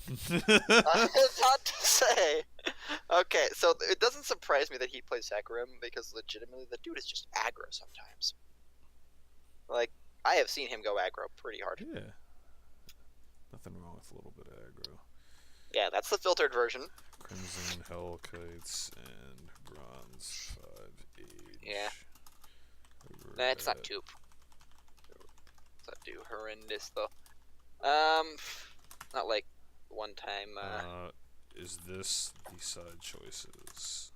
It's hard to say. Okay, so it doesn't surprise me that he plays Hecarim because legitimately the dude is just aggro sometimes. Like, I have seen him go aggro pretty hard. Yeah. Nothing wrong with a little bit of aggro. Yeah, that's the filtered version. Crimson, Hellkites, and Bronze 5 Age. Yeah. That's not too horrendous though. Not like one time. Is this the side choices?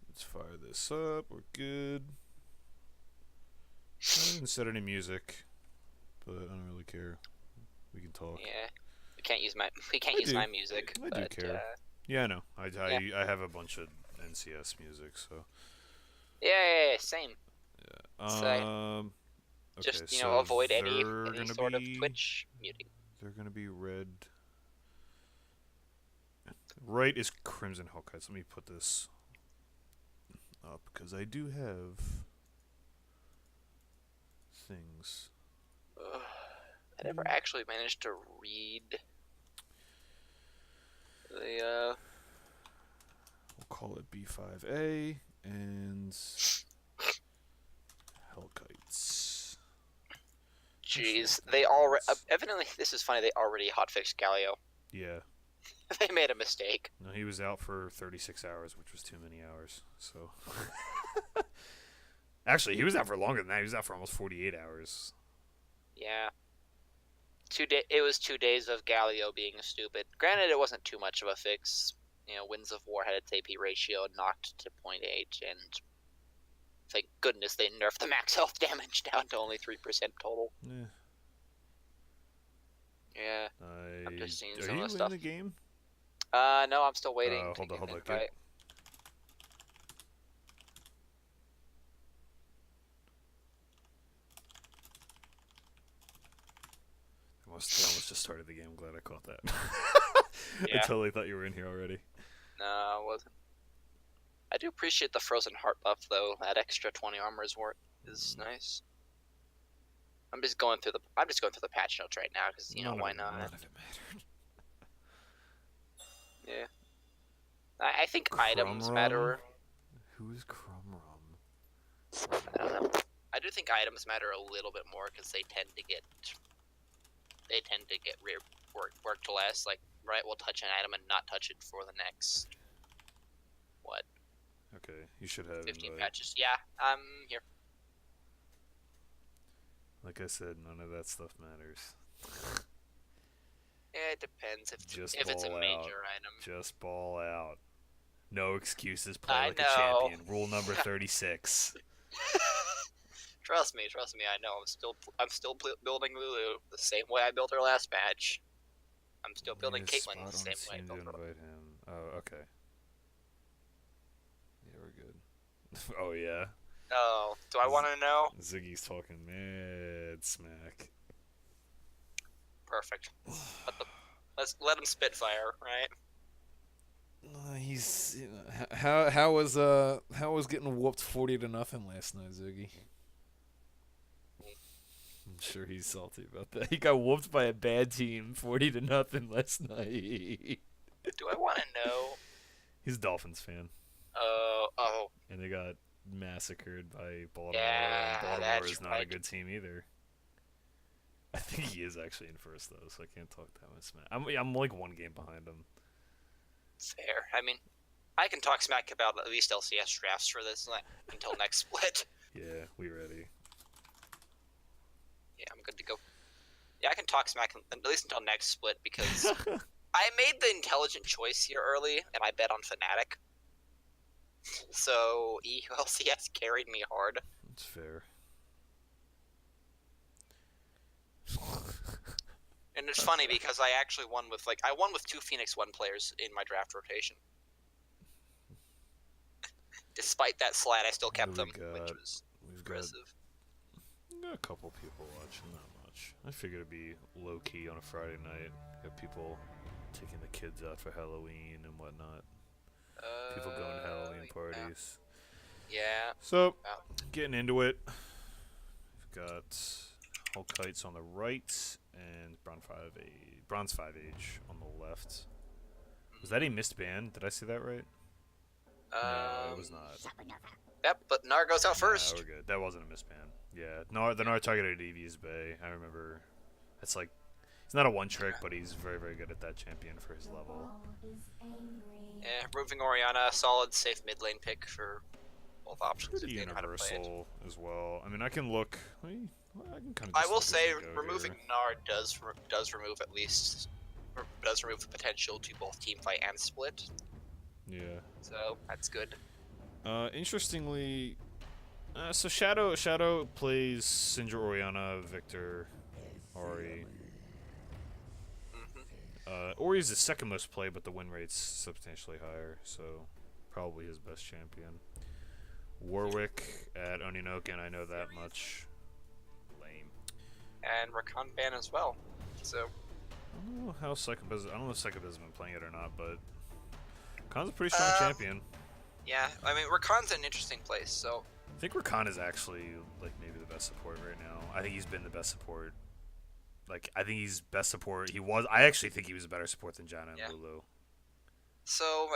Let's fire this up. We're good. I didn't set any music, but I don't really care. We can talk. Yeah, we can't use my music. I do care. Yeah, I know. I have a bunch of NCS music, so. Yeah, same. Yeah. So, okay, just so avoid any sort of Twitch muting. They're gonna be red. Right is Crimson Hellkites. Let me put this up because I do have things. I never actually managed to read the. We'll call it B5A and Hellkites. Jeez, they already. Evidently, this is funny. They already hotfixed Galio. Yeah. They made a mistake. No, he was out for 36 hours, which was too many hours. So. Actually, he was out for longer than that. He was out for almost 48 hours. Yeah. It was 2 days of Galio being stupid. Granted, it wasn't too much of a fix. Winds of War had its AP ratio knocked to 0.8, and thank goodness they nerfed the max health damage down to only 3% total. Yeah. Yeah. I'm just seeing some of the stuff. Are you in the game? No, I'm still waiting. Hold on. Right. I almost just started the game. I'm glad I caught that. Yeah. I totally thought you were in here already. No, I wasn't. I do appreciate the Frozen Heart buff, though. That extra 20 armor is nice. I'm just going through the patch notes right now because why not? None of it mattered. Yeah. I think items matter. Who is Crumrum? I don't know. I do think items matter a little bit more because they tend to get worked less. Like, right, we'll touch an item and not touch it for the next what? Okay, you should have 15 patches. Yeah, I'm here. Like I said, none of that stuff matters. Yeah, it depends if it's a major item. Just ball out. No excuses. Play like a champion. Rule number 36. Trust me. I know. I'm still building Lulu the same way I built her last match. I'm still building Caitlyn the same way I built her. Invite him. Oh, okay. Yeah, we're good. Oh yeah. Oh, do I want to know? Ziggy's talking mad smack. Perfect. Let's let him spitfire, right? He's how was getting whooped 40-0 last night, Ziggy? I'm sure he's salty about that. He got whooped by a bad team 40-0 last night. Do I want to know? He's a Dolphins fan. Oh. And they got massacred by Baltimore. Yeah, Baltimore is not a good team either. I think he is actually in first though, so I can't talk that much smack. I'm like one game behind him. Fair. I mean, I can talk smack about at least LCS drafts for this until next split. Yeah, we ready. Yeah, I'm good to go. Yeah, I can talk smack at least until next split because I made the intelligent choice here early, and I bet on Fnatic. So LCS carried me hard. That's fair. And it's funny because I actually won with two Phoenix 1 players in my draft rotation. Despite that slat, I still kept them, which was impressive. Got a couple people watching, not much. I figured it'd be low key on a Friday night. Got people taking the kids out for Halloween and whatnot. People going to Halloween parties. Yeah. So, getting into it. We've got Hellkites on the right and Bronze 5H on the left. Was that a missed ban? Did I see that right? No, it was not. Yep, but Nar goes out first. Yeah, we're good. That wasn't a missed ban. Yeah, the Nar targeted EV's Bay. I remember. It's like, he's not a one trick, but he's very, very good at that champion for his level. Yeah, removing Orianna, solid, safe mid lane pick for both options. Pretty if they know how to play it. universal as well. I mean, I can look. I can kind of. I will say removing Nar does remove at least remove the potential to both team fight and split. Yeah. So that's good. Interestingly, so Shadow plays Syndra, Orianna, Victor, Ori. Ori's the second most played, but the win rate's substantially higher, so probably his best champion. Warwick at Oninoken, I know that much. Lame. And Rakan ban as well. So I don't know how Psychobiz. I don't know if Psychobiz has been playing it or not, but Rakan's a pretty strong champion. Yeah, I mean Rakan's an interesting place. So I think Rakan is actually like maybe the best support right now. I think he's been the best support. Like I think he's best support. I actually think he was a better support than Janna and Lulu. So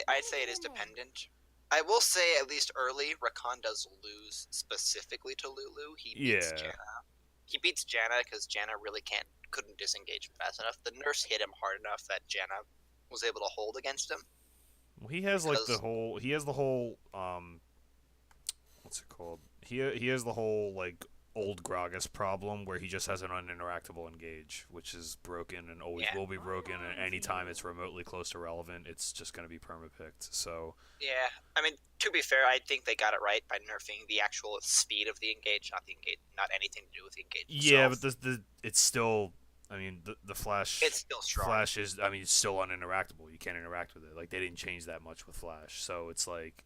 I'd say it is dependent. I will say at least early, Rakan does lose specifically to Lulu. He beats Janna. He beats Janna because Janna really couldn't disengage fast enough. The nurse hit him hard enough that Janna was able to hold against him. Well, he has like the whole what's it called? He has the whole like old Gragas problem where he just has an uninteractable engage, which is broken and always will be broken, and anytime it's remotely close to relevant, it's just going to be perma-picked. So yeah, I mean, to be fair, I think they got it right by nerfing the actual speed of the engage, not anything to do with the engage itself. Yeah, but it's still, I mean, the Flash. It's still strong. Flash is, I mean, it's still uninteractable. You can't interact with it. Like they didn't change that much with Flash, so it's like,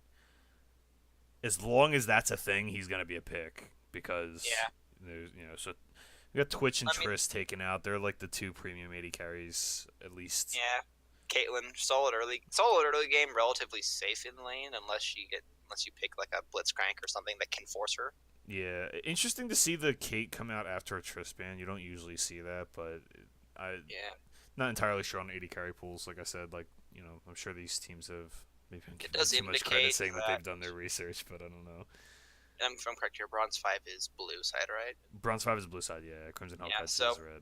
as long as that's a thing, he's gonna be a pick because there's so we got Twitch and Triss taken out. They're like the two premium AD carries at least. Yeah, Caitlyn solid early game, relatively safe in lane unless you pick like a Blitzcrank or something that can force her. Yeah, interesting to see the Kate come out after a Triss ban. You don't usually see that, but not entirely sure on AD carry pools. Like I said, like I'm sure these teams have maybe given too much credit saying that they've done their research, but I don't know. If I'm correct here, Bronze 5 is blue side, right? Bronze 5 is blue side, yeah. Crimson Hellkites is red.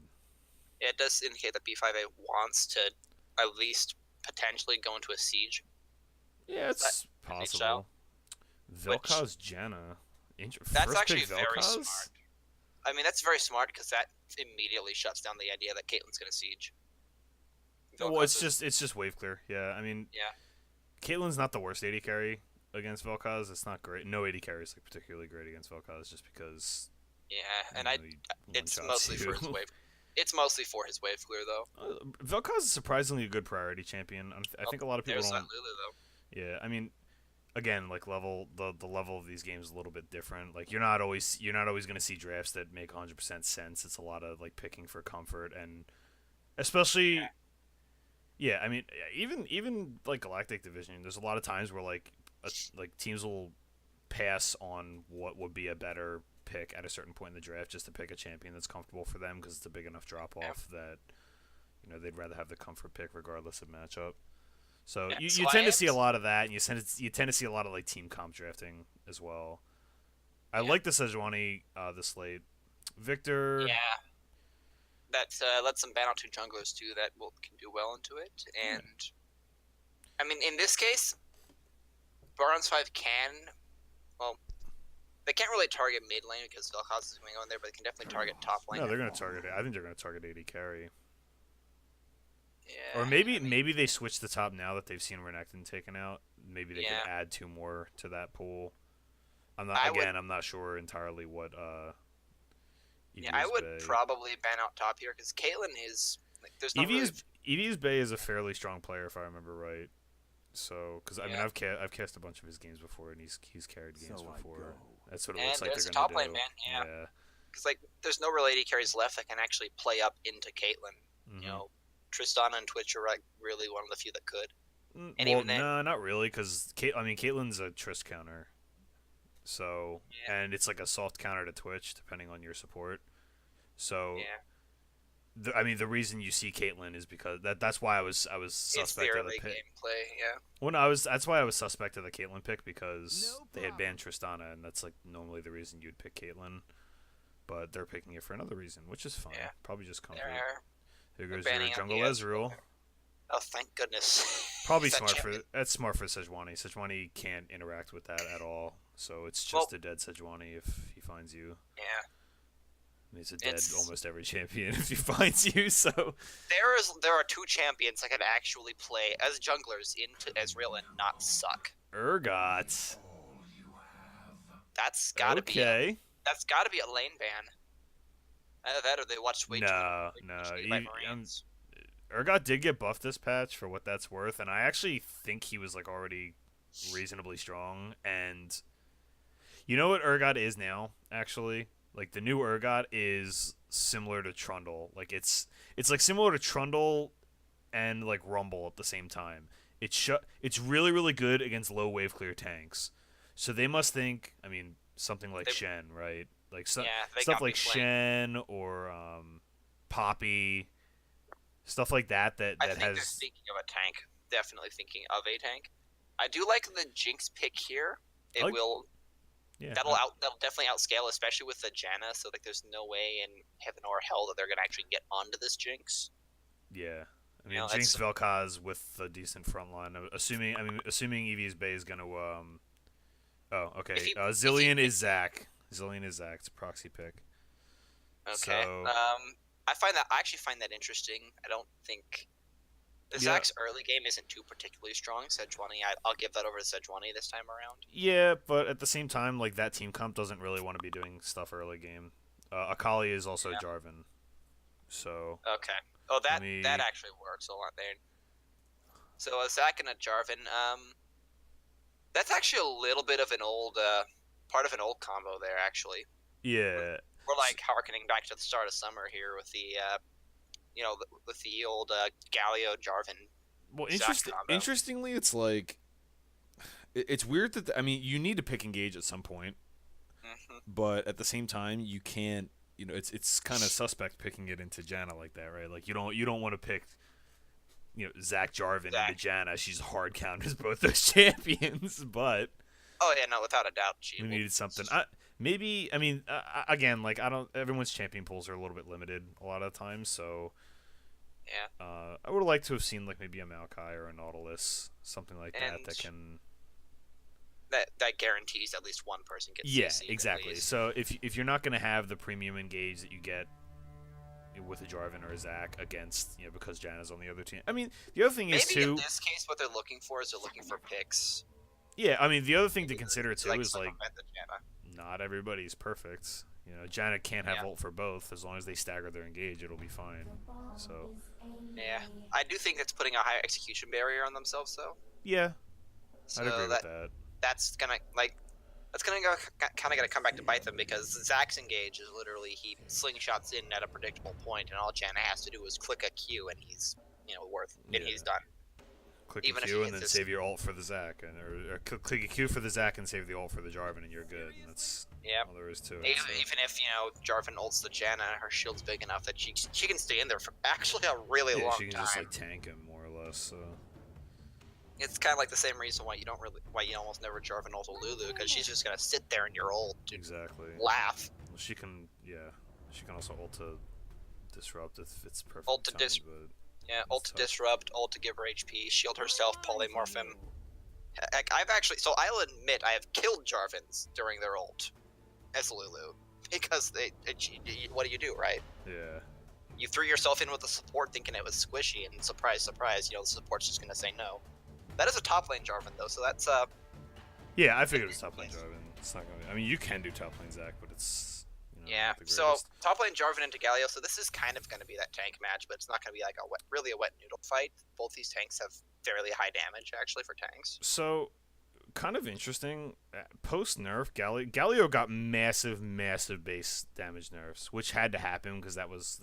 Yeah, it does indicate that B5A wants to at least potentially go into a siege. Yeah, it's possible. Vel'Koz Janna. That's actually very smart. I mean, that's very smart because that immediately shuts down the idea that Caitlyn's going to siege. Well, it's just wave clear. Yeah, I mean, Caitlyn's not the worst AD carry against Vel'Koz. It's not great. No AD carry is like particularly great against Vel'Koz just because. Yeah, and it's mostly for his wave. It's mostly for his wave clear though. Vel'Koz is surprisingly a good priority champion. I think a lot of people don't. Lulu, though. Yeah, I mean, again, like the level of these games is a little bit different. Like you're not always going to see drafts that make 100% sense. It's a lot of like picking for comfort and especially. Yeah, I mean, even like Galactic Division, there's a lot of times where like teams will pass on what would be a better pick at a certain point in the draft just to pick a champion that's comfortable for them because it's a big enough drop off that they'd rather have the comfort pick regardless of matchup. So you tend to see a lot of that, and you tend to see a lot of like team comp drafting as well. I like the Sejuani this late. Victor. Yeah. That lets them ban out two junglers too that can do well into it, and I mean in this case, Bronze 5 they can't really target mid lane because Vel'Koz is going on there, but they can definitely target top lane. No, they're going to target it. I think they're going to target AD carry. Yeah. Or maybe they switch the top now that they've seen Renekton taken out. Maybe they can add two more to that pool. I'm not sure entirely what. I would probably ban out top here because Caitlyn is like there's no. EV's Bay is a fairly strong player if I remember right. So, because I mean I've cast a bunch of his games before and he's carried games before. That's what it looks like they're gonna top lane, man. Yeah. Because like there's no real AD carries left that can actually play up into Caitlyn. Mm-hmm. Tristana and Twitch are like really one of the few that could. And no, not really, because Caitlyn's a Triss counter. So and it's like a soft counter to Twitch depending on your support. So the reason you see Caitlyn is because that's why I was It's the suspect of the early pick. gameplay, yeah. When I was that's why I was suspect of the Caitlyn pick because they had banned Tristana, and that's like normally the reason you'd pick Caitlyn, but they're picking it for another reason, which is fine. Yeah. Probably just comfort. They're Here goes your banning out jungle the Ezreal. Oh, thank goodness. Probably That smart champion. that's smart for Sejuani. Sejuani can't interact with that at all, so it's Well, just a dead Sejuani if he finds you. yeah. I mean, it's a dead almost every champion if he finds you. So There are two champions that can actually play as junglers into Ezreal and not suck. Urgot. That's gotta be Okay. that's gotta be a lane ban. Either that or they watched way too many Marines. Urgot did get buffed this patch for what that's worth, and I actually think he was like already reasonably strong. And you know what Urgot is now, actually? Like the new Urgot is similar to Trundle. Like it's like similar to Trundle and like Rumble at the same time. It's really really good against low wave clear tanks. So they must think, I mean, something like Shen, right? Like stuff like Shen or Poppy, stuff like that. I think they're thinking of a tank. Definitely thinking of a tank. I do like the Jinx pick here. That'll definitely outscale, especially with the Janna. So like, there's no way in heaven or hell that they're gonna actually get onto this Jinx. Yeah, I mean, Jinx Vel'Koz with a decent front line. Assuming Eevee's Bay is gonna Oh, okay. Zillion is Zac. Zillion is Zac. It's a proxy pick. Okay. So, I actually find that interesting. I don't think the Zac's early game isn't too particularly strong. Sejuani, I'll give that over to Sejuani this time around. Yeah, but at the same time, like that team comp doesn't really want to be doing stuff early game. Akali is also Jarvan. So. Okay. Oh, that actually works a lot there. So a Zac and a Jarvan. That's actually a little bit of an old part of an old combo there, actually. Yeah. We're like harkening back to the start of summer here with the, with the old Galio Jarvan. Well, interestingly, it's like it's weird that you need to pick engage at some point, but at the same time, you can't. It's kind of suspect picking it into Janna like that, right? Like you don't want to pick. Zac Jarvan into Janna. She's hard counters both those champions, but without a doubt, we needed something. Again, like everyone's champion pools are a little bit limited a lot of times, so yeah. I would have liked to have seen like maybe a Maokai or a Nautilus, something like that can. That guarantees at least one person gets. Yeah, exactly. So if you're not going to have the premium engage that you get with a Jarvan or a Zac against, because Janna's on the other team. I mean, the other thing is too. In this case, what they're looking for is they're looking for picks. Yeah, I mean, the other thing to consider too is like not everybody's perfect. Janna can't have ult for both. As long as they stagger their engage, it'll be fine. So. Yeah, I do think that's putting a higher execution barrier on themselves, though. Yeah, I'd agree with that. That's gonna kind of gonna come back to bite them, because Zac's engage is literally he slingshots in at a predictable point, and all Janna has to do is click a Q, and he's he's done. Click a Q and then save your ult for the Zac, or click a Q for the Zac and save the ult for the Jarvan, and you're good. And that's all there is to it. Even if Jarvan ults the Janna, her shield's big enough that she can stay in there for actually a really long time. She can just like tank him more or less. So. It's kind of like the same reason why you almost never Jarvan ult Lulu, because she's just gonna sit there in your ult. Exactly. Laugh. Well, she can also ult to disrupt if it's perfect. Ult to ult to disrupt, ult to give her HP, shield herself, polymorph him. I'll admit I have killed Jarvans during their ult as Lulu, because what do, right? Yeah. You threw yourself in with the support thinking it was squishy, and surprise, surprise, the support's just gonna say no. That is a top lane Jarvan, though, so that's Yeah, I figured it was top lane Jarvan. It's not gonna be. I mean, you can do top lane Zac, but it's. Yeah. So top lane Jarvan into Galio. So this is kind of going to be that tank match, but it's not going to be like really a wet noodle fight. Both these tanks have fairly high damage actually for tanks. So, kind of interesting. Post nerf, Galio got massive base damage nerfs, which had to happen because that was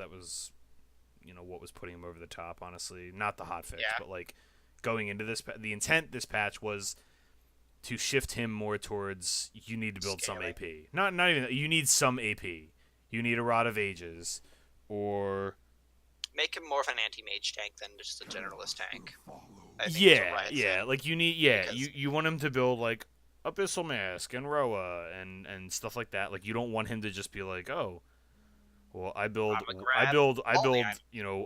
what was putting him over the top. Honestly, not the hotfix, but like. Going into the intent this patch was to shift him more towards you need to build some AP. Not even you need some AP. You need a Rod of Ages, or Make him more of an anti-mage tank than just a generalist tank. I think is a Yeah, right yeah. thing. Like you need, Because you want him to build like Abyssal Mask and Roa and stuff like that. Like you don't want him to just be like, oh, well, I'm gonna grab all the items.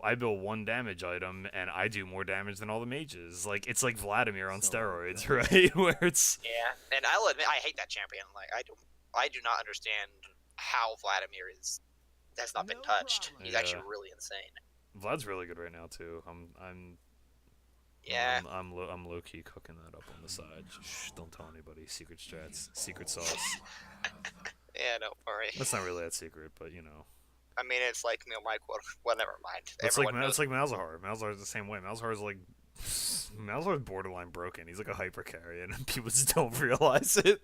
I build one damage item and I do more damage than all the mages. Like it's like Vladimir on steroids, right? Where it's Yeah, and I'll admit I hate that champion. Like I do not understand how Vladimir has not been touched. He's yeah, actually really insane. Vlad's really good right now too. Yeah, I'm low key cooking that up on the side. Shh, don't tell anybody. Secret strats, secret sauce. yeah, don't worry. That's not really that secret, but you know. I mean, it's like my quote. Well, never mind. It's Everyone knows. like Malzahar. Malzahar's the same way. Malzahar's like Malzahar's borderline broken. He's like a hyper carry, and people just don't realize it.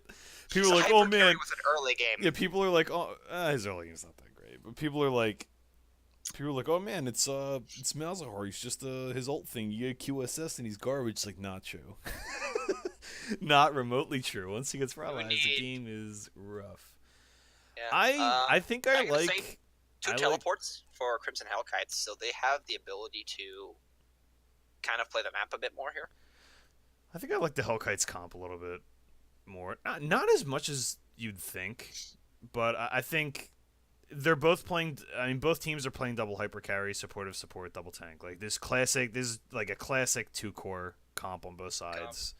People are like, "Oh man," was an early game. yeah. People are like, "Oh, his early game's not that great," but people are like, "Oh man, it's Malzahar. He's just his ult thing. You get QSS and he's garbage." It's like not true. Not remotely true. Once he gets realized, the game is rough. Yeah. I think I like. Say, two teleports for Crimson Hellkites, so they have the ability to kind of play the map a bit more here. I think I like the Hellkites comp a little bit more. Not as much as you'd think, but I think they're both playing. I mean, both teams are playing double hyper carry, supportive support, double tank. Like this is like a classic 2-core comp on both sides.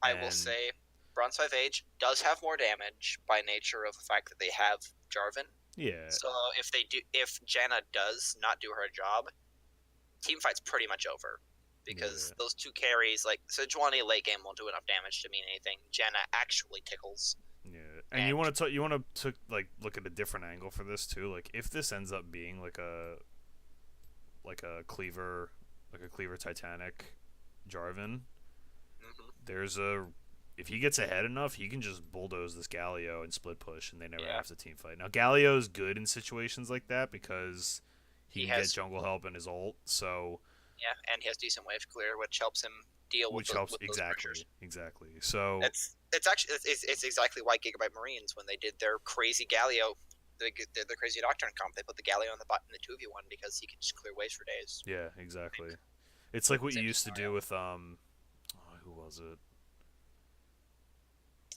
I will say, Bronze 5 Age does have more damage by nature of the fact that they have Jarvan. Yeah. So if Janna does not do her job, team fight's pretty much over. Because those two carries, like Sejuani late game won't do enough damage to mean anything. Janna actually tickles. Yeah, and you want to like look at a different angle for this too. Like if this ends up being like a cleaver Titanic Jarvan, there's if he gets ahead enough, he can just bulldoze this Galio and split push, and they never have to team fight. Now Galio's good in situations like that because he can get jungle help in his ult. So yeah, and he has decent wave clear, which helps him deal with those pressures. Exactly. So it's exactly why Gigabyte Marines, when they did their crazy Galio, the crazy Nocturne comp, they put the Galio in the 2v1 because he can just clear waves for days. Yeah, exactly. It's like what you used to do with who was it?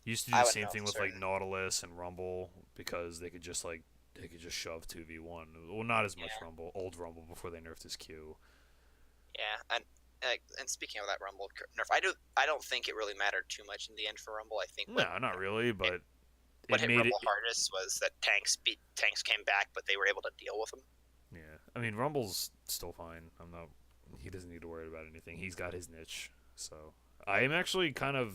You used to do the same thing with like Nautilus and Rumble because they could just shove 2v1. Well, not as much Rumble, old Rumble before they nerfed his Q. Yeah, and speaking of that Rumble nerf, I don't think it really mattered too much in the end for Rumble. I think not really, but what hit Rumble hardest was that tanks came back, but they were able to deal with them. Yeah, I mean Rumble's still fine. He doesn't need to worry about anything. He's got his niche. So I am actually kind of.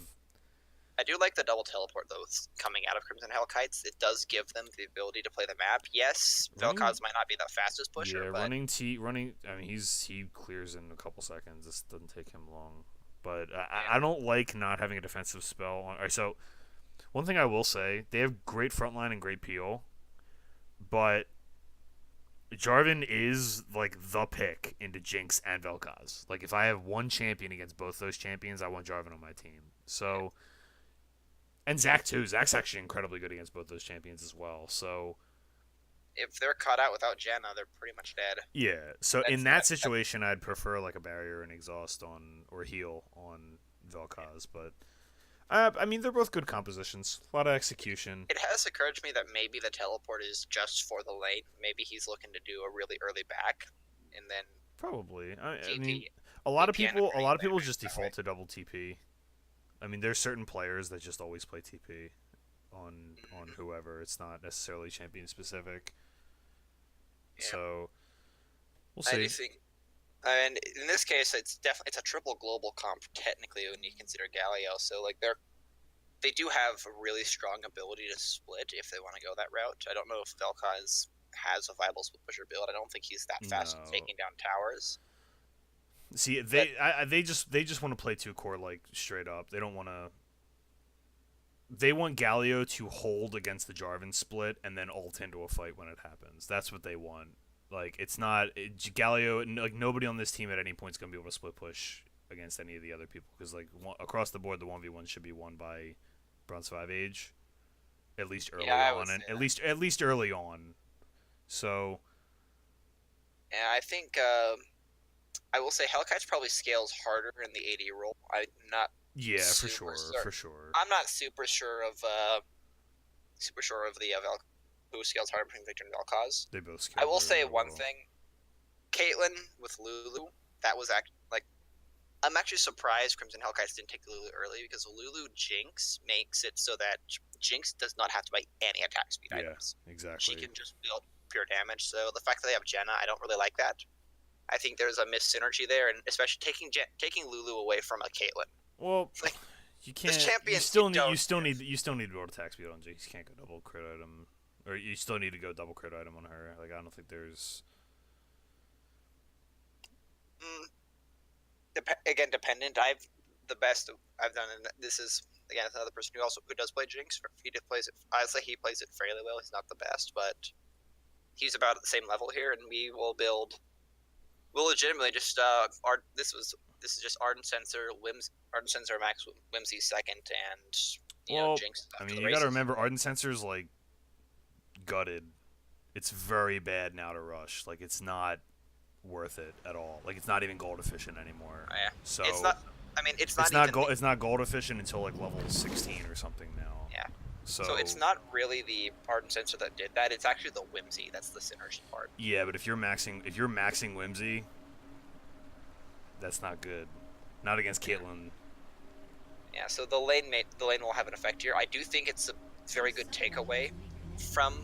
I do like the double teleport though coming out of Crimson Hellkites. It does give them the ability to play the map. Yes, Vel'Koz might not be the fastest pusher. Yeah, but running. I mean, he clears in a couple seconds. This doesn't take him long. But I don't like not having a defensive spell. All right, so one thing I will say, they have great frontline and great peel, but Jarvan is like the pick into Jinx and Vel'Koz. Like if I have one champion against both those champions, I want Jarvan on my team. So. And Zac too. Zac's actually incredibly good against both those champions as well. So if they're caught out without Janna, they're pretty much dead. Yeah. So in that situation, I'd prefer like a barrier and exhaust or heal on Vel'Koz. But I mean, they're both good compositions. A lot of execution. It has occurred to me that maybe the teleport is just for the lane. Maybe he's looking to do a really early back, and then probably. I mean, a lot of people just default to double TP. I mean, there's certain players that just always play TP on whoever. It's not necessarily champion specific. Yeah. So we'll see. I think, and in this case, it's a triple global comp technically when you consider Galio. So like they do have a really strong ability to split if they want to go that route. I don't know if Vel'Koz has a viable split pusher build. I don't think he's that fast at taking down towers. See, they just want to play 2-core like straight up. They don't want to. They want Galio to hold against the Jarvan split and then ult into a fight when it happens. That's what they want. Like it's not Galio. Like nobody on this team at any point is gonna be able to split push against any of the other people because like across the board the 1v1 should be won by Bronze 5 Age, at least early on, and at least early on. So. And I think I will say Hellkites probably scales harder in the AD role. I'm not Yeah, for super sure, sure. for sure. I'm not super sure of the who scales harder between Victor and Vel'Koz. They both I scale will very, say very one well. thing: Caitlyn with Lulu. That was like I'm actually surprised Crimson Hellkites didn't take Lulu early because Lulu Jinx makes it so that Jinx does not have to buy any attack speed items. She Exactly. can just build pure damage. So the fact that they have Jenna, I don't really like that. I think there's a missed synergy there, and especially taking Lulu away from a Caitlyn. Well, Like you this can't. champions you don't. You still need to build attack speed on Jinx. You can't go double crit item, or you still need to go double crit item on her. Like I don't think there's. Again, dependent. I've the best I've done, and this is again another person who does play Jinx. He plays it. I say he plays it fairly well. He's not the best, but he's about at the same level here, and we will build. We'll legitimately just this is just Ardent Sensor, Ardent Sensor Max Whimsy second, and Jinx I after mean, the you got to races. remember, Ardent Sensor's like gutted. It's very bad now to rush. Like it's not worth it at all. Like it's not even gold efficient anymore. Oh, yeah, So it's not. I mean, it's not even. It's not gold efficient until like level 16 or something now. Yeah. So it's not really the Ardent Sensor that did that. It's actually the Whimsy that's the synergy part. Yeah, but if you're maxing Whimsy, that's not good. Not against Caitlyn. Yeah, so the lane will have an effect here. I do think it's a very good takeaway from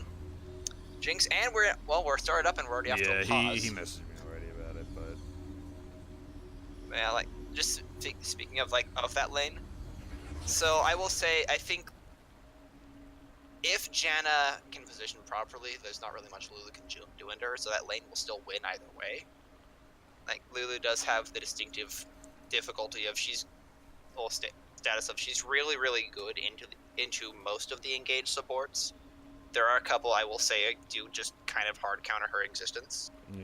Jinx, and we're started up and we're already after a pause. He messaged me already about it, but yeah, like just speaking of of that lane. So I will say I think if Janna can position properly, there's not really much Lulu can do into her, so that lane will still win either way. Like Lulu does have the distinctive difficulty of she's really good into most of the engaged supports. There are a couple I will say do just kind of hard counter her existence. yeah.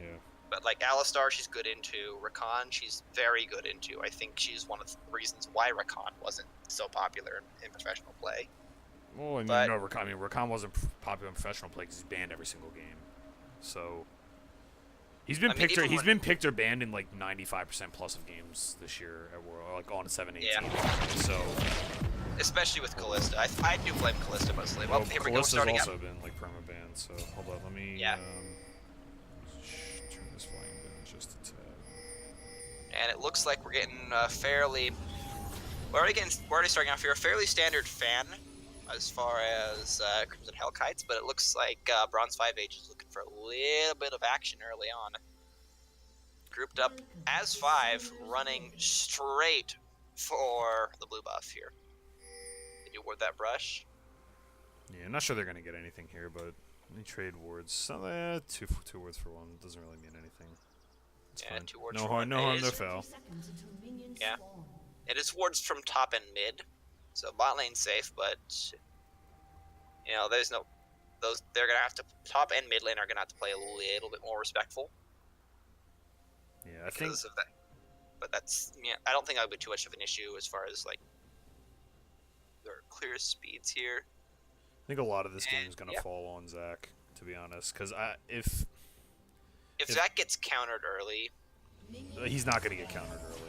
But like Alistar, she's good into. Rakan, she's very good into. I think she's one of the reasons why Rakan wasn't so popular in professional play. Well, Rakan wasn't popular in professional play because he's banned every single game. So he's been picked or banned in like 95% plus of games this year at World, like on 7-18. Yeah. So especially with Kalista, I do blame Kalista mostly. Well, here we go. Kalista's also been like perma banned. So hold on, let me turn this volume down just a tad. And it looks like we're getting fairly. We're already starting off here a fairly standard fan as far as Crimson Hellkites, but it looks like Bronze 5H is looking for a little bit of action early on. Grouped up as 5, running straight for the blue buff here. Did you ward that brush? Yeah, I'm not sure they're going to get anything here, but let me trade wards. So, two wards for one doesn't really mean anything. It's fine. 2 wards no for harm, no foul. Yeah. It is wards from top and mid, so bot lane safe, but there's no they're gonna have to top and mid lane are gonna have to play a little bit more respectful. Yeah, I think. Of that. But that's I don't think that would be too much of an issue as far as like their clear speeds here. I think a lot of this game is gonna fall on Zach, to be honest, because if Zach gets countered early, he's not gonna get countered early.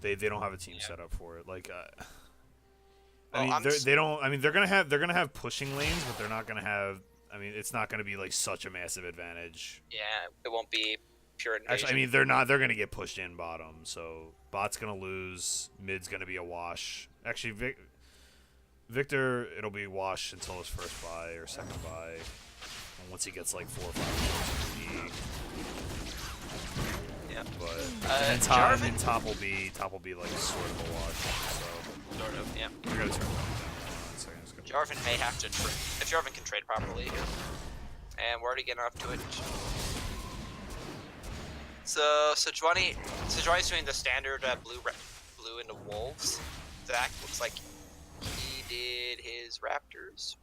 They don't have a team set up for it. Like, they don't. I mean, they're gonna have pushing lanes, but they're not gonna have. I mean, it's not gonna be like such a massive advantage. Yeah, it won't be pure invasion. Actually, I mean, they're not. They're gonna get pushed in bottom, so bot's gonna lose. Mid's gonna be a wash. Actually, Victor, it'll be wash until his first buy or second buy, and once he gets like 4 or 5 points, yeah. But and top will be like sort of a wash. So sort of, yeah. We're gonna turn that down. Jarvan may have to if Jarvan can trade properly here, and we're already getting up to it. So Sejuani's doing the standard blue into wolves. Zach looks like he did his raptors.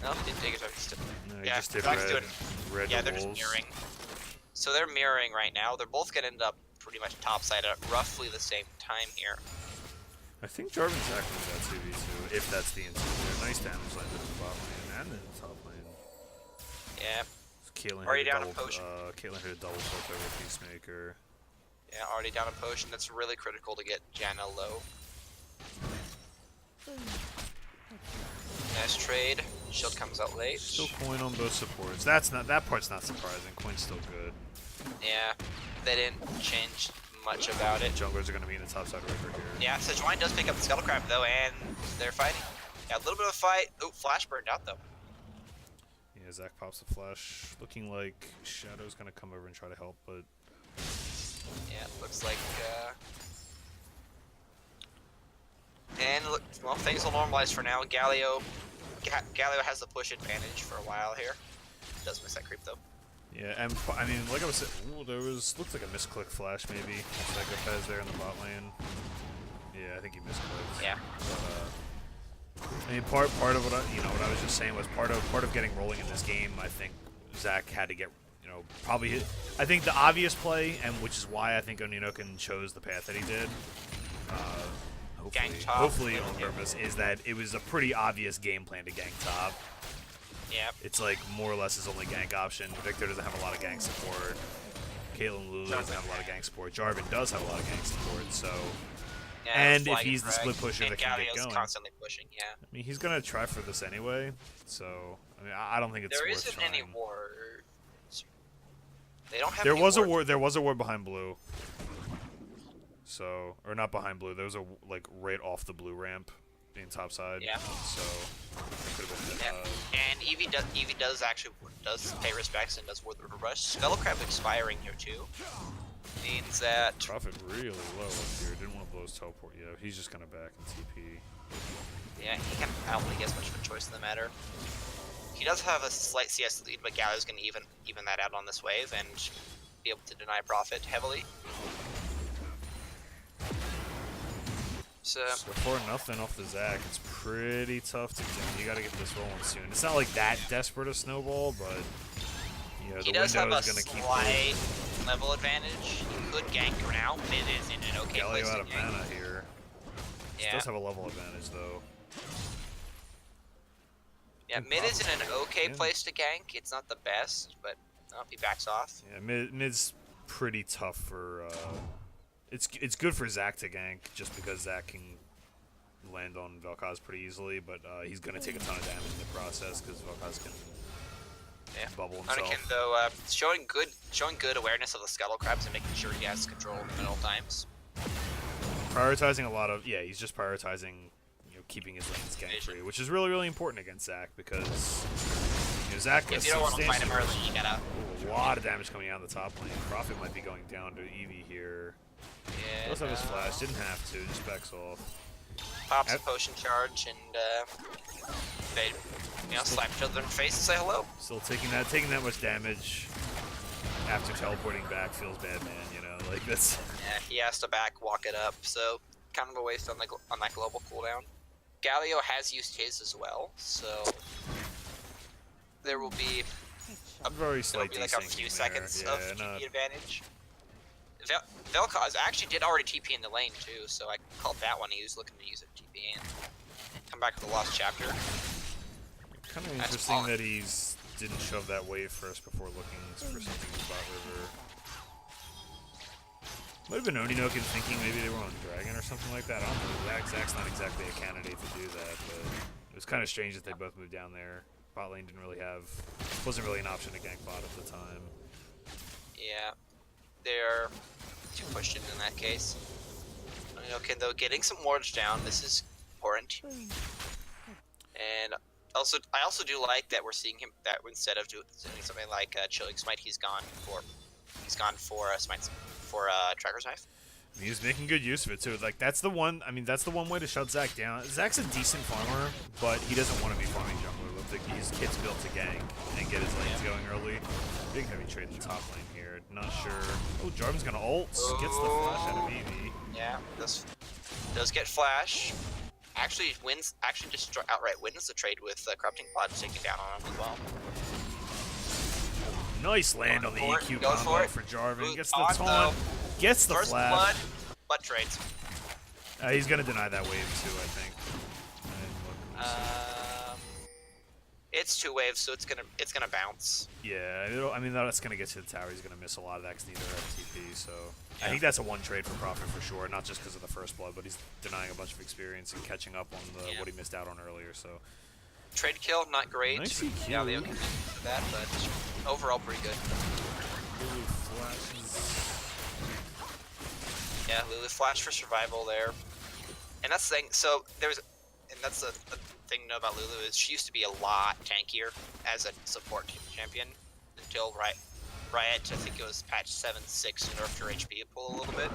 No, he didn't take his raptors. Yeah, just did Zach's doing. Red Yeah, they're wolves. just mirroring. So they're mirroring right now. They're both gonna end up pretty much topside at roughly the same time here. I think Jarvan's actually that 2v2, if that's the intent. Nice damage landed in the bot lane and in the top lane. Yeah. Caitlyn Already hit down a a double. potion. Caitlyn hit a double flip over Peacemaker. Yeah, already down a potion. That's really critical to get Janna low. Nice trade. Shield comes out late. Still coin on both supports. That part's not surprising. Coin's still good. Yeah, they didn't change much about it. Junglers are gonna be in the top side river here. Yeah, Sejuani does pick up the Scuttle Crab though, and they're fighting. Yeah, a little bit of a fight. Oh, Flash burned out though. Yeah, Zach pops the flash. Looking like Shadow's gonna come over and try to help, but yeah, looks like. And look, well, things will normalize for now. Galio has the push advantage for a while here. Does miss that creep though. yeah, and I mean, like I was saying, there looks like a misclick flash maybe. Psychopath's there in the bot lane. Yeah, I think he misclicked. Yeah. But, I mean, part of what what I was just saying was part of getting rolling in this game. I think Zach had to get probably hit. I think the obvious play, and which is why I think Oninokin chose the path that he did. Hopefully on purpose, is that it was a pretty obvious game plan to gank top. Yeah. It's like more or less his only gank option. Victor doesn't have a lot of gank support. Caitlyn Lulu doesn't have a lot of gank support. Jarvan does have a lot of gank support, so. Yeah, And if he's the split pusher that can get Galio's going. constantly pushing, yeah. I mean, he's gonna try for this anyway, so I mean, I don't think it's There worth isn't trying. any ward. They don't have. There any was ward. a ward. There was a ward behind blue. So, or not behind blue. There was a like right off the blue ramp, in top side. Yeah. So, could have been. Yeah. And Eevee does pay respects and does ward the rush. Scuttle Crab expiring here too. Means that. Prophet really low up here. Didn't want to blow his teleport. Yeah, he's just gonna back and TP. Yeah, I don't think he has much of a choice in the matter. He does have a slight CS lead, but Galio's gonna even that out on this wave and be able to deny Prophet heavily. So 4-0 off the Zach. It's pretty tough to get. You gotta get this rolling soon. It's not like that desperate a snowball, but the he does have window a is gonna keep. slight level advantage. He could gank for now. Mid is in an okay Galio place out to of gank. mana here. He Yeah. does have a level advantage though. Yeah, mid is in an okay place to gank. It's not the best, but he backs off. Yeah, mid's pretty tough for. It's good for Zach to gank just because Zach can land on Vel'Koz pretty easily, but he's gonna take a ton of damage in the process because Vel'Koz can bubble himself. Anakin though showing good awareness of the Scuttle Crabs and making sure he has control in the middle times. Prioritizing a lot of he's just prioritizing keeping his lanes gank free, which is really really important against Zach because Zach. If you don't want to fight him early, you gotta. A lot of damage coming out of the top lane. Prophet might be going down to Eevee here. Yeah. Does have his flash. Didn't have to. Just backs off. Pops a potion charge and they slap each other in the face and say hello. Still taking that much damage after teleporting back feels bad, man. Like that's. Yeah, he has to walk it up, so kind of a waste on that global cooldown. Galio has used his as well, so there will be a very slight like a few seconds there. of TP advantage. Vel'Koz actually did already TP in the lane too, so I called that one. He was looking to use it to TP and come back with the lost chapter. Kind of interesting that he didn't shove that wave first before looking for something in the bot river. Might have been Oninokin thinking maybe they were on Dragon or something like that. I don't know. Zach's not exactly a candidate to do that, but it was kind of strange that they both moved down there. Bot lane wasn't really an option to gank bot at the time. Yeah, they're too pushed in that case. Oninokin though getting some wards down. This is important. And I also do like that we're seeing him that instead of doing something like Chilling Smite, he's gone for a Smite. For Tracker's Knife. He was making good use of it too. Like that's the one way to shut Zach down. Zach's a decent farmer, but he doesn't want to be farming jungler. Looks like his kit's built to gank and get his lanes going early. Big heavy trade in the top lane here. Not sure. Oh, Jarvan's gonna ult. Gets the flash out of Eevee. Yeah, does get flash. Actually just outright wins the trade with Corrupting Pod taking down on him as well. Nice land on the EQ combo for Jarvan. Gets the taunt. Gets the First flash. blood, butt trades. He's gonna deny that wave too, I think. It's 2 waves, so it's gonna bounce. Yeah, I mean that's gonna get to the tower. He's gonna miss a lot of that because neither have TP. So Yeah. I think that's a one trade for Prophet for sure. Not just because of the first blood, but he's denying a bunch of experience and catching up on the, what he missed out on earlier. So Trade kill, not great. nice EQ. Yeah, Leo can do that, but overall pretty good. Lulu flashes. Yeah, Lulu flash for survival there, and that's the thing. So that's the thing to know about Lulu is she used to be a lot tankier as a support champion until Riot. I think it was patch 7.6 nerfed her HP pool a little bit.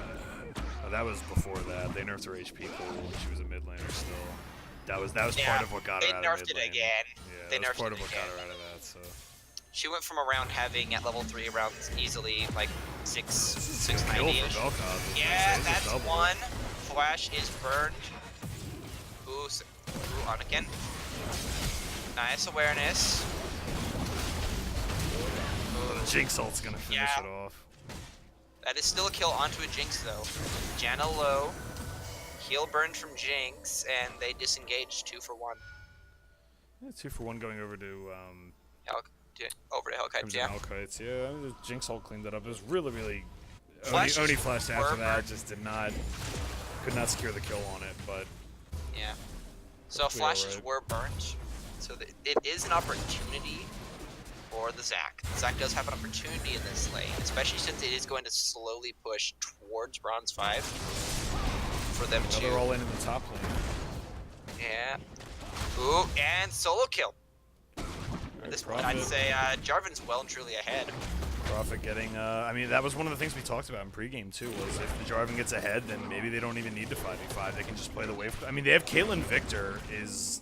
Oh, that was before that. They nerfed her HP pool when she was a mid laner still. That was part of what got her out of mid lane. They nerfed it again. Yeah, they that was nerfed part it of what again. got her out of that. So she went from around having at level 3 around easily like 690. Yeah, that's one. Flash is burned. Ooh, on again. Nice awareness. the Jinx ult's gonna finish it off. That is still a kill onto a Jinx though. Janna low. Heal burned from Jinx, and they disengage 2 for 1. Yeah, 2 for 1 going over to Over to Hellkites, yeah. Hellkites, yeah. The Jinx ult cleaned that up. It was really Flash Oni flashed after that, burned. just could not secure the kill on it, but Yeah. So hopefully flashes alright. were burnt. So it is an opportunity for the Zac. Zac does have an opportunity in this lane, especially since it is going to slowly push towards Bronze 5 for them to. They're all in the top lane. Yeah. Ooh, and solo kill. At this point, I'd say Jarvan's well and truly ahead. Prophet getting, I mean, that was one of the things we talked about in pregame too, was if the Jarvan gets ahead, then maybe they don't even need to 5v5. They can just play the wave. I mean, they have Caitlyn Victor is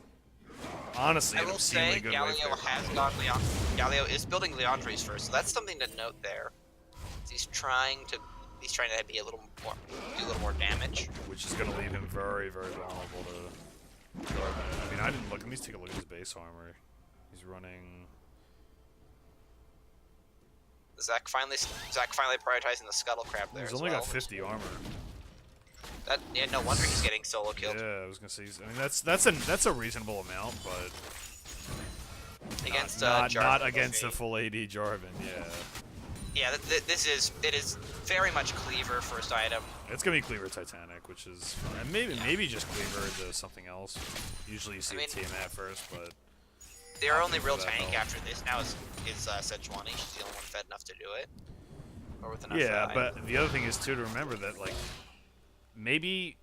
honestly an obscenely good wave Galio player. has gone Leon. Galio is building Leandre's first, so that's something to note there. He's trying to be a little more, do a little more damage. Which is going to leave him very, very vulnerable to Jarvan. I mean, I didn't look. Let me take a look at his base armor. He's running. Zac finally prioritizing the scuttle crab there. He's only got 50 armor. No wonder he's getting solo killed. Yeah, I was gonna say. I mean, that's a reasonable amount, but Against not Jarvan. against a full AD Jarvan. Yeah. Yeah, it is very much cleaver first item. It's gonna be Cleaver Titanic, which is and maybe just Cleaver to something else. Usually you see TMF first, but their only real tank after this now is Sejuani. She's the only one fed enough to do it. Or with enough. yeah, but the other thing is too to remember that like maybe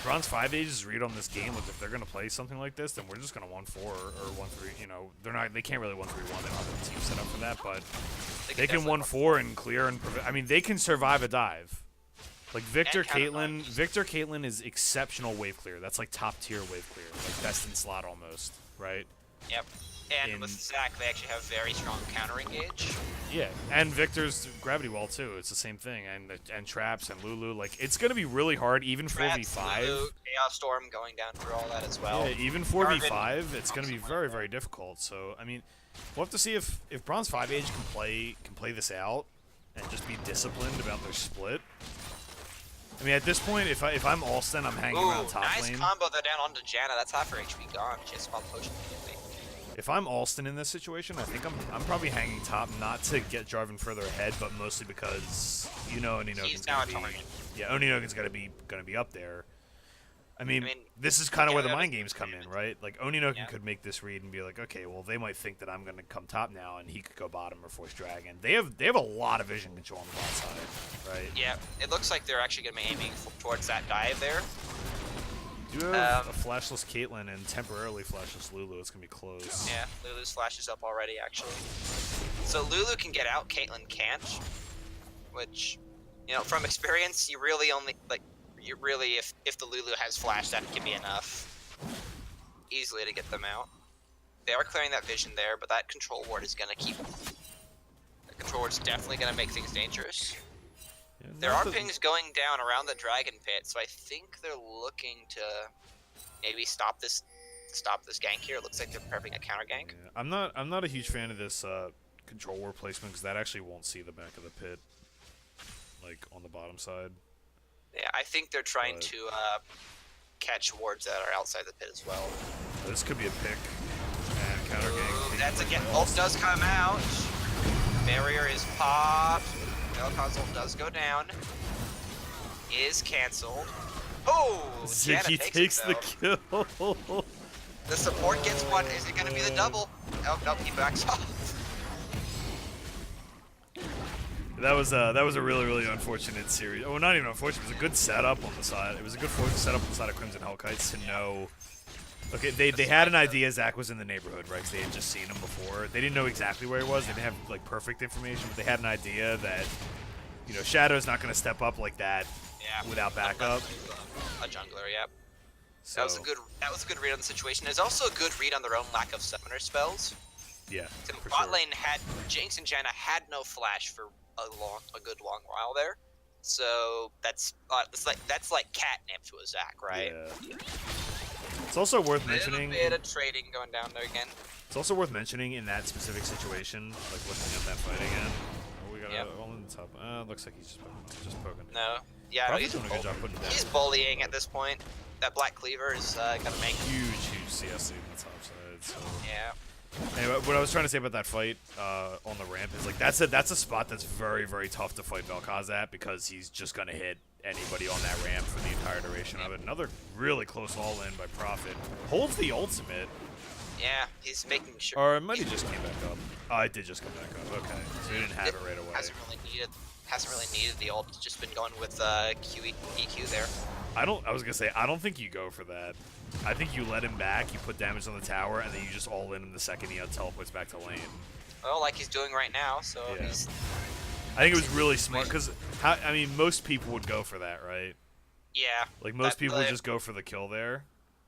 Bronze 5 Ages read on this game was if they're gonna play something like this, then we're just gonna 1-4 or 1-3. You know, they can't really 1-3-1. They don't have a team set up for that, but they can 1-4 and clear and I mean they can survive a dive. Like Victor Caitlyn is exceptional wave clear. That's like top tier wave clear, like best in slot almost, right? Yep. And with Zac, they actually have very strong counter engage. Yeah, and Victor's gravity wall too. It's the same thing, and traps and Lulu. Like it's gonna be really hard, even 4v5. Lulu, Chaos Storm going down through all that as well. Yeah, even 4v5, it's gonna be very, very difficult. So I mean, we'll have to see if Bronze 5 Age can play this out and just be disciplined about their split. I mean, at this point, if I'm Alston, I'm hanging around top nice lane. Nice combo there down onto Janna. That's half her HP gone. She has to pop potion immediately. If I'm Alston in this situation, I think I'm probably hanging top, not to get Jarvan further ahead, but mostly because Oni Nogan's gonna be up there. I mean this is kind of where the mind games come in, right? Like Oni Nogan could make this read and be like, okay, well they might think that I'm gonna come top now, and he could go bottom or force dragon. They have a lot of vision control on the bot side, right? Yeah, it looks like they're actually gonna be aiming towards that dive there. Do have a flashless Caitlyn and temporarily flashless Lulu. It's gonna be close. Yeah, Lulu's flash is up already, actually. So Lulu can get out, Caitlyn can't. Which, from experience, you really only if the Lulu has flash, that can be enough easily to get them out. They are clearing that vision there, but that control ward is gonna keep. The control ward's definitely gonna make things dangerous. Yeah, there are pings going down around the dragon pit, so I think they're looking to maybe stop this gank here. It looks like they're prepping a counter gank. Yeah, I'm not a huge fan of this control ward placement because that actually won't see the back of the pit, like on the bottom side. Yeah, I think they're trying to catch wards that are outside the pit as well. This could be a pick and counter gank That's again. Ult does come out. Barrier is popped. Vel'Koz ult does go down. Is cancelled. Oh, Ziggy Janna takes it, the kill. The support gets one. Is it going to be the double? Oh, nope, he backs off. That was a really unfortunate series. Oh, not even unfortunate. It was a good setup on the side. It was a good setup on the side of Crimson Hellkites to know. Okay, they had an idea Zach was in the neighborhood, right? Because they had just seen him before. They didn't know exactly where he was. They didn't have like perfect information, but they had an idea that, you know, Shadow's not going to step up like that without backup. A jungler, yep. So, That was a good read on the situation. There's also a good read on their own lack of summoner spells. yeah. The bot lane had Jinx and Janna had no flash for a good long while there. So that's like catnip to a Zac, right? Yeah. It's also worth A mentioning. bit of trading going down there again. It's also worth mentioning in that specific situation, like looking at that fight again. Oh, we got it all in the top. Looks like he's just poking. No. Yeah, Probably doing a good job putting it down. He's bullying at this point. That Black Cleaver is gonna make Huge CS lead on the top side. So. Yeah. Anyway, what I was trying to say about that fight on the ramp is like that's a spot that's very tough to fight Vel'Koz at because he's just gonna hit anybody on that ramp for the entire duration of it. Another really close all-in by Prophet. Holds the ultimate. Yeah, he's making sure. Or it might have just came back up. Oh, it did just come back up. Okay, so he didn't have it right away. Hasn't really needed the ult. Just been going with EQ there. I was gonna say I don't think you go for that. I think you let him back, you put damage on the tower, and then you just all in him the second he teleports back to lane. Well, like he's doing right now, so he's... I think it was really smart, because, I mean, most people would go for that, right? Yeah. Like, most people would just go for the kill there.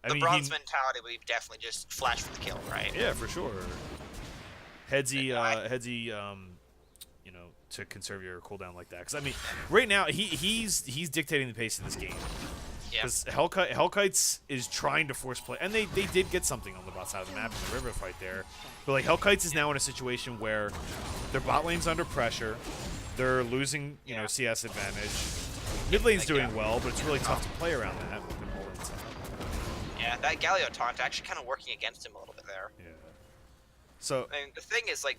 The bronze mentality would be definitely just flash for the kill, right? Yeah, for sure. Headsy, you know, to conserve your cooldown like that. Because, I mean, right now, he's dictating the pace of this game. Because Hellkites is trying to force play, and they did get something on the bot side of the map in the river fight there. But like Hellkites is now in a situation where their bot lane's under pressure, they're losing you know CS advantage. Mid lane's doing well, but it's really tough to play around that. Yeah, that Galio taunt actually kind of working against him a little bit there. Yeah. So I mean, the thing is, like,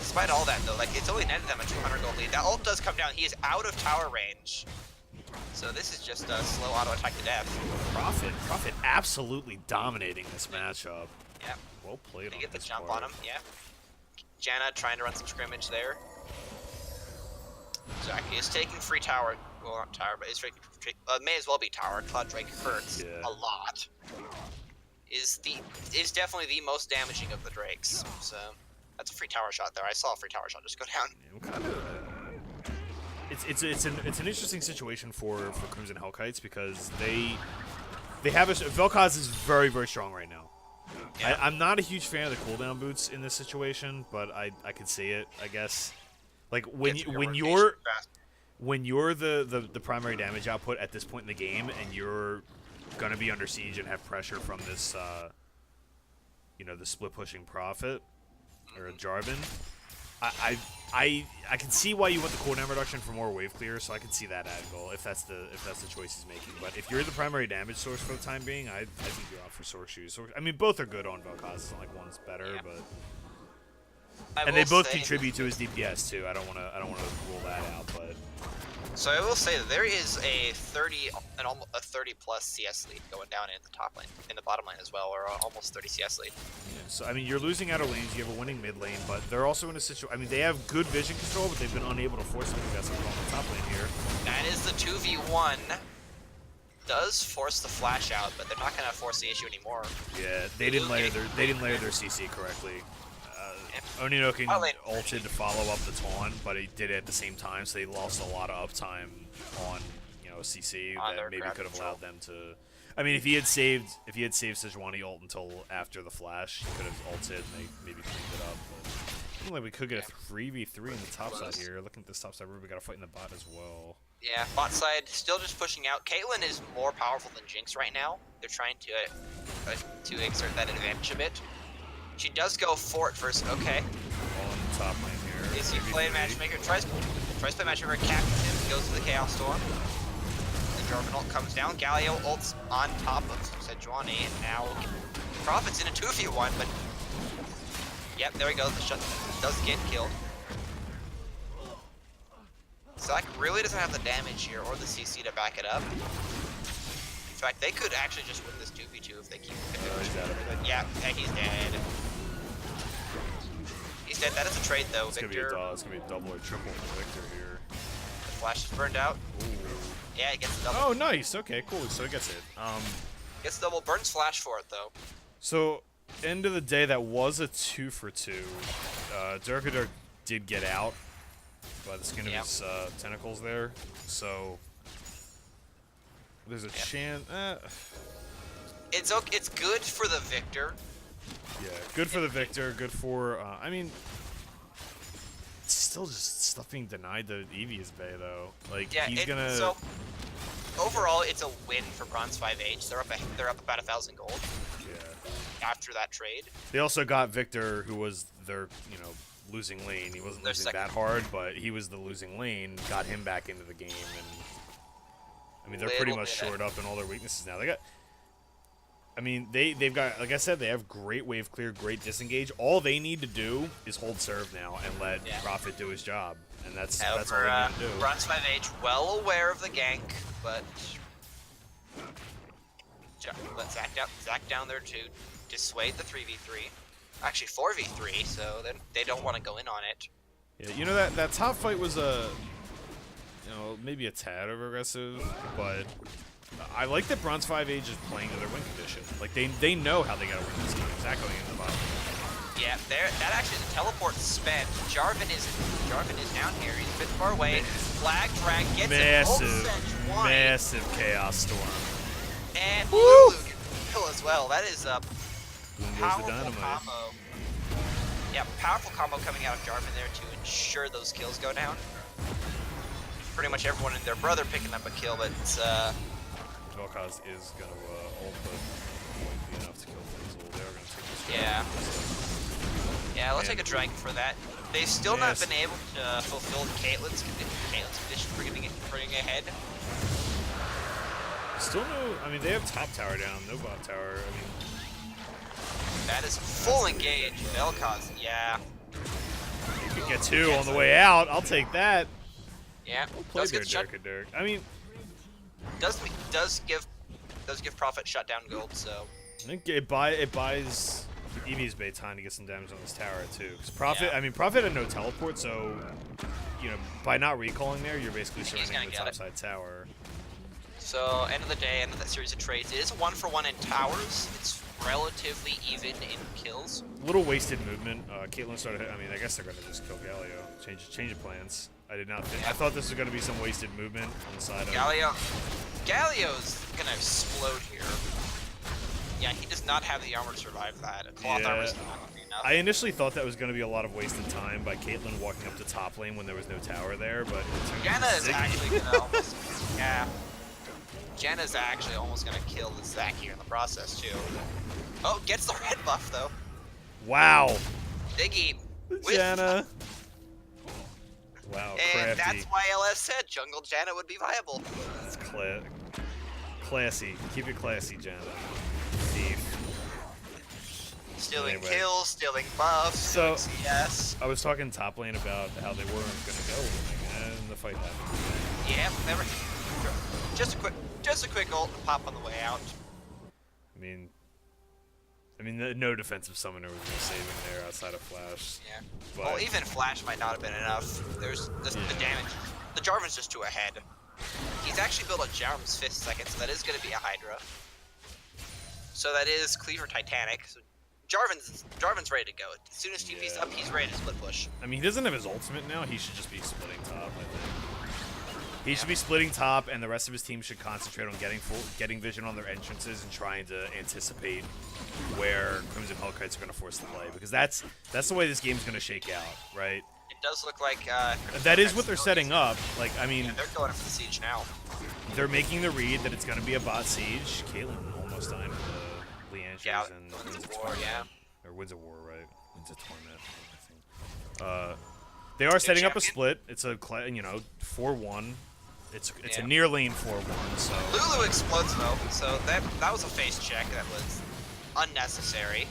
despite all that though, like it's only netted them a 200 gold lead. That ult does come down. He is out of tower range. So this is just a slow auto attack to death. Prophet absolutely dominating this matchup. Yeah. Well played on get the this jump part. on him, yeah. Janna trying to run some scrimmage there. Zach is taking free tower. Well, not tower, but he's taking may as well be tower. Cloud Drake hurts a lot. Is definitely the most damaging of the Drakes. So that's a free tower shot there. I saw a free tower shot just go down. Yeah, kind of. It's an interesting situation for Crimson Hellkites because they have Vel'Koz is very strong right now. Yeah. I'm not a huge fan of the cooldown boots in this situation, but I could see it, I guess. Like when you're the primary damage output at this point in the game and you're gonna be under siege and have pressure from this you know, the split pushing Prophet or a Jarvan. I can see why you want the cooldown reduction for more wave clear, so I can see that angle if that's the choice he's making. But if you're the primary damage source for the time being, I think you're off for Sorc Shoes. I mean, both are good on Vel'Koz. It's not like one's better, but and they both contribute to his DPS too. I don't want to rule that out, but. So I will say that there is a 30 plus CS lead going down in the top lane, in the bottom lane as well, or almost 30 CS lead. Yeah, so I mean, you're losing outer lanes, you have a winning mid lane, but they're also in a situation. I mean, they have good vision control, but they've been unable to force something that's on the top lane here. That is the 2v1. Does force the flash out, but they're not gonna force the issue anymore. Yeah, they didn't layer their CC correctly. Oninoking ulted to follow up the taunt, but he did it at the same time, so they lost a lot of uptime on, you know, CC that maybe could have allowed them to. I mean, if he had saved Sejuani ult until after the flash, he could have ulted and they maybe cleaned it up. But I think like we could get a 3v3 in the top side here. Looking at this top side, we got to fight in the bot as well. Yeah, bot side still just pushing out. Caitlyn is more powerful than Jinx right now. They're trying to exert that advantage a bit. She does go for it first. Okay. All in the top lane here. Is he playing Matchmaker? Tries to play Matchmaker. Captures him. Goes to the Chaos Storm. The Jarvan ult comes down. Galio ults on top of Sejuani. And now Prophet's in a 2v1, but Yep, there we go. The shot does get killed. Zac really doesn't have the damage here or the CC to back it up. In fact, they could actually just win this 2v2 if they keep it. Yeah, he's dead. He's dead. That is a trade, though. It's Victor. It's gonna be a double or triple for Victor here. The flash is burned out. Ooh. Yeah, he gets a double. Oh, nice. Okay, cool. So he gets it. Gets a double. Burns flash for it, though. So, end of the day, that was a 2 for 2. Durkadurk did get out by the skin of his tentacles there. So, there's a chance. It's okay. It's good for the Victor. Yeah, good for the Victor. Good for. I mean, it's still just stuff being denied to Eevee's Bay though. Like he's gonna. So overall, it's a win for Bronze 5H. They're up about 1,000 gold. Yeah. After that trade. They also got Victor, who was their losing lane. He wasn't losing that hard, but he was the losing lane. Got him back into the game, and I mean they're pretty much shored up in all their weaknesses now. They got. I mean, they've got, like I said, they have great wave clear, great disengage. All they need to do is hold serve now and let Prophet do his job, and that's all they need to do. Bronze 5H, well aware of the gank, but let Zac down there to dissuade the 3v3. Actually, 4v3, so then they don't want to go in on it. Yeah, that top fight was maybe a tad over aggressive, but I like that Bronze 5H is playing to their win condition. Like, they know how they gotta win this game. Zac going into the bottom. Yeah, that actually, the teleport spent. Jarvan is down here. He's a bit far away. Flag drag gets massive chaos storm. And Lulu gets a kill as well. That is a powerful combo. Yeah, powerful combo coming out of Jarvan there to ensure those kills go down. Pretty much everyone and their brother picking up a kill, but it's Vel'Koz is going to ult, but won't be enough to kill Fizzle. They are going to take this dragon. Yeah, let's take a dragon for that. They've still not been able to fulfill Caitlyn's condition for getting ahead. Still no, I mean, they have top tower down, no bot tower. I mean, that is full engage. Vel'Koz, yeah. You could get 2 on the way out. I'll take that. Yeah, play their Durkadurk. I mean, does give Prophet shutdown gold, so I think it buys Eevee's Bay time to get some damage on this tower too. Because Prophet, I mean, Prophet had no teleport, so by not recalling there, you're basically surrounding the topside tower. So end of the day, end of that series of trades, it is 1-for-1 in towers. It's relatively even in kills. A little wasted movement. Caitlyn started. I mean, I guess they're gonna just kill Galio. Change of plans. I did not think. I thought this was going to be some wasted movement on the side of Galio's going to explode here. Yeah, he does not have the armor to survive that. A cloth armor is not going to be enough. I initially thought that was going to be a lot of wasted time by Caitlyn walking up to top lane when there was no tower there, but Janna is actually going to almost... Yeah. Janna's actually almost going to kill the Zac here in the process, too. Oh, gets the red buff, though. Wow. Diggy. Janna. Wow, and that's why LS said Jungle Janna would be viable. It's classy. Keep it classy, Janna. Thief. Stealing kills, stealing buffs, stealing CS. I was talking top lane about how they weren't going to go winning, and the fight happened. Yeah, never. Just a quick ult and pop on the way out. I mean, no defensive summoner was going to save him there outside of Flash. Yeah. But well, even Flash might not have been enough. There's the damage. The Jarvan's just too ahead. He's actually built a Jarvan's 5th second, so that is going to be a Hydra. So that is Cleaver Titanic. So Jarvan's ready to go. As soon as TP's up, he's ready to split push. I mean, he doesn't have his ultimate now. He should just be splitting top, I think. He should be splitting top, and the rest of his team should concentrate on getting vision on their entrances and trying to anticipate where Crimson Hellkites are going to force the play, because that's the way this game's going to shake out, right? It does look like that is what they're setting up. Like, I mean, they're going for the siege now. They're making the read that it's going to be a bot siege. Caitlyn almost dying to the Leandries and Winds of War, or Winds of War, right? Winds of Torment, I think. They are setting up a split. It's a 4-1. It's a near lane 4-1. So Lulu explodes though, so that was a face check that was unnecessary.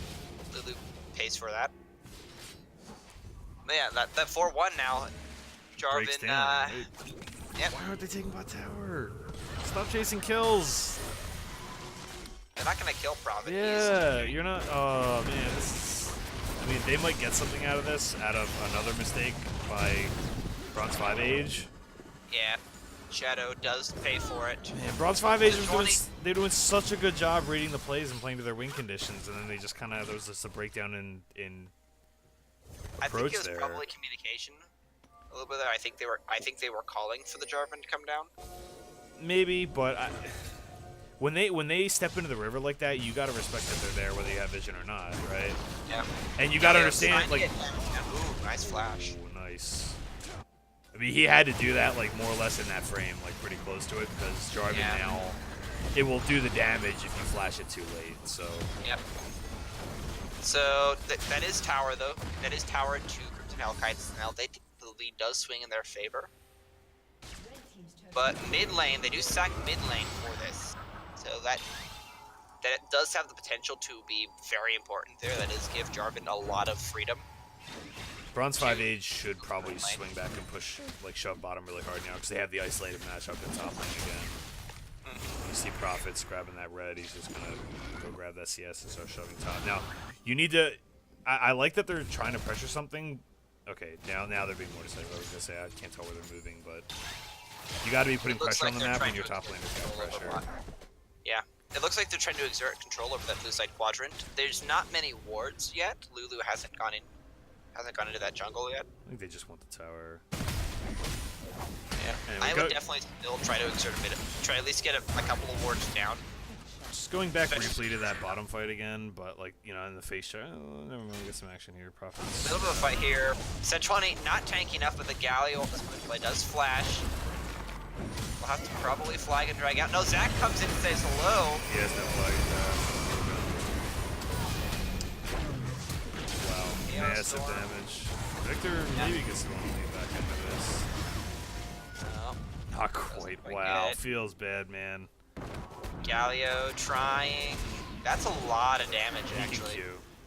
Lulu pays for that. Yeah, that 4-1 now. Breaks Jarvan, down. yep. Why aren't they taking bot tower? Stop chasing kills. They're not gonna kill Providence. Yeah, you're not. Oh man, this is. I mean, they might get something out of this, out of another mistake by Bronze 5 Age. Yeah, Shadow does pay for it. Man, Bronze 5 Age was doing, they're doing such a good job reading the plays and playing to their win conditions, and then they just kind of there was just a breakdown in I think approach it was there. probably communication a little bit there. I think they were calling for the Jarvan to come down. Maybe, but when they step into the river like that, you gotta respect that they're there whether you have vision or not, right? Yeah. And you gotta understand, like, ooh, nice flash. Ooh, nice. I mean, he had to do that, like, more or less in that frame, like, pretty close to it, because Jarvan now, it will do the damage if you flash it too late, so. Yep. So, that is tower, though. That is tower to Crimson Hellkites. Now, the lead does swing in their favor. But mid lane, they do sack mid lane for this. So that it does have the potential to be very important there. That is give Jarvan a lot of freedom. Bronze 5 Age should probably swing back and push, like, shove bottom really hard now, because they have the isolated matchup in top lane again. You see Prophets grabbing that red, he's just gonna go grab that CS and start shoving top. Now, you need to... I like that they're trying to pressure something. Okay, now they're being more decisive. I was gonna say, I can't tell where they're moving, but... You gotta be putting pressure on the map when your top laner's got pressure. Yeah. It looks like they're trying to exert control over that blue side quadrant. There's not many wards yet. Lulu hasn't gone into that jungle yet. I think they just want the tower. Yeah. I would definitely still try to exert a bit try at least get a couple of wards down. Just going back briefly to that bottom fight again, but, like, you know, in the face shot, never mind, get some action here. Prophets. A little bit of a fight here. Sejuani not tanky enough, but the Galio play does flash. We'll have to probably flag and drag out. No, Zach comes in and says hello. He has no flag. Wow, massive damage. Victor maybe gets the one back into this. No. Not quite. Wow, feels bad, man. Galio trying. That's a lot of damage, actually.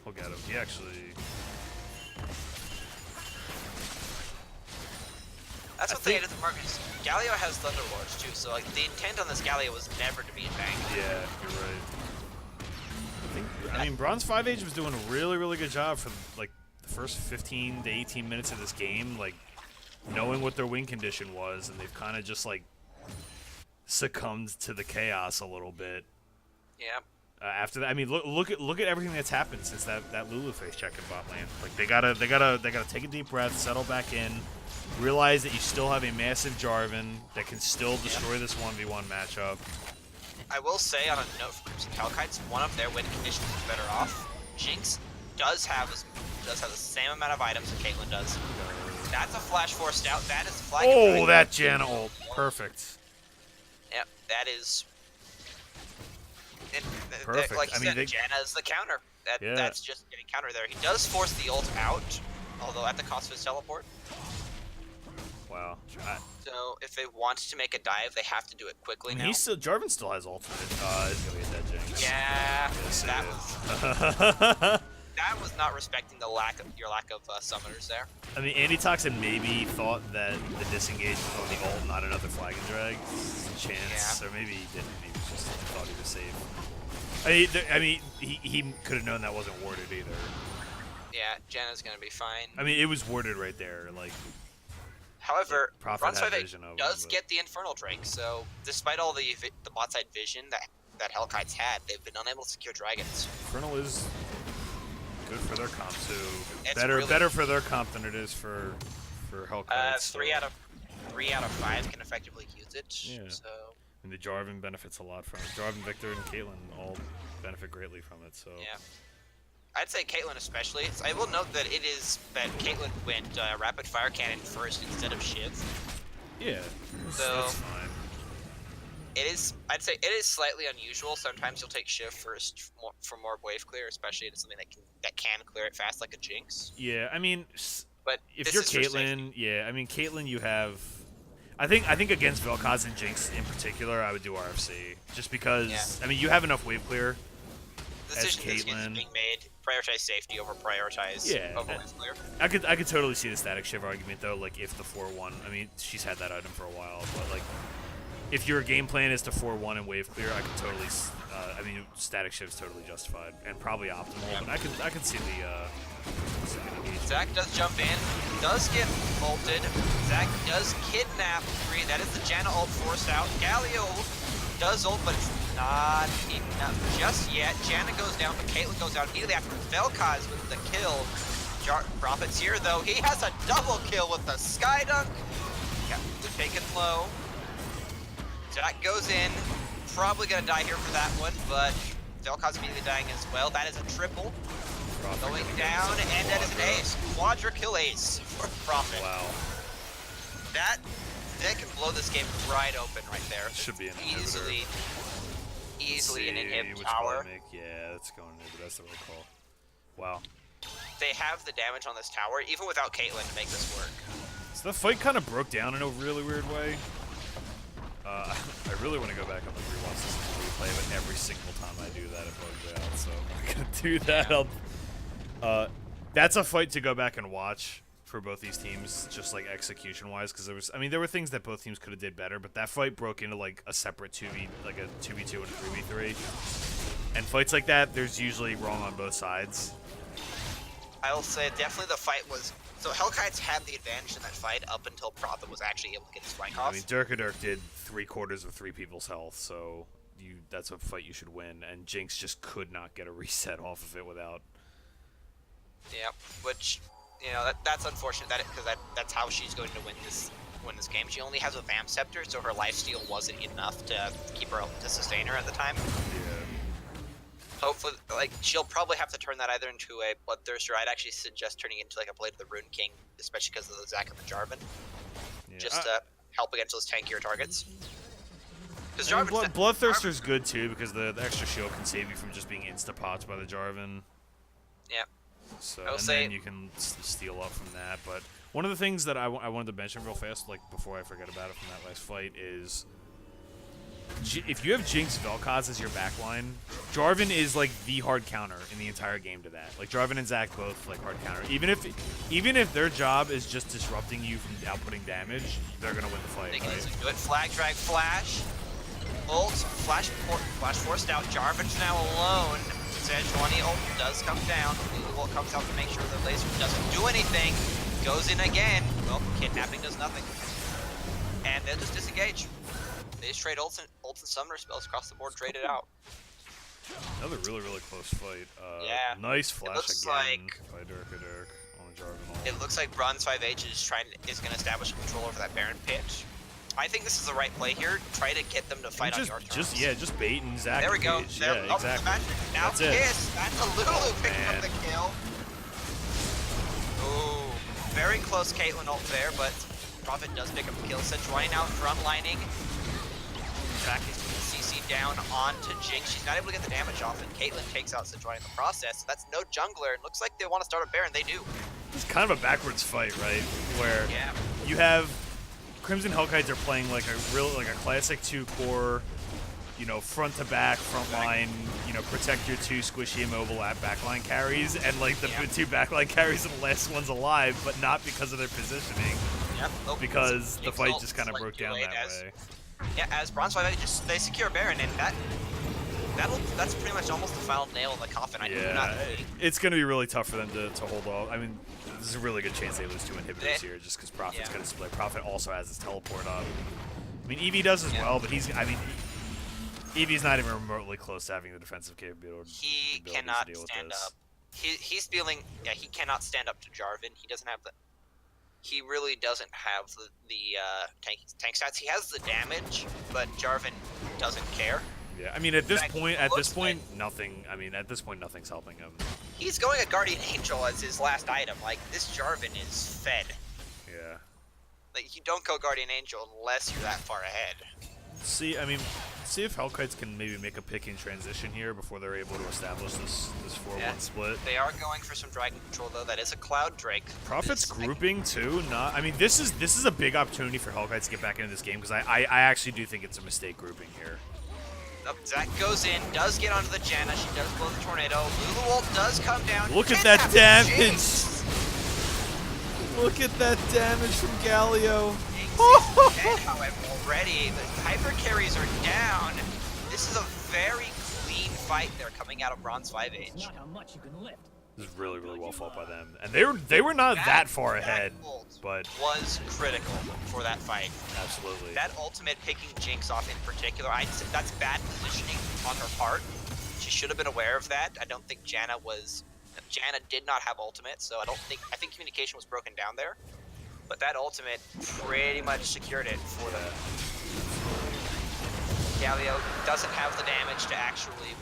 We'll get him. He actually... That's what they did at the market. Galio has Thunder Lords too, so like the intent on this Galio was never to be in bank. Yeah, you're right. I mean, Bronze 5 Age was doing a really, really good job for like the first 15 to 18 minutes of this game, like knowing what their win condition was, and they've kind of just like succumbed to the chaos a little bit. Yeah. After that, I mean, look at everything that's happened since that Lulu face check in bot lane. Like they gotta take a deep breath, settle back in. Realize that you still have a massive Jarvan that can still destroy this 1v1 matchup. I will say, on a note for Crimson Hellkites, one of their win conditions is better off. Jinx does have the same amount of items that Caitlyn does. That's a flash forced out. That is flag. Oh, that Janna ult. Perfect. Yep, that is. Perfect. Like you said, they... Janna is the counter. That's just getting counter there. He does force the ult out, although at the cost of his teleport. Wow. So if they want to make a dive, they have to do it quickly now. Jarvan still has ultimate. He's gonna get that Jinx. Yeah, yes, that was not respecting your lack of summoners there. I mean, Antitoxin maybe thought that the disengage was on the ult, not another flag and drag chance, or maybe he didn't. He just thought he was safe. I mean, he could have known that wasn't warded either. Yeah, Janna's gonna be fine. I mean, it was warded right there, like. However, Bronze 5 does him, get the Infernal Drake, so despite all the bot side vision that Hellkites had, they've been unable to secure dragons. Infernal is good for their comp too. It's better for their comp than it is for Hellkites. 3 out of 5 can effectively use it. Yeah. So. And the Jarvan benefits a lot from it. Jarvan, Victor, and Caitlyn all benefit greatly from it. So. Yeah. I'd say Caitlyn especially. I will note that Caitlyn went Rapid Fire Cannon first instead of Shiv. Yeah, so that's fine. I'd say it is slightly unusual. Sometimes you'll take Shiv first for more wave clear, especially if it's something that can clear it fast like a Jinx. Yeah, I mean, but if you're Caitlyn, yeah, I mean Caitlyn, you have. I think against Vel'Koz and Jinx in particular, I would do RFC just because. Yeah. I mean, you have enough wave clear decision is being made. Prioritize safety over prioritize overlines clear. I could totally see the Static Shiv argument though. Like if the 4-1, I mean, she's had that item for a while, but like if your game plan is to 4-1 and wave clear, I could totally. I mean, Static Shiv is totally justified and probably optimal, but I could see the. Zach does jump in, does get ulted. Zach does kidnap 3. That is the Janna ult forced out. Galio does ult, but it's not enough just yet. Janna goes down, but Caitlyn goes out immediately after Hellkites with the kill. Prophet's here, though. He has a double kill with the Sky Dunk. Captain taken low. Zach goes in. Probably going to die here for that one, but Hellkites immediately dying as well. That is a triple. Going down, and that is an ace. Quadra kill ace for Prophet. Wow. That can blow this game right open right there. Should be an easily an inhib tower. Yeah, that's going in, that's the right call. Wow. They have the damage on this tower, even without Caitlyn, to make this work. So the fight kind of broke down in a really weird way. I really want to go back and rewatch this replay, but every single time I do that, it bugs out. So I'm not gonna do that. Yeah. That's a fight to go back and watch for both these teams, just like execution-wise, because there were things that both teams could have did better, but that fight broke into like a separate 2v, like a 2v2 and a 3v3. And fights like that, there's usually wrong on both sides. I'll say definitely the fight was. So Hellkites had the advantage in that fight up until Prophet was actually able to get his flank off. I mean, Dirk did 3/4 of 3 people's health, so that's a fight you should win, and Jinx just could not get a reset off of it without. Yeah, which, you know, that's unfortunate because that's how she's going to win this game. She only has a Vamp Scepter, so her lifesteal wasn't enough to keep her to sustain her at the time. Yeah. Hopefully, like, she'll probably have to turn that either into a Bloodthirster. I'd actually suggest turning it into like a Blade of the Rune King, especially because of the Zac and the Jarvan. Yeah, just to help against those tankier targets. Because Bloodthirster's good too, because the extra shield can save you from just being insta-popped by the Jarvan. Yeah. So, then you can steal up from that. But one of the things that I wanted to mention real fast, like before I forget about it from that last fight, is if you have Jinx Vel'Koz as your backline, Jarvan is like the hard counter in the entire game to that. Like Jarvan and Zac both like hard counter. Even if their job is just disrupting you from outputting damage, they're gonna win the fight. They can right? easily do it. Flag drag, flash, ult, flash forced out. Jarvan's now alone. Sejuani ult does come down. Lulu ult comes out to make sure the laser doesn't do anything. Goes in again. Well, kidnapping does nothing. And they'll just disengage. They just trade ults and summoner spells across the board, trade it out. Another really, really close fight. Yeah. Nice flash again by Dirk on the Jarvan. It looks like Bronze 5H is going to establish control over that Baron pitch. I think this is the right play here. Try to get them to fight on your terms. Just bait and Zac. There we go. Yeah, exactly. Now Kiss. That's a Lulu picking up the kill. Ooh, very close Caitlyn ult there, but Prophet does pick up the kill. Sejuani now frontlining. Zac is CC down onto Jinx. She's not able to get the damage off, and Caitlyn takes out Sejuani in the process. So that's no jungler. It looks like they want to start a Baron. They do. It's kind of a backwards fight, right? Where you have Crimson Hellkites are playing like a classic 2-core, you know, front to back, front line, you know, protect your 2 squishy immobile at backline carries, and like the 2 backline carries are the last ones alive, but not because of their positioning. Yep. Because the fight just kind of broke down that way. Yeah, as Bronze 5 they secure Baron, and that's pretty much almost the final nail in the coffin. It's going to be really tough for them to hold off. I mean, there's a really good chance they lose 2 inhibitors here, just because Prophet's going to split. Prophet also has his teleport up. I mean, Eevee does as well, but Eevee's not even remotely close to having the defensive capability. He cannot stand up. He's feeling, he cannot stand up to Jarvan. He doesn't have the. He really doesn't have the tank stats. He has the damage, but Jarvan doesn't care. Yeah, I mean, at this point, nothing. I mean, at this point, nothing's helping him. He's going a Guardian Angel as his last item. Like, this Jarvan is fed. Yeah. Like, you don't go Guardian Angel unless you're that far ahead. See if Hellkites can maybe make a pick in transition here before they're able to establish this 4-1 split. They are going for some dragon control though. That is a Cloud Drake. Prophet's grouping too. I mean, this is a big opportunity for Hellkites to get back into this game, because I actually do think it's a mistake grouping here. Oh, Zach goes in, does get onto the Janna. She does blow the tornado. Luluwalt does come down. Look at Gets that damage! Jinx. Look at that damage from Galio. Jinx is dead, however, already. The hyper carries are down. This is a very clean fight. They're coming out of Bronze 5 age. Not how much you can lift. This is really, really well fought by them, and they were not that far ahead, but was critical for that fight. absolutely. That ultimate picking Jinx off in particular, I'd say that's bad positioning on her part. She should have been aware of that. I don't think Janna did not have ultimate, so I think communication was broken down there. But that ultimate pretty much secured it for the Galio doesn't have the damage to actually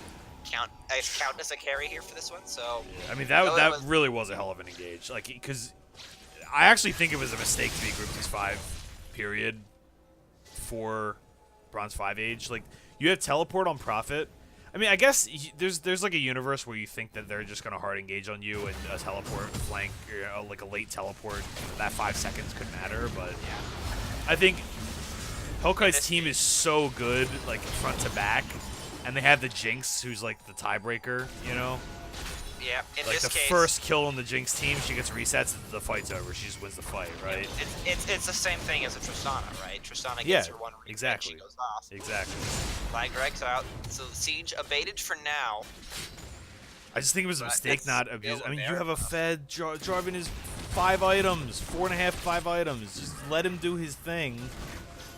count as a carry here for this one, so I mean that really was a hell of an engage, like, because I actually think it was a mistake to be grouped as 5 period for Bronze 5 age. Like, you have teleport on Prophet. I mean, I guess there's like a universe where you think that they're just gonna hard engage on you and a teleport flank, or like a late teleport, that 5 seconds could matter, but I think Hellkites' team is so good, like, front to back, and they have the Jinx, who's like the tiebreaker, you know? Yeah, in like this the case, first kill on the Jinx team, she gets resets, the fight's over. She just wins the fight, right? It's the same thing as a Tristana, right? Tristana gets her one reset, exactly. she goes off. Exactly. Flag Rex out, so the siege abated for now. I just think it was a mistake not abuse. I mean, there. you have a Fed. Jarvan is 5 items, 4.5, 5 items. Just let him do his thing.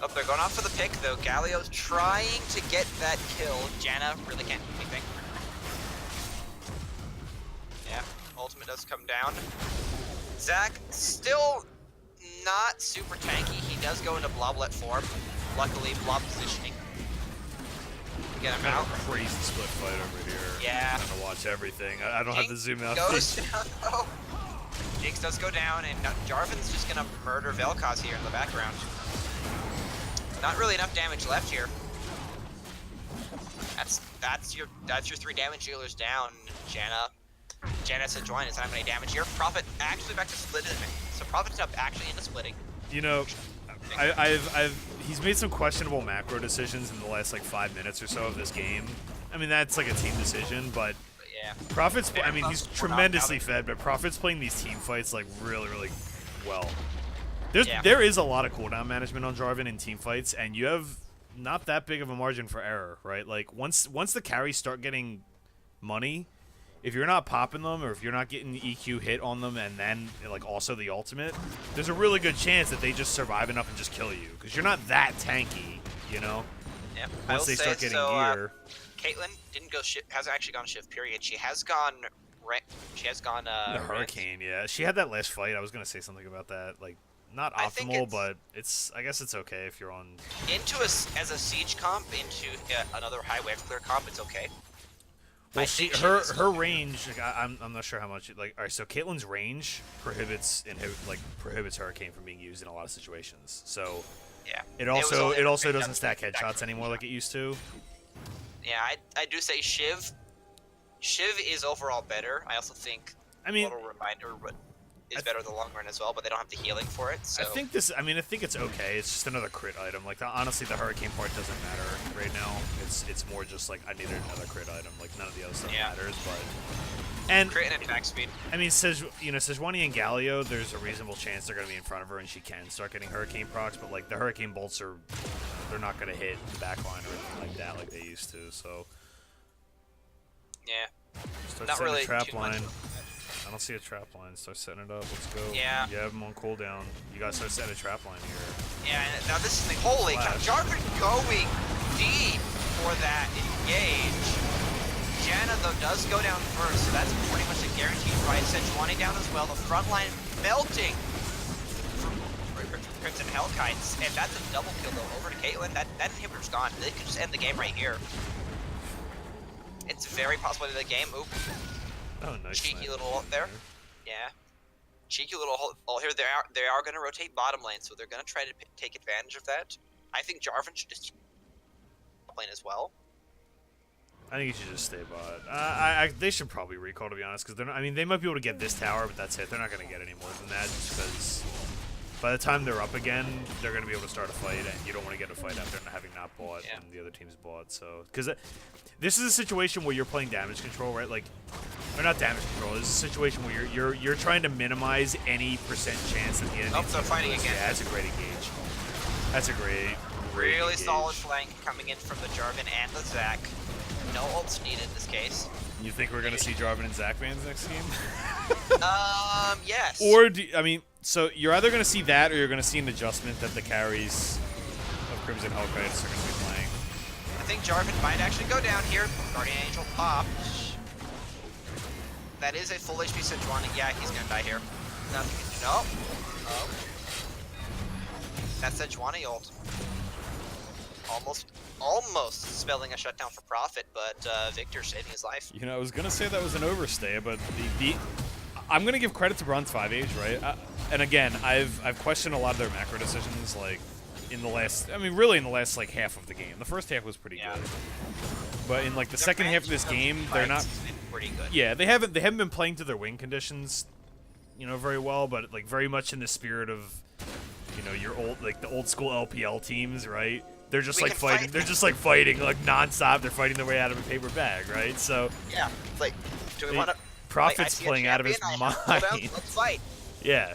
Oh, they're going off for the pick, though. Galio's trying to get that kill. Janna really can't do anything. Yeah, ultimate does come down. Zach, still not super tanky. He does go into Bloblet form. Luckily, blob positioning. Get him out. Crazy split fight over here. Yeah. I'm trying to watch everything. I don't have the zoom out. Goes down, though. Jinx does go down, and Jarvan's just gonna murder Vel'Koz here in the background. Not really enough damage left here. That's your 3 damage dealers down. Janna said join. It's not having any damage here. Prophet actually back to splitting. So Prophet's up actually into splitting. You know, he's made some questionable macro decisions in the last like 5 minutes or so of this game. I mean, that's like a team decision, but yeah. Prophet's. I mean, he's tremendously fed, but Prophet's playing these team fights like really, really well. There is a lot of cooldown management on Jarvan in team fights, and you have not that big of a margin for error, right? Like, once the carries start getting money, if you're not popping them, or if you're not getting the EQ hit on them, and then like also the ultimate, there's a really good chance that they just survive enough and just kill you, because you're not that tanky, you know. Yeah. Once they start getting gear. Caitlyn didn't go hasn't actually gone shift period. She has gone. The Hurricane, yeah. She had that last fight. I was gonna say something about that, like. Not optimal, but I guess it's okay if you're on. As a siege comp, into another high wave clear comp, it's okay. Well, her range, like, I'm not sure how much. Like, all right, so Caitlyn's range prohibits Hurricane from being used in a lot of situations. So yeah, it also doesn't stack headshots anymore like it used to. Yeah, I do say Shiv is overall better. I also think. I mean, a little reminder, but. Is better in the long run as well, but they don't have the healing for it. So. I think it's okay. It's just another crit item. Like, honestly, the Hurricane part doesn't matter right now. It's more just like I needed another crit item. Like, none of the other stuff matters. But crit and attack speed. I mean, Sejuani and Galio, there's a reasonable chance they're gonna be in front of her and she can start getting Hurricane procs. But like the Hurricane bolts they're not gonna hit the backline or anything like that like they used to. So yeah, start not setting really a trap too line. much. I don't see a trap line. Start setting it up. Let's go. Yeah. You have them on cooldown. You guys start setting a trap line here. Yeah, and now this is the holy cow. Jarvan going deep for that engage. Janna, though, does go down first, so that's pretty much a guaranteed fight. Sejuani down as well. The front line melting from Crimson Hellkites, and that's a double kill, though, over to Caitlyn. That inhibitor's gone. They could just end the game right here. It's very possible to the game. Oop. Oh, nice. Cheeky little ult there. Yeah. Cheeky little ult here. They are going to rotate bottom lane, so they're going to try to take advantage of that. I think Jarvan should just top lane as well. I think you should just stay bot. They should probably recall, to be honest, because they're not. I mean, they might be able to get this tower, but that's it. They're not going to get any more than that, just because By the time they're up again, they're going to be able to start a fight, and you don't want to get in a fight after having not bought and the other team's bought. So, because this is a situation where you're playing damage control, right? Like, or not damage control. This is a situation where you're trying to minimize any percent chance that the enemy. Oh, they're fighting again. Yeah, that's a great engage. That's a great really engage. solid flank coming in from the Jarvan and the Zac. No ults needed in this case. You think we're going to see Jarvan and Zac bans next game? Yes. Or so you're either going to see that, or you're going to see an adjustment that the carries of Crimson Hellkites are going to be playing. I think Jarvan might actually go down here. Guardian Angel popped. That is a full HP Sejuani. Yeah, he's going to die here. Nothing. No. Oh. That's Sejuani ult. Almost spelling a shutdown for Prophet, but Victor saving his life. You know, I was gonna say that was an overstay, but I'm gonna give credit to Bronze 5 Age, right? And again, I've questioned a lot of their macro decisions, like in the last, really in the last like half of the game. The first half was pretty good, but in like the second half of this game, they're not pretty good. Yeah, they haven't been playing to their win conditions, very well, but like very much in the spirit of, your the old school LPL teams, right? They're just like fighting. They're just like fighting like nonstop. They're fighting their way out of a paper bag, right? So yeah, it's like, do we want to? Prophet's playing out of his mind. Let's fight. Yeah,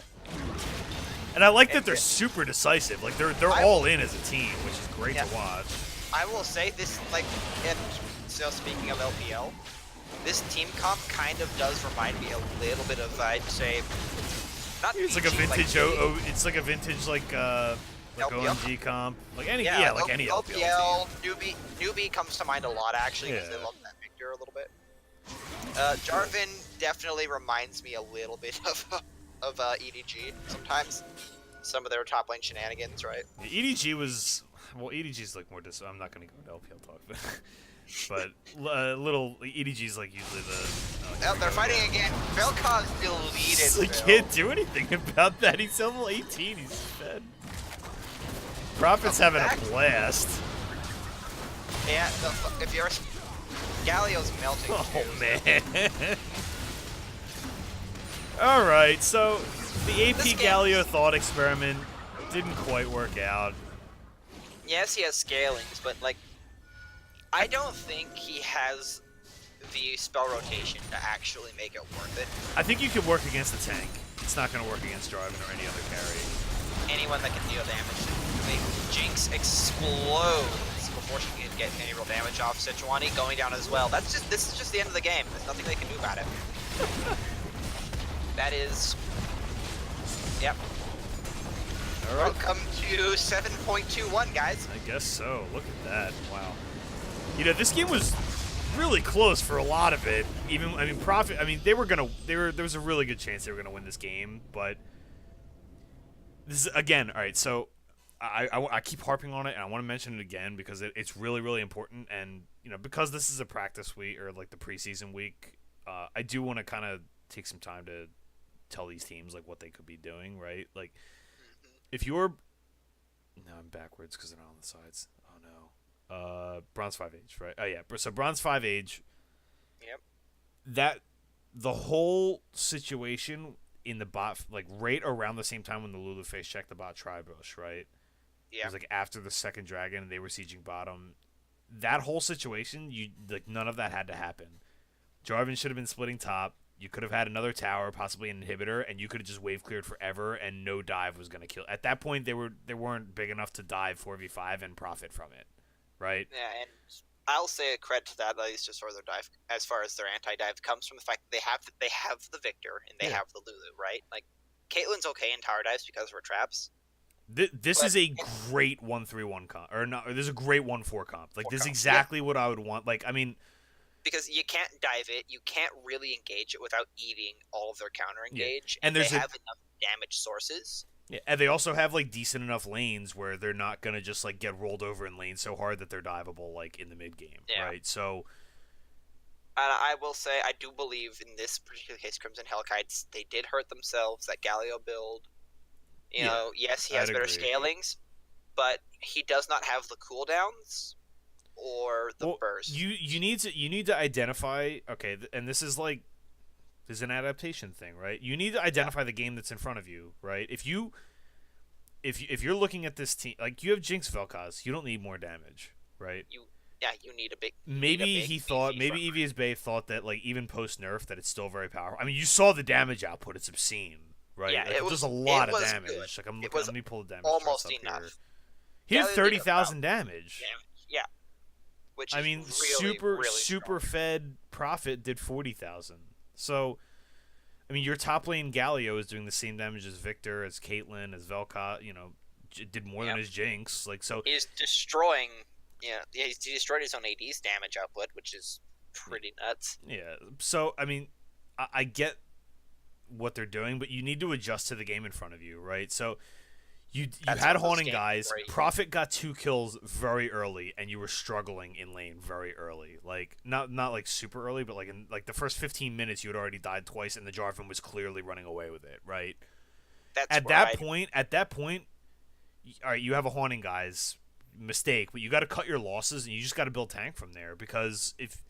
and I like that they're super decisive. Like they're all in as a team, which is great to watch. I will say this, and so speaking of LPL, this team comp kind of does remind me a little bit of, I'd say, not. It's like a vintage. It's like a vintage OMG comp, like any like any LPL newbie comes to mind a lot actually because they love that Victor a little bit. Jarvan definitely reminds me a little bit of EDG sometimes. Some of their top lane shenanigans, right? EDG was EDG's like more I'm not gonna go into LPL talk, but little EDG's like usually the. They're fighting again. Velkov's deleted. He can't do anything about that. He's level 18. He's dead. Prophet's having a blast. Yeah, if you're Galio's melting. Oh man. All right, so the AP Galio thought experiment didn't quite work out. Yes, he has scalings, but I don't think he has the spell rotation to actually make it worth it. I think you could work against the tank. It's not going to work against Jarvan or any other carry. Anyone that can deal damage. Jinx explodes before she can get any real damage off. Sejuani going down as well. This is just the end of the game. There's nothing they can do about it. That is. Yep. All right. Welcome to 7.21, guys. I guess so. Look at that. Wow. This game was really close for a lot of it. Prophet. There was a really good chance they were gonna win this game, but this is again. All right, so. I keep harping on it, and I want to mention it again because it's really, really important. And, because this is a practice week, or like the preseason week, I do want to kind of take some time to tell these teams, like, what they could be doing, right? Like, if you're... No, I'm backwards because they're not on the sides. Oh, no. Bronze 5 Age, right? Oh, yeah. So, Bronze 5 Age... Yep. The whole situation in the bot, like, right around the same time when the Lulu face checked the bot Tribush, right? Yeah. It was like after the second dragon and they were sieging bottom. That whole situation, none of that had to happen. Jarvan should have been splitting top. You could have had another tower, possibly an inhibitor, and you could have just wave cleared forever and no dive was gonna kill. At that point they weren't big enough to dive 4v5 and profit from it. Right? Yeah, and I'll say a credit to that, at least as far as their dive, as far as their anti-dive comes from the fact that they have the Victor and they have the Lulu, right? Like Caitlyn's okay in tower dives because of her traps. This is a great 1-3-1 comp, or not? Or this is a great 1-4 comp. Like this is exactly what I would want. Like because you can't dive it, you can't really engage it without eating all of their counter engage, and they have enough damage sources. Yeah, and they also have like decent enough lanes where they're not gonna just like get rolled over in lanes so hard that they're diveable like in the mid game, right? So. I will say I do believe in this particular case, Crimson Hellkites, they did hurt themselves. That Galio build. Yes, he has better scalings, but he does not have the cooldowns or the burst. You need to identify. Okay, and this is an adaptation thing, right? You need to identify the game that's in front of you, right? If you if you're looking at this team, like you have Jinx Vel'Koz, you don't need more damage, right? You need a big. Maybe he thought, maybe EVS Bay thought that like even post nerf that it's still very powerful. I mean, you saw the damage output; it's obscene, right? Yeah, like, it does was a lot of good. damage. Like I'm It looking, was let me pull the damage almost charts up enough. here. He had Galio did 30,000 about damage. Yeah, which is I mean, really, really super strong. fed Prophet did 40,000. So, I mean, your top lane Galio is doing the same damage as Victor, as Caitlyn, as Vel'Koz. You know, did more than his Jinx. Like so, He's destroying. Yeah, he destroyed his own AD's damage output, which is pretty nuts. yeah. So I mean, I get what they're doing, but you need to adjust to the game in front of you, right? So you That's had what this haunting game guys. is great. Prophet got 2 kills very early, and you were struggling in lane very early. Like not like super early, but like in like the first 15 minutes, you had already died twice, and the Jarvan was clearly running away with it, right? That's At where that point, all right, you have a haunting guys mistake, but you got to cut your losses, and you just got to build tank from there because if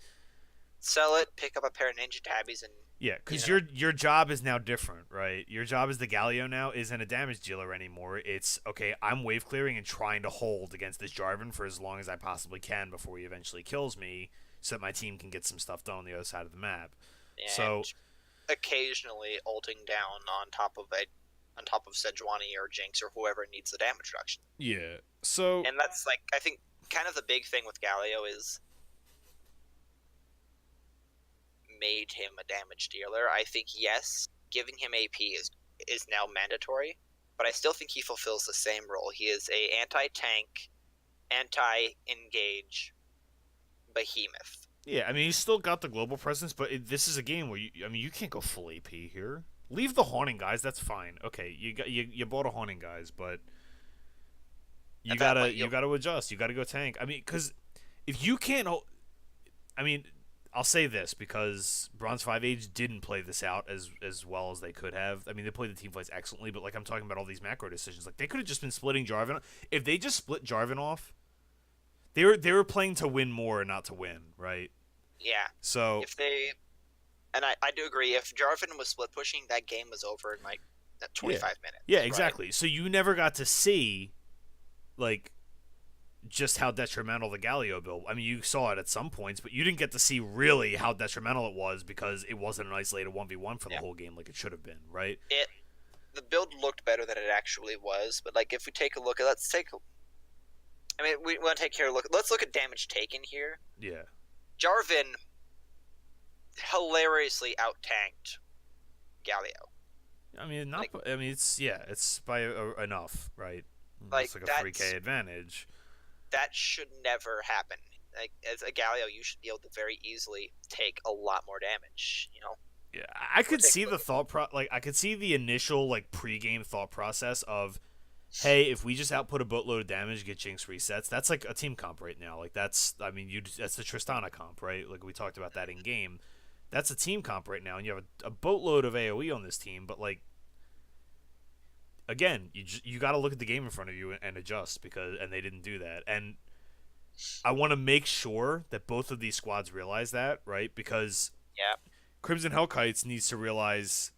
sell it, pick up a pair of ninja tabbies, and yeah, because you know. your job is now different, right? Your job as the Galio now isn't a damage dealer anymore. It's okay. I'm wave clearing and trying to hold against this Jarvan for as long as I possibly can before he eventually kills me, so that my team can get some stuff done on the other side of the map. And So occasionally ulting down on top of Sejuani or Jinx or whoever needs the damage reduction. yeah, so And that's like I think kind of the big thing with Galio is made him a damage dealer. I think yes, giving him AP is now mandatory, but I still think he fulfills the same role. He is a anti-tank, anti-engage behemoth. yeah, I mean he's still got the global presence, but this is a game where you can't go full AP here. Leave the haunting guys. That's fine. Okay, you bought a haunting guys, but you gotta adjust. You gotta go tank. I mean, because if you can't, I mean, I'll say this because Bronze 5 Age didn't play this out as well as they could have. I mean, they played the team fights excellently, but like I'm talking about all these macro decisions. Like they could have just been splitting Jarvan. If they just split Jarvan off, they were playing to win more and not to win, right? Yeah. So If they, and I do agree, if Jarvan was split pushing, that game was over in like 25 minutes. yeah, right? exactly. So you never got to see like just how detrimental the Galio build. I mean, you saw it at some points, but you didn't get to see really how detrimental it was because it wasn't an isolated 1v1 for the whole game like it should have been, right? The build looked better than it actually was, but like if we take a look at, I mean, we want to take here. Let's look at damage taken here. Yeah. Jarvan hilariously out tanked Galio. I mean, Like- it's by enough, right? Like, It's like a 3K advantage. That should never happen. Like as a Galio, you should be able to very easily take a lot more damage. You know. Yeah, I could take see a the look. thought I could see the initial like pre-game thought process of, hey, if we just output a boatload of damage, get Jinx resets. That's like a team comp right now. Like that's the Tristana comp, right? Like we talked about that in game. That's a team comp right now, and you have a boatload of AOE on this team. But like, again, you got to look at the game in front of you and adjust and they didn't do that. And I want to make sure that both of these squads realize that, right? Because Yeah. Crimson Hellkites needs to realize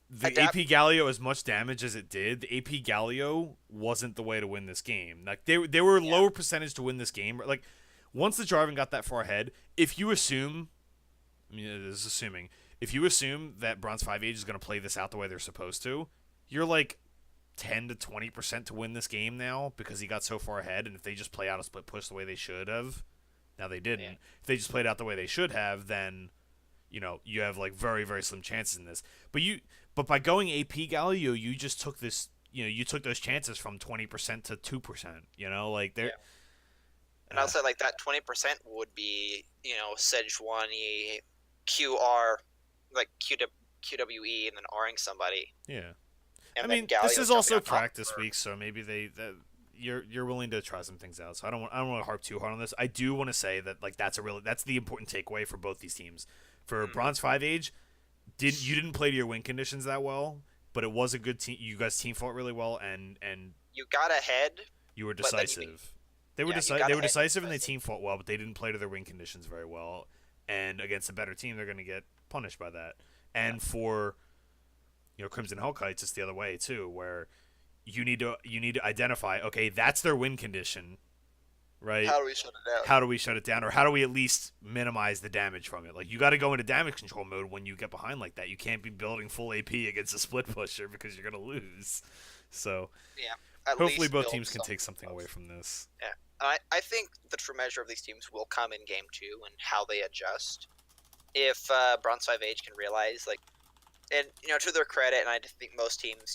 the Adapt- AP Galio, as much damage as it did, the AP Galio wasn't the way to win this game. Like they were lower percentage to win this game. Like once the Jarvan got that far ahead, if you assume, I mean, it is assuming, if you assume that Bronze 5 Age is going to play this out the way they're supposed to, you're like 10 to 20% to win this game now because he got so far ahead. And if they just play out a split push the way they should have, now they didn't. Yeah. If they just played out the way they should have, then you have like very, very slim chances in this. But by going AP Galio, you just took this. You took those chances from 20% to 2%. Like they're. And I'll say like that 20% would be Sejuani, QR, like QWE, and then Ring somebody. Yeah. And I then mean, Galio this is jumping also on top practice for- week, so maybe you're willing to try some things out. So I don't want to harp too hard on this. I do want to say that like that's the important takeaway for both these teams. For Bronze 5 Age, you didn't play to your win conditions that well, but it was a good team. You guys team fought really well, and You got ahead. you were But then you decisive. They were you got they were ahead decisive and they decisive. team fought well, but they didn't play to their win conditions very well. And against a better team, they're going to get punished by that. And for Crimson Hellkites, it's the other way too, where you need to identify, okay, that's their win condition, right? How do we shut it down? How do we shut it down, or how do we at least minimize the damage from it? Like, you got to go into damage control mode when you get behind like that. You can't be building full AP against a split pusher because you're gonna lose. So Yeah. hopefully both teams can take something away from this. Yeah. I think the true measure of these teams will come in game 2 and how they adjust. If Bronze 5H can realize, like, and to their credit, and I think most teams,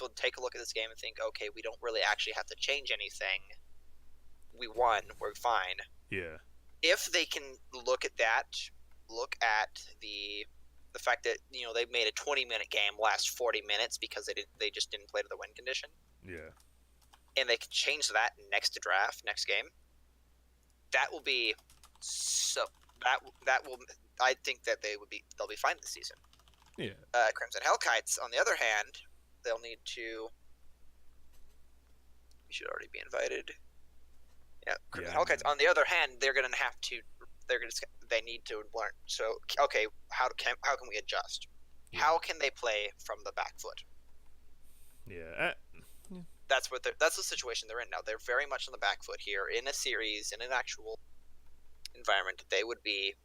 will take a look at this game and think, okay, we don't really actually have to change anything. We won, we're fine. Yeah. If they can look at that, look at the fact that they made a 20-minute game last 40 minutes because they just didn't play to the win condition. Yeah. And they can change that next game. That will be so. That will. I think that they'll be fine this season. Yeah. Crimson Hellkites, on the other hand, they'll need to. You should already be invited. Yeah, Crimson Hellkites. On the other hand, they're gonna have to. They need to learn. So, okay, how can we adjust? Yeah. How can they play from the back foot? Yeah. That's the situation they're in now. They're very much on the back foot here in a series, in an actual environment. They would be,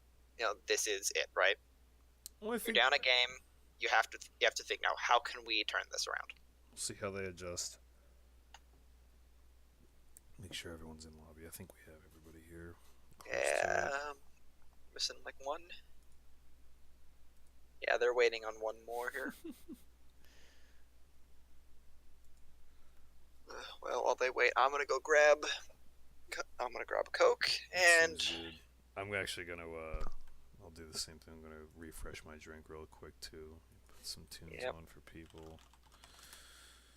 this is it, right? Well, you're down a game. You have to think now. How can we turn this around? We'll see how they adjust. Make sure everyone's in lobby. I think we have everybody here. Yeah, missing like one. Yeah, they're waiting on one more here. Well, while they wait, I'm gonna grab a Coke, and I'm actually gonna I'll do the same thing. I'm gonna refresh my drink real quick too. Put some tunes on for people.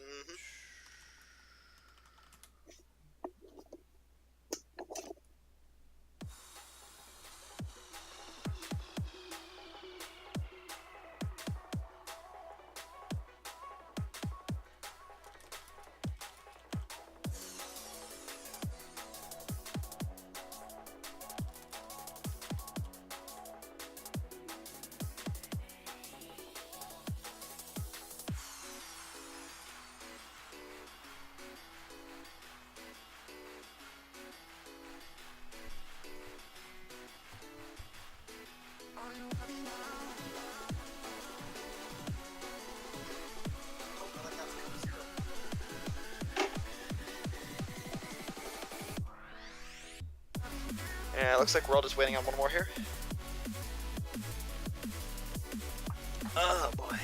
Mm-hmm. Yeah, it looks like we're all just waiting on one more here. Oh boy.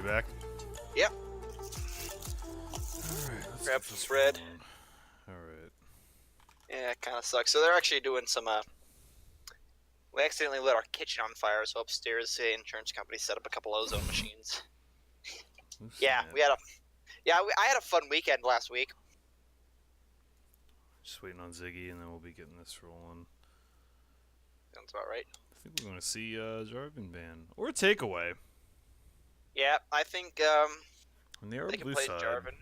back? Yep. Alright, let's Grab get this some bread. Alright. Yeah, it kind of sucks. So they're actually doing some. We accidentally lit our kitchen on fire, so upstairs the insurance company set up a couple ozone machines. Yeah, we had a. Yeah, I had a fun weekend last week. Just waiting on Ziggy, and then we'll be getting this rolling. Sounds about right. I think we're going to see Jarvan ban. Or Takeaway. Yeah, I think And they are they can blue play side. Jarvan.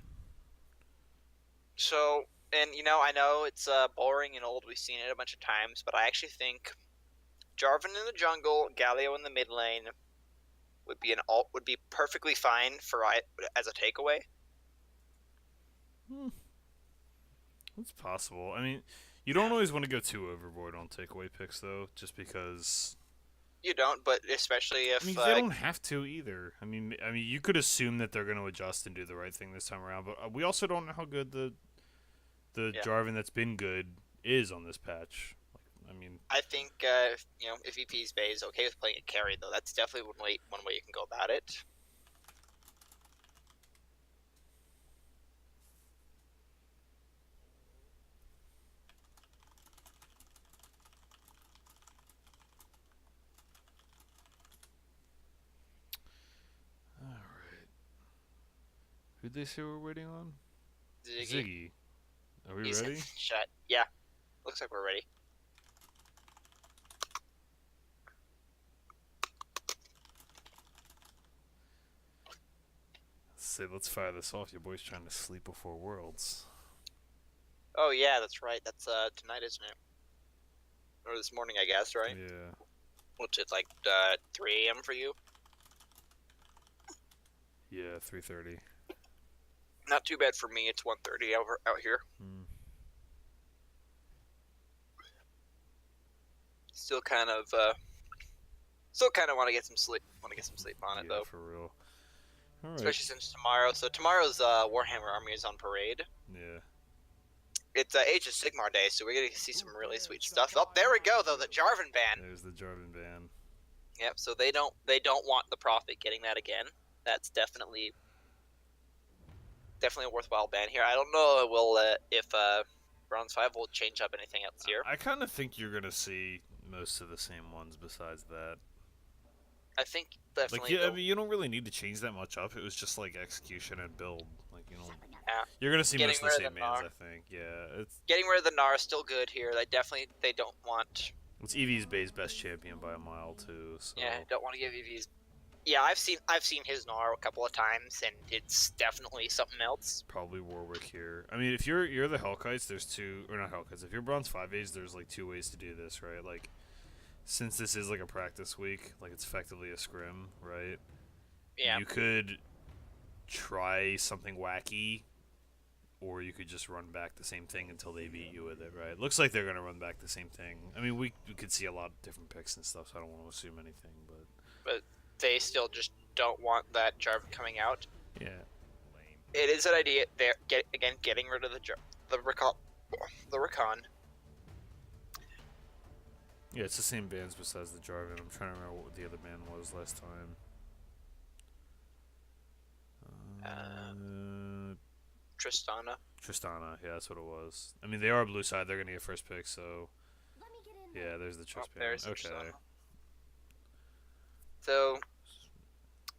So, and I know it's boring and old. We've seen it a bunch of times, but I actually think Jarvan in the jungle, Galio in the mid lane would be perfectly fine for as a takeaway. It's possible. I mean, you don't always want to go too overboard on takeaway picks, though, just because. You don't, but especially if I mean, they don't have to either. I mean, you could assume that they're going to adjust and do the right thing this time around, but we also don't know how good the Jarvan that's been good is on this patch. I mean, I think if VP's Bay is okay with playing a carry, though, that's definitely one way you can go about it. alright. Who'd they say we're waiting on? Ziggy. Are we ready? Shut. Yeah. Looks like we're ready. Let's fire this off. Your boy's trying to sleep before Worlds. Oh yeah, that's right. That's tonight, isn't it? Or this morning, I guess, right? Yeah. What's it like? 3 a.m. for you? Yeah, 3:30. Not too bad for me. It's 1:30 out here. Still kind of want to get some sleep. Want to get some sleep on it though. For real. All right. Especially since tomorrow. So tomorrow's Warhammer Army is on parade. Yeah. It's Age of Sigmar Day, so we're gonna see some really sweet stuff. Oh, there we go though, the Jarvan ban. There's the Jarvan ban. Yep. So they don't want the Prophet getting that again. That's definitely a worthwhile ban here. I don't know if Bronze 5 will change up anything else here. I kind of think you're gonna see most of the same ones besides that. I think definitely. I mean, you don't really need to change that much up. It was just like execution and build. Like, you know, yeah. You're gonna see most of the same bans, I think. Yeah, it's getting rid of the Gnar is still good here. They don't want. It's EV's Bay's best champion by a mile too. So. Yeah, don't want to give EV's. Yeah, I've seen his Gnar a couple of times, and it's definitely something else. Probably Warwick here. I mean, if you're the Hellkites, there's two, or not Hellkites. If you're Bronze 5As, there's like 2 ways to do this, right? Like, since this is like a practice week, like it's effectively a scrim, right? Yeah. You could try something wacky, or you could just run back the same thing until they beat you with it, right? Looks like they're gonna run back the same thing. I mean, we could see a lot of different picks and stuff, so I don't want to assume anything, but they still just don't want that Jarvan coming out. yeah. It is an idea. They're getting rid of the Recon. Yeah, it's the same bands besides the Jarvan. I'm trying to remember what the other band was last time. Tristana, yeah, that's what it was. I mean, they are blue side. They're gonna get first pick, so yeah. There's the Trist band. Okay. Tristana. So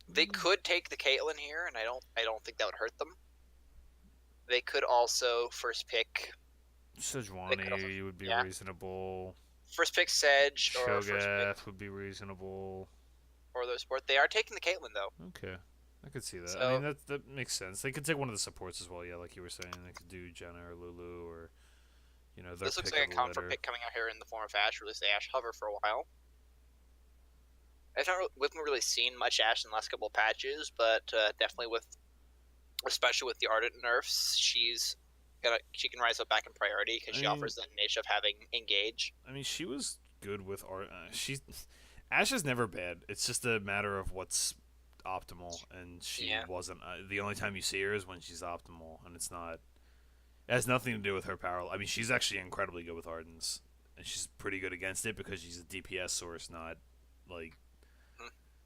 they could take the Caitlyn here, and I don't think that would hurt them. They could also first pick Sejuani would be reasonable. First pick Sedge or first pick would be reasonable. Or their support. They are taking the Caitlyn though. Okay, I could see that. So, I mean, that makes sense. They could take one of the supports as well. Yeah, like you were saying, they could do Jenna or Lulu or this looks like a comfort pick coming out here in the form of Ashe. Or at least the Ashe hover for a while. We haven't really seen much Ashe in the last couple of patches, but definitely especially with the Ardent nerfs, she can rise up back in priority because she offers the niche of having engage. I mean, she was good with Ashe is never bad. It's just a matter of what's optimal, and she wasn't. The only time you see her is when she's optimal, and it's not. It has nothing to do with her power. I mean, she's actually incredibly good with Ardents, and she's pretty good against it because she's a DPS source, not like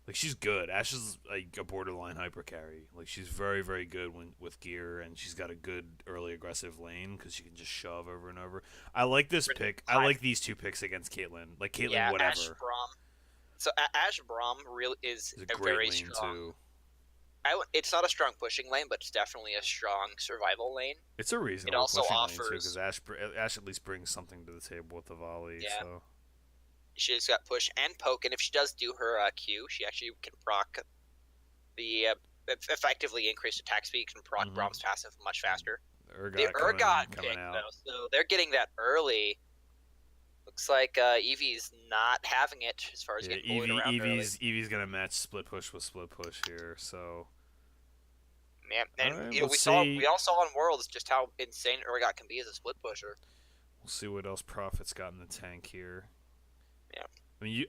Like, she's good. Ashe is like a borderline hyper carry. Like, she's very, very good with gear, and she's got a good early aggressive lane because she can just shove over and over. I like this pick. I like these two picks against Caitlyn. Like, Caitlyn, Yeah, whatever. Ashe Braum. So Ashe Braum really is It's a great very lane, strong. too. It's not a strong pushing lane, but it's definitely a strong survival lane. It's a reasonable It also pushing offers, lane, too, because Ashe at least brings something to the table with the volley. Yeah. So. She's got push and poke, and if she does do her Q, she actually can proc the effectively increased attack speed, can proc Braum's passive much faster. The Urgot pick, though, so they're getting that early. Looks like Eevee's not having it as far as getting bullied around Eevee's gonna match split push with split push here, so. Man, and right, we all saw on Worlds just how insane Urgot can be as a split pusher. We'll see what else Prophet's got in the tank here. Yeah. I mean,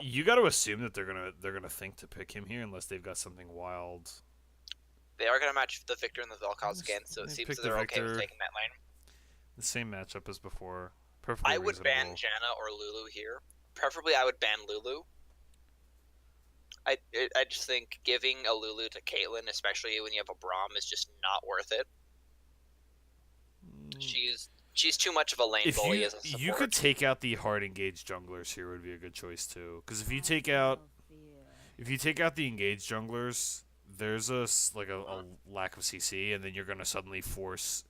you got to assume that they're gonna think to pick him here unless they've got something wild. They are gonna match the Victor and the Vel'Koz again, so it seems that they're okay with taking that lane. The same matchup as before. Perfectly I would reasonable. ban Janna or Lulu here. Preferably, I would ban Lulu. I just think giving a Lulu to Caitlyn, especially when you have a Braum, is just not worth it. She's too much of a lane bully as a support. You could take out the hard engaged junglers here would be a good choice too, because if you take out the engaged junglers, there's a lack of CC, and then you're gonna suddenly force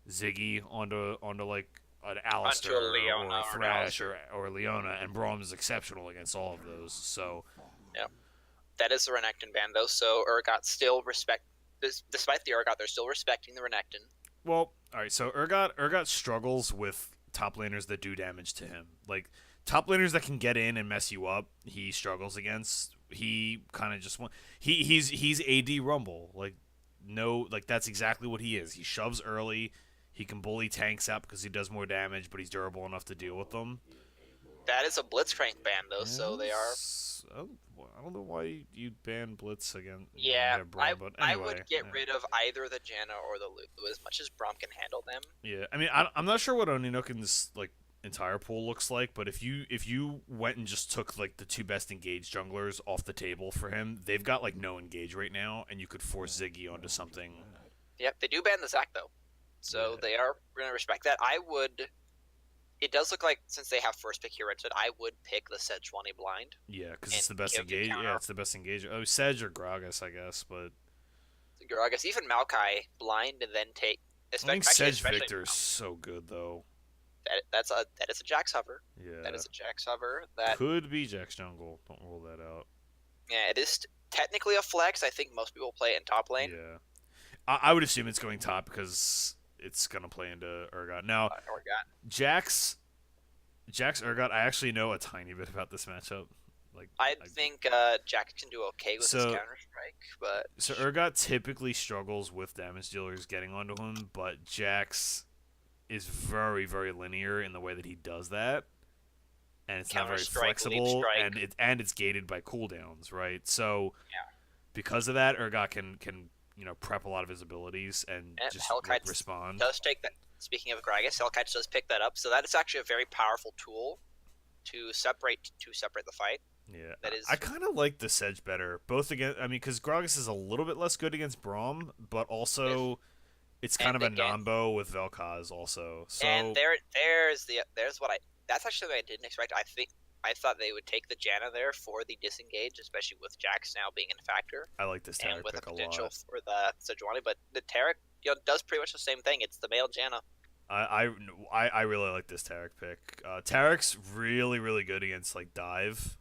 Ziggy onto like an Alistar or a Thresh or Leona, and Braum is exceptional against all of those. So yeah, that is the Renekton ban though. So Urgot still despite the Urgot, they're still respecting the Renekton. Well, all right. So Urgot struggles with top laners that do damage to him. Like top laners that can get in and mess you up, he struggles against. He kind of just he's AD Rumble. Like that's exactly what he is. He shoves early. He can bully tanks out because he does more damage, but he's durable enough to deal with them. That is a Blitzcrank ban though, so they are. I don't know why you ban Blitz again. Yeah, Braum, but anyway, I would get rid of either the Janna or the Lulu as much as Braum can handle them. Yeah, I mean, I'm not sure what Oninukin's entire pool looks like, but if you went and just took like the two best engaged junglers off the table for him, they've got like no engage right now, and you could force Ziggy onto something. Yep, they do ban the Zac though, so they are going to respect that. I would. It does look like, since they have first pick here rented, I would pick the Sejuani blind. Yeah, because it's the best engage. Yeah, it's the best engage. Oh, Sedge or Gragas, I guess, but Gragas, even Maokai blind, and then take. I think Sedge Victor is so good though. That is a Jax hover. Yeah, that is a Jax hover. That could be Jax jungle. Don't rule that out. Yeah, it is technically a flex. I think most people play it in top lane. Yeah, I would assume it's going top because it's gonna play into Urgot. Now, Jax Urgot. I actually know a tiny bit about this matchup. I think Jax can do okay with his counter strike, but so Urgot typically struggles with damage dealers getting onto him, but Jax is very, very linear in the way that he does that, and it's not very flexible, and it's gated by cooldowns, right? So because of that, Urgot can prep a lot of his abilities and just respond. Does take that. Speaking of Gragas, Hellkites does pick that up, so that is actually a very powerful tool to separate the fight. Yeah, that is. I kind of like the Sedge better, both against. I mean, because Gragas is a little bit less good against Braum, but also it's kind of a Nambo with Vel'Koz also. So and that's actually what I didn't expect. I thought they would take the Janna there for the disengage, especially with Jax now being in factor. I like this Taric with pick the potential a lot. for the Sejuani, but the Taric does pretty much the same thing. It's the male Janna. I really like this Taric pick. Taric's really, really good against dive.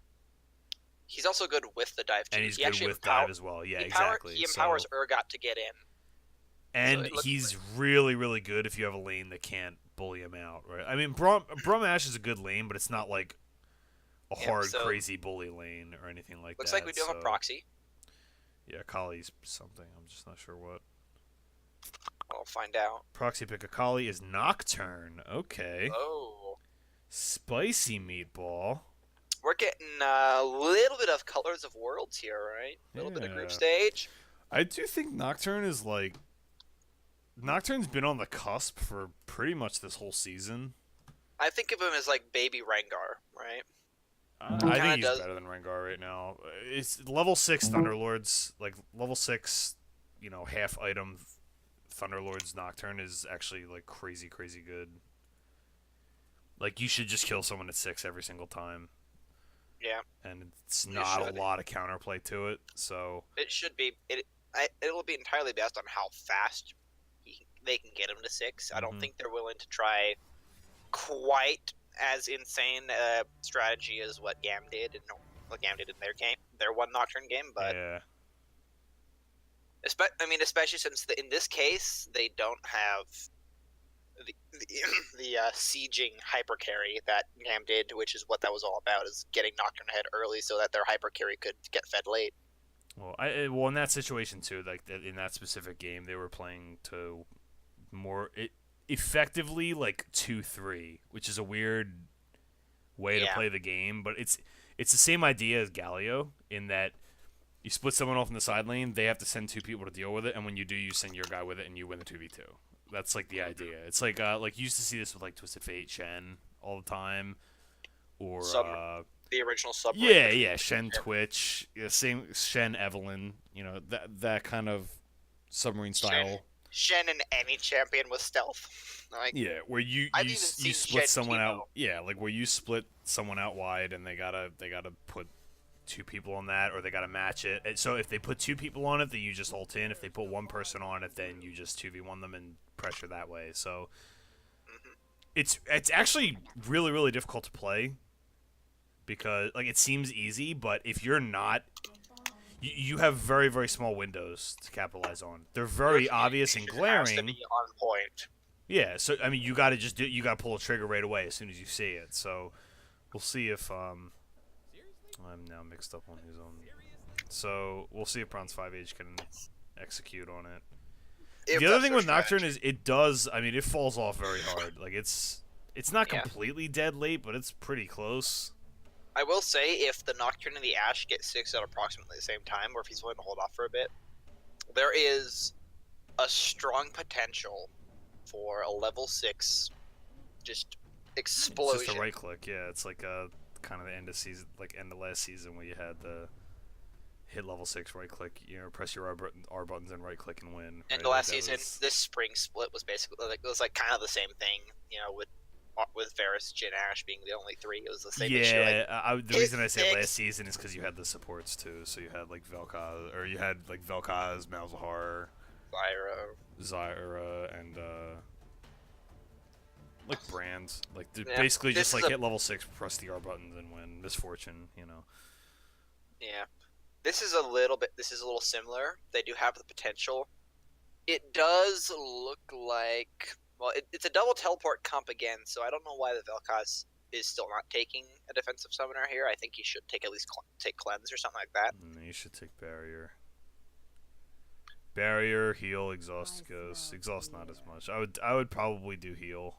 He's also good with the dive too. And he's good with dive as well. Yeah, exactly. He empowers Urgot to get in. And he's really, really good if you have a lane that can't bully him out, right? I mean, Braum Ashe is a good lane, but it's not like a hard, crazy bully lane or anything like that. Looks like we do have a proxy. Yeah, Kali's something. I'm just not sure what. I'll find out. Proxy pick of Kali is Nocturne. Okay. Oh. Spicy meatball. We're getting a little bit of Colors of Worlds here, right? A little bit of group stage. I do think Nocturne is Nocturne's been on the cusp for pretty much this whole season. I think of him as like baby Rengar, right? I think Kind of he's does. better than Rengar right now. It's level 6 Thunderlords, like level 6, half item Thunderlord's Nocturne is actually like crazy, crazy good. Like you should just kill someone at 6 every single time. Yeah, And it's you not a should. lot of counterplay to it, so It should be. It'll be entirely based on how fast they can get him to 6. I don't think they're willing to try quite as insane a strategy as what Gam did and what Gam did in their one Nocturne game. But yeah. especially since in this case they don't have the sieging hyper carry that Gam did, which is what that was all about, is getting Nocturne ahead early so that their hyper carry could get fed late. Well, in that situation too, like in that specific game, they were playing to more effectively like 2-3, which is a weird way to play the game, but it's the same idea as Galio in that you split someone off in the side lane, they have to send 2 people to deal with it, and when you do, you send your guy with it, and you win the 2v2. That's like the idea. It's like you used to see this with like Twisted Fate, Shen all the time, or the original sub. Yeah, Shen Twitch, same Shen Evelyn, that kind of submarine style. Shen in any champion with stealth. Like, yeah, where you split someone out. Yeah, like where you split someone out wide, and they gotta put 2 people on that, or they gotta match it. And so if they put 2 people on it, then you just ult in. If they put 1 person on it, then you just 2v1 them and pressure that way. So it's actually really, really difficult to play because like it seems easy, but if you're not, you have very, very small windows to capitalize on. They're very obvious and glaring. Has to be on point. Yeah, so I mean, you gotta pull a trigger right away as soon as you see it. So we'll see if I'm now mixed up on who's on. So we'll see if Bronze 5H can execute on it. The other thing with Nocturne is it falls off very hard. Like it's not completely dead late, but it's pretty close. I will say, if the Nocturne and the Ashe get 6 at approximately the same time, or if he's willing to hold off for a bit, there is a strong potential for a level 6 just explosion. It's just a right click, yeah. It's like kind of the end of season, like end of last season, where you had the hit level 6 right click, press your R buttons and right click and win. And the last season, this spring split was basically like kind of the same thing, with Varus, Jhin, Ashe being the only 3. It was the same issue. Like, the reason I say last season is because you had the supports too. So you had like Vel'Koz, or you had like Vel'Koz, Malzahar, Zyra, and like brands. Like basically just like hit level 6, press the R buttons, and win. Misfortune, Yeah, this is a little similar. They do have the potential. It does look like. Well, it's a double teleport comp again, so I don't know why the Vel'Koz is still not taking a defensive summoner here. I think he should take at least take cleanse or something like that. You should take barrier. Barrier, heal, exhaust goes. Exhaust not as much. I would probably do heal.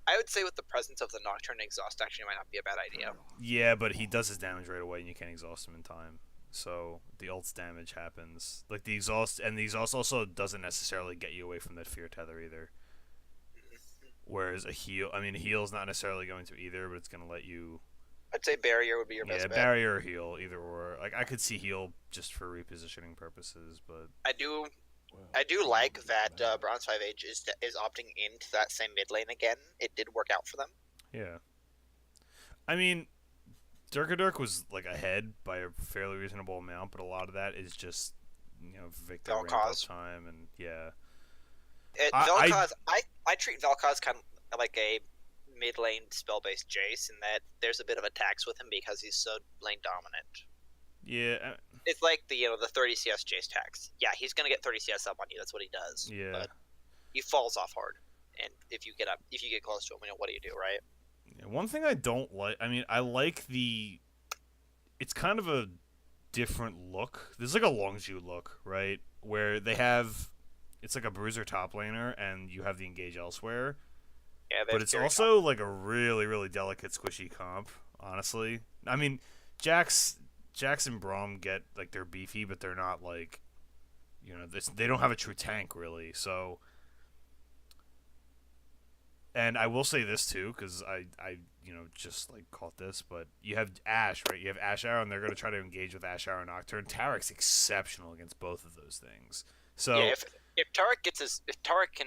I would say with the presence of the Nocturne, exhaust actually might not be a bad idea. Yeah, but he does his damage right away, and you can't exhaust him in time. So the ult's damage happens. Like the exhaust also doesn't necessarily get you away from that fear tether either. Whereas a heal's not necessarily going to either, but it's going to let you. I'd say barrier would be your best bet. Yeah, barrier or heal, either or. Like I could see heal just for repositioning purposes, but I do like that Bronze 5H is opting into that same mid lane again. It did work out for them. Yeah. I mean, Dirk was like ahead by a fairly reasonable amount, but a lot of that is just Victor ramp up time and yeah. Vel'Koz, I treat Vel'Koz kind of like a mid lane spell based Jace in that there's a bit of a tax with him because he's so lane dominant. Yeah. It's like the 30 CS Jace tax. Yeah, he's gonna get 30 CS up on you. That's what he does. Yeah. But he falls off hard, and if you get close to him, what do you do, right? Yeah, one thing I don't like. I mean, I like it's kind of a different look. There's like a Longzhu look, right? Where they have. It's like a bruiser top laner, and you have the engage elsewhere. Yeah, but it's also like a really, really delicate, squishy comp. Honestly, I mean, Jax and Braum get like they're beefy, but they're not like, they don't have a true tank really. So And I will say this too, because I just like caught this, but you have Ash, right? You have Ash Arrow, and they're going to try to engage with Ash Arrow Nocturne. Tarek's exceptional against both of those things. So yeah, if Tarek can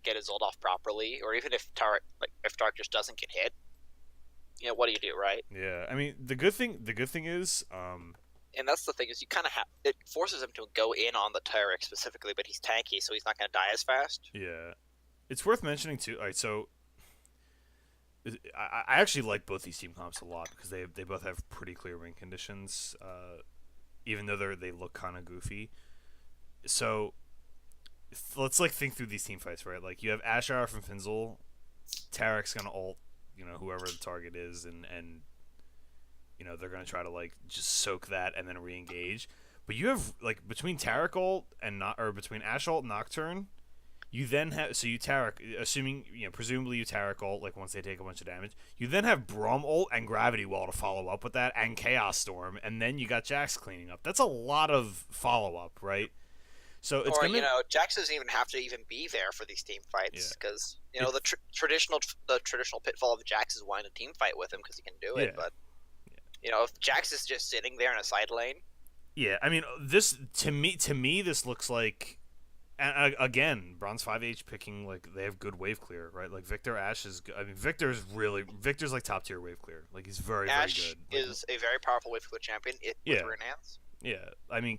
get his ult off properly, or even if Tarek just doesn't get hit, what do you do, right? yeah, I mean the good thing is, and that's the thing is you kind of it forces him to go in on the Tarek specifically, but he's tanky, so he's not going to die as fast. yeah, it's worth mentioning too. All right, so I actually like both these team comps a lot because they both have pretty clear win conditions, even though they look kind of goofy. So let's like think through these team fights, right? Like you have Ashar from Finzel, Tarek's gonna ult, whoever the target is, and they're gonna try to like just soak that and then re-engage. But you have like between Tarek ult and between Ash ult and Nocturne, you then have you Tarek, assuming presumably you Tarek ult like once they take a bunch of damage, you then have Braum ult and Gravity Wall to follow up with that, and Chaos Storm, and then you got Jax cleaning up. That's a lot of follow up, right? So it's Jax doesn't even have to even be there for these team fights because the traditional pitfall of Jax is wanting a team fight with him because he can do it. But if Jax is just sitting there in a side lane, I mean this to me this looks like, and again, Bronze 5H picking like they have good wave clear, right? Like Victor Ash is. I mean Victor's like top tier wave clear. Like he's very good. Ash is a very powerful wave clear champion. With Renance. Yeah, I mean,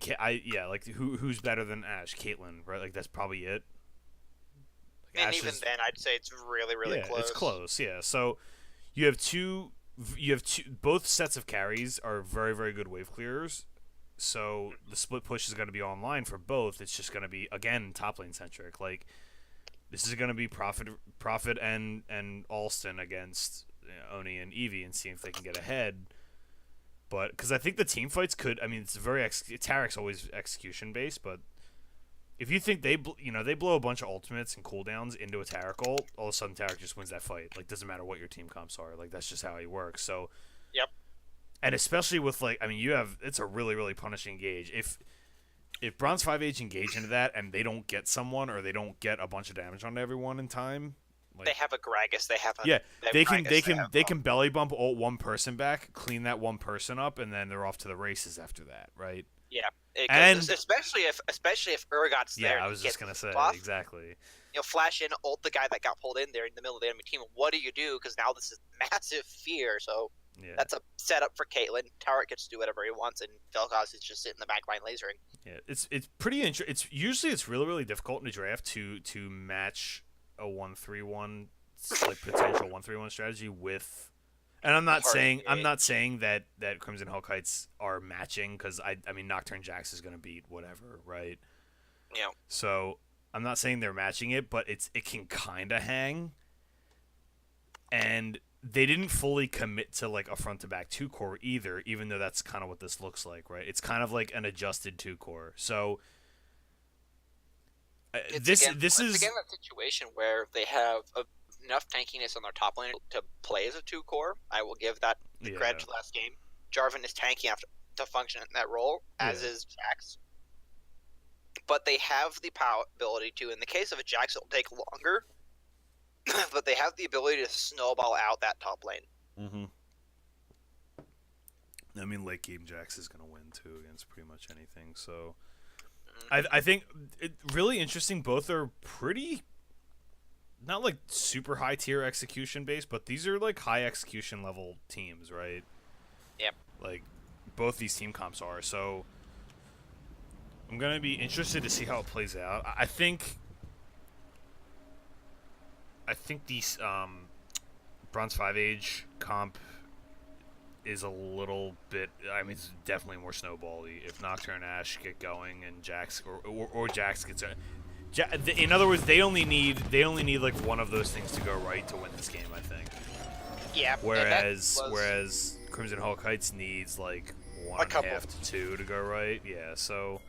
like who's better than Ash? Caitlyn, right? Like that's probably it. Like, and Ash even then, I'd say it's really, really close. It's close, yeah. So you have two. Both sets of carries are very, very good wave clearers. So the split push is going to be online for both. It's just going to be again top lane centric. Like this is going to be Prophet and Alston against Oni and Eevee and see if they can get ahead. But because I think the team fights could, I mean, it's very Tarek's always execution based, but if you think they blow a bunch of ultimates and cooldowns into a Tarek ult, all of a sudden Tarek just wins that fight. Like doesn't matter what your team comps are, like that's just how he works. So, yep. And especially with like, I mean, it's a really, really punishing engage. If Bronze 5H engage into that and they don't get someone or they don't get a bunch of damage on everyone in time. Like, they have a Gragas. They can belly bump ult one person back, clean that one person up, and then they're off to the races after that, right? Yeah, especially if Urgot's there. Yeah, I was just gonna say exactly. Flash in, ult the guy that got pulled in there in the middle of the enemy team. What do you do? Because now this is massive fear. So that's a setup for Caitlyn. Tarek gets to do whatever he wants, and Vel'Koz is just sitting in the back line lasering. Yeah, it's pretty interesting. It's really, really difficult in a draft to match a 1-3-1 like potential 1-3-1 strategy with, and I'm not saying that Crimson Hellkites are matching because I mean Nocturne Jax is gonna beat whatever, right? Yeah. So I'm not saying they're matching it, but it can kind of hang, and they didn't fully commit to like a front to back 2-core either, even though that's kind of what this looks like, right? It's kind of like an adjusted 2-core, so. This is that situation where they have enough tankiness on their top lane to play as a 2-core. I will give that credit to last game. Jarvan is tanky enough to function in that role, as is Jax. But they have the ability to, in the case of a Jax, it'll take longer, but they have the ability to snowball out that top lane. Mm-hmm. I mean, late game Jax is going to win too against pretty much anything, so. I think really interesting. Both are pretty, not like super high tier execution based, but these are like high execution level teams, right? Yep. Like both these team comps are. So I'm gonna be interested to see how it plays out. I think these Bronze 5H comp is a little bit. I mean, it's definitely more snowbally if Nocturne and Ash get going and Jax or Jax gets. In other words, they only need like one of those things to go right to win this game, I think. Yeah. Whereas Crimson Hellkites needs like 1.5 to 2 to go right. Yeah. So.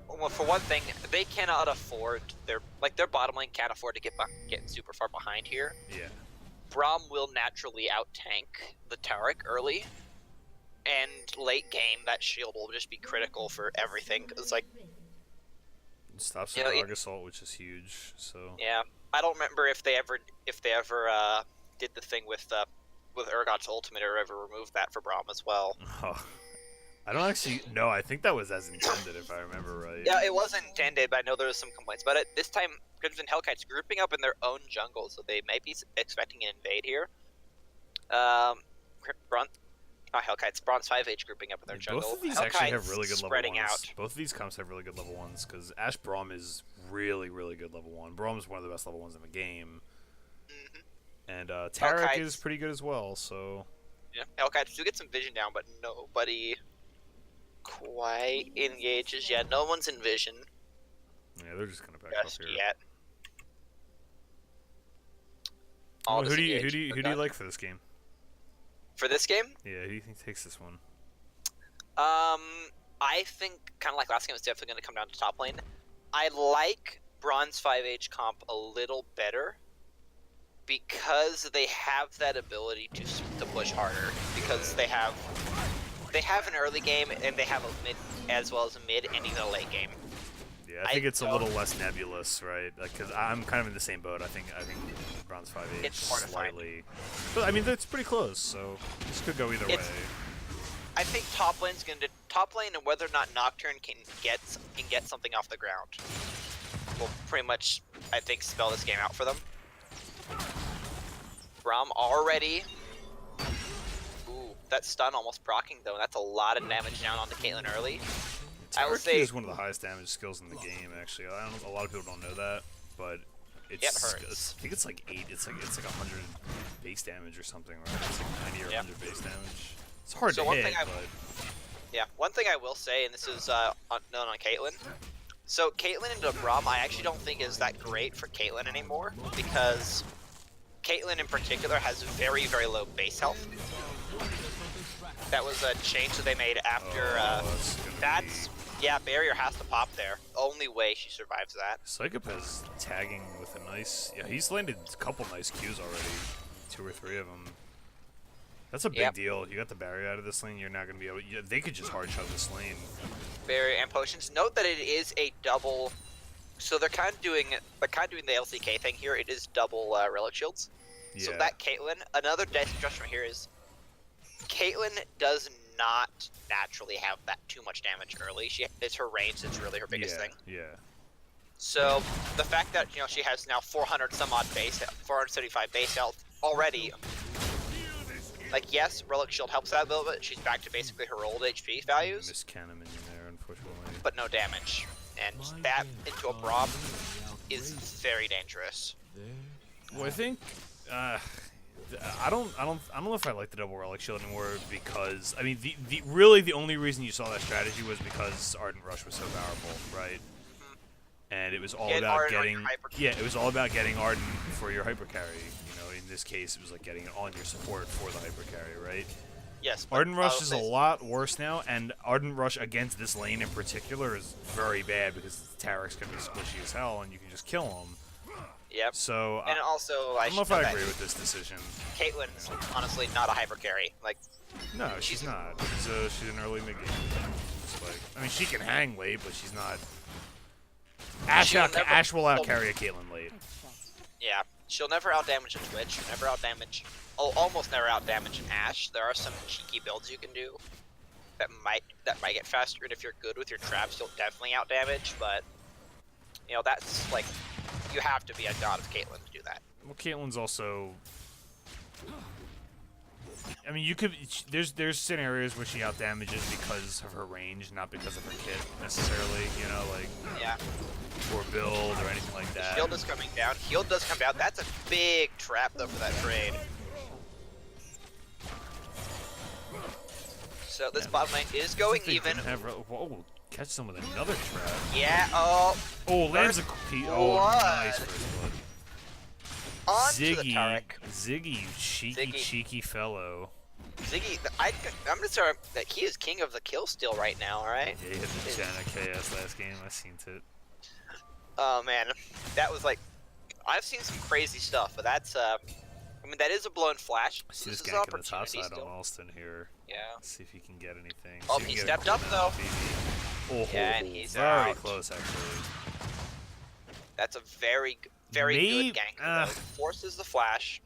Well, for one thing, they cannot afford their bottom lane can't afford to get super far behind here. Yeah. Braum will naturally out-tank the Tarek early, and late game, that shield will just be critical for everything. It's like, Stops the You know, dog assault, which is huge. So yeah, I don't remember if they ever did the thing with Urgot's ultimate or ever removed that for Braum as well. oh, I don't actually know. I think that was as intended, if I remember right. Yeah, it wasn't intended, but I know there was some complaints about it. This time, Crimson Hellkites grouping up in their own jungle, so they might be expecting an invade here. Hellkites, Bronze 5H grouping up in their jungle. Both of these Hellkites actually have really good level spreading ones. out. Both of these comps have really good level ones because Ash Braum is really, really good level 1. Braum is one of the best level 1s in the game. And Tarek is pretty good as well, so... Yeah, Hellkites do get some vision down, but nobody quite engages yet. No one's in vision. Yeah, they're just gonna back off here. Yet. Who do you like for this game? For this game? Yeah, who do you think takes this one? I think, kind of like last game, it's definitely going to come down to top lane. I like Bronze 5H comp a little better because they have that ability to push harder. Because they have an early game and they have a mid as well as a mid and even a late game. Yeah, I think it's a little less nebulous, right? Like, cause I'm kind of in the same boat. I think Bronze 5H it's slightly, but I mean it's pretty close, so this could go either way. I think top lane and whether or not Nocturne can get something off the ground will pretty much, I think, spell this game out for them. Braum already. Ooh, that stun almost proccing though. That's a lot of damage down onto Caitlyn early. I would say is one of the highest damage skills in the game. Actually, a lot of people don't know that, but it hurts. I think it's like 8. It's like 100 base damage or something, right? It's like 90 or 100 base damage. It's hard to hit, but... Yeah, one thing I will say, and this is known on Caitlyn. So Caitlyn into Braum, I actually don't think is that great for Caitlyn anymore, because Caitlyn in particular has very, very low base health. That was a change that they made after, yeah, barrier has to pop there. Only way she survives that. Psychopath's tagging with a nice... Yeah, he's landed a couple nice Qs already. 2 or 3 of them. That's a big deal. You got the barrier out of this lane, you're not going to be able... they could just hard shove this lane. Barrier and potions. Note that it is a double... So they're kind of doing the LCK thing here. It is double relic shields. Yeah. So that Caitlyn... Another suggestion here is... Caitlyn does not naturally have that too much damage early. It's her range that's really her biggest thing. Yeah. So the fact that she has now 400 some odd base, 475 base health already. Like yes, relic shield helps out a little bit. She's back to basically her old HP values. Miss Cannon in there, unfortunately. But no damage, and that into a Braum is very dangerous. Well, I think. I don't know if I like the double relic shield anymore because I mean really the only reason you saw that strategy was because Ardent Rush was so powerful, right? And it was all about getting getting Ardent for your hyper carry. In this case, it was like getting it on your support for the hyper carry, right? Yes. Ardent Rush is a lot worse now, and Ardent Rush against this lane in particular is very bad because Tarek's gonna be squishy as hell, and you can just kill him. Yep. So and also, I don't know if I agree with this decision. Caitlyn's honestly not a hyper carry. Like, no, she's not. She's an early mid game. I mean, she can hang late, but she's not. Ash will out carry a Caitlyn late. Yeah, she'll never out damage a Twitch. Never out damage. Oh, almost never out damage an Ash. There are some cheeky builds you can do that might get faster, and if you're good with your traps, you'll definitely out damage. But that's like. You have to be a god of Caitlyn to do that. Well, Caitlyn's also... I mean, you could... There's scenarios where she out-damages because of her range, not because of her kit, necessarily, Yeah. Or build, or anything like that. Shield is coming down. Heal does come down. That's a big trap, though, for that trade. So this bottom lane is going even. Whoa. Catch some with another trap. Yeah, lands a piece. Oh, nice first blood. On to the Tarek. Ziggy, you cheeky fellow. Ziggy, I'm gonna start that he is king of the kill steal right now, alright? Yeah, he hit the Janna KS last game, I seen it. Oh man, that was like, I've seen some crazy stuff, but that's, I mean, that is a blown flash. I see this gank on the top side on Alston here. Yeah. Let's see if he can get anything. Oh, he stepped up though. Oh, yeah, and he's very out. close actually. That's a very good gank. Though. Forces the flash.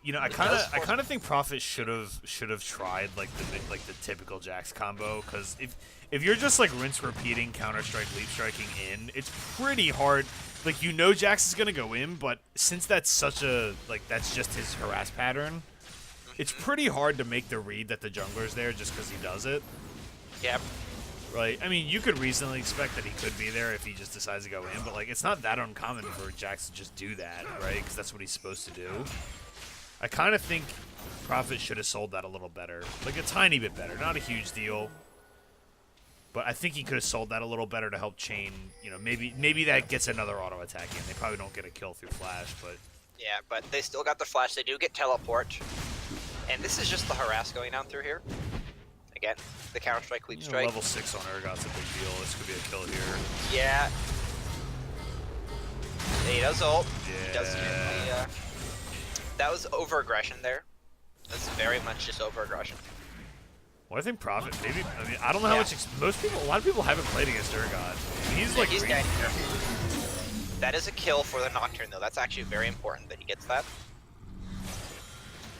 You know, I kind of think Prophet should have tried like the typical Jax combo, because if you're just like rinse repeating Counter Strike leap striking in, it's pretty hard. Like, you know Jax is gonna go in, but since that's such a that's just his harass pattern, it's pretty hard to make the read that the jungler's there just because he does it. Yep. Right. I mean, you could reasonably expect that he could be there if he just decides to go in, but like it's not that uncommon for Jax to just do that, right? Because that's what he's supposed to do. I kind of think Prophet should have sold that a little better, like a tiny bit better, not a huge deal. But I think he could have sold that a little better to help chain. You know, maybe that gets another auto attack in. They probably don't get a kill through flash, but yeah, but they still got the flash. They do get teleport, and this is just the harass going down through here. Again, the Counter Strike leap strike. Level 6 on Urgot's a big deal. This could be a kill here. Yeah. He does ult. Yeah. Does that was over aggression there. That's very much just over aggression. Well, I think Prophet, maybe, I mean, I don't know how much, a lot of people haven't played against Urgot. He's like, he's getting here. That is a kill for the Nocturne, though. That's actually very important that he gets that.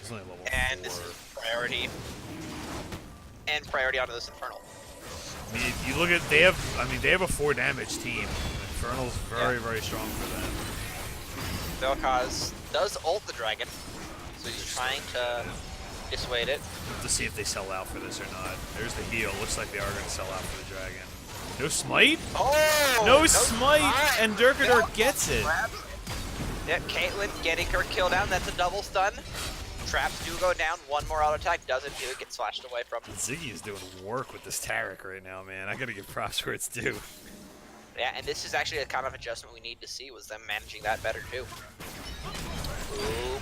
He's only level 4. And this is priority. And priority onto this Infernal. I mean, if you look at, they have a 4 damage team. Infernal's very strong for them. Vel'Koz does ult the dragon, so he's trying to dissuade it. To see if they sell out for this or not. There's the heal. Looks like they are going to sell out for the dragon. No smite? Oh! No smite! And Durkador gets it. Yeah, Caitlyn getting her kill down. That's a double stun. Traps do go down. One more auto attack doesn't do it. Gets flashed away from. Ziggy is doing work with this Taric right now, man. I got to give props where it's due. Yeah, and this is actually a kind of adjustment we need to see, was them managing that better too. Ooh.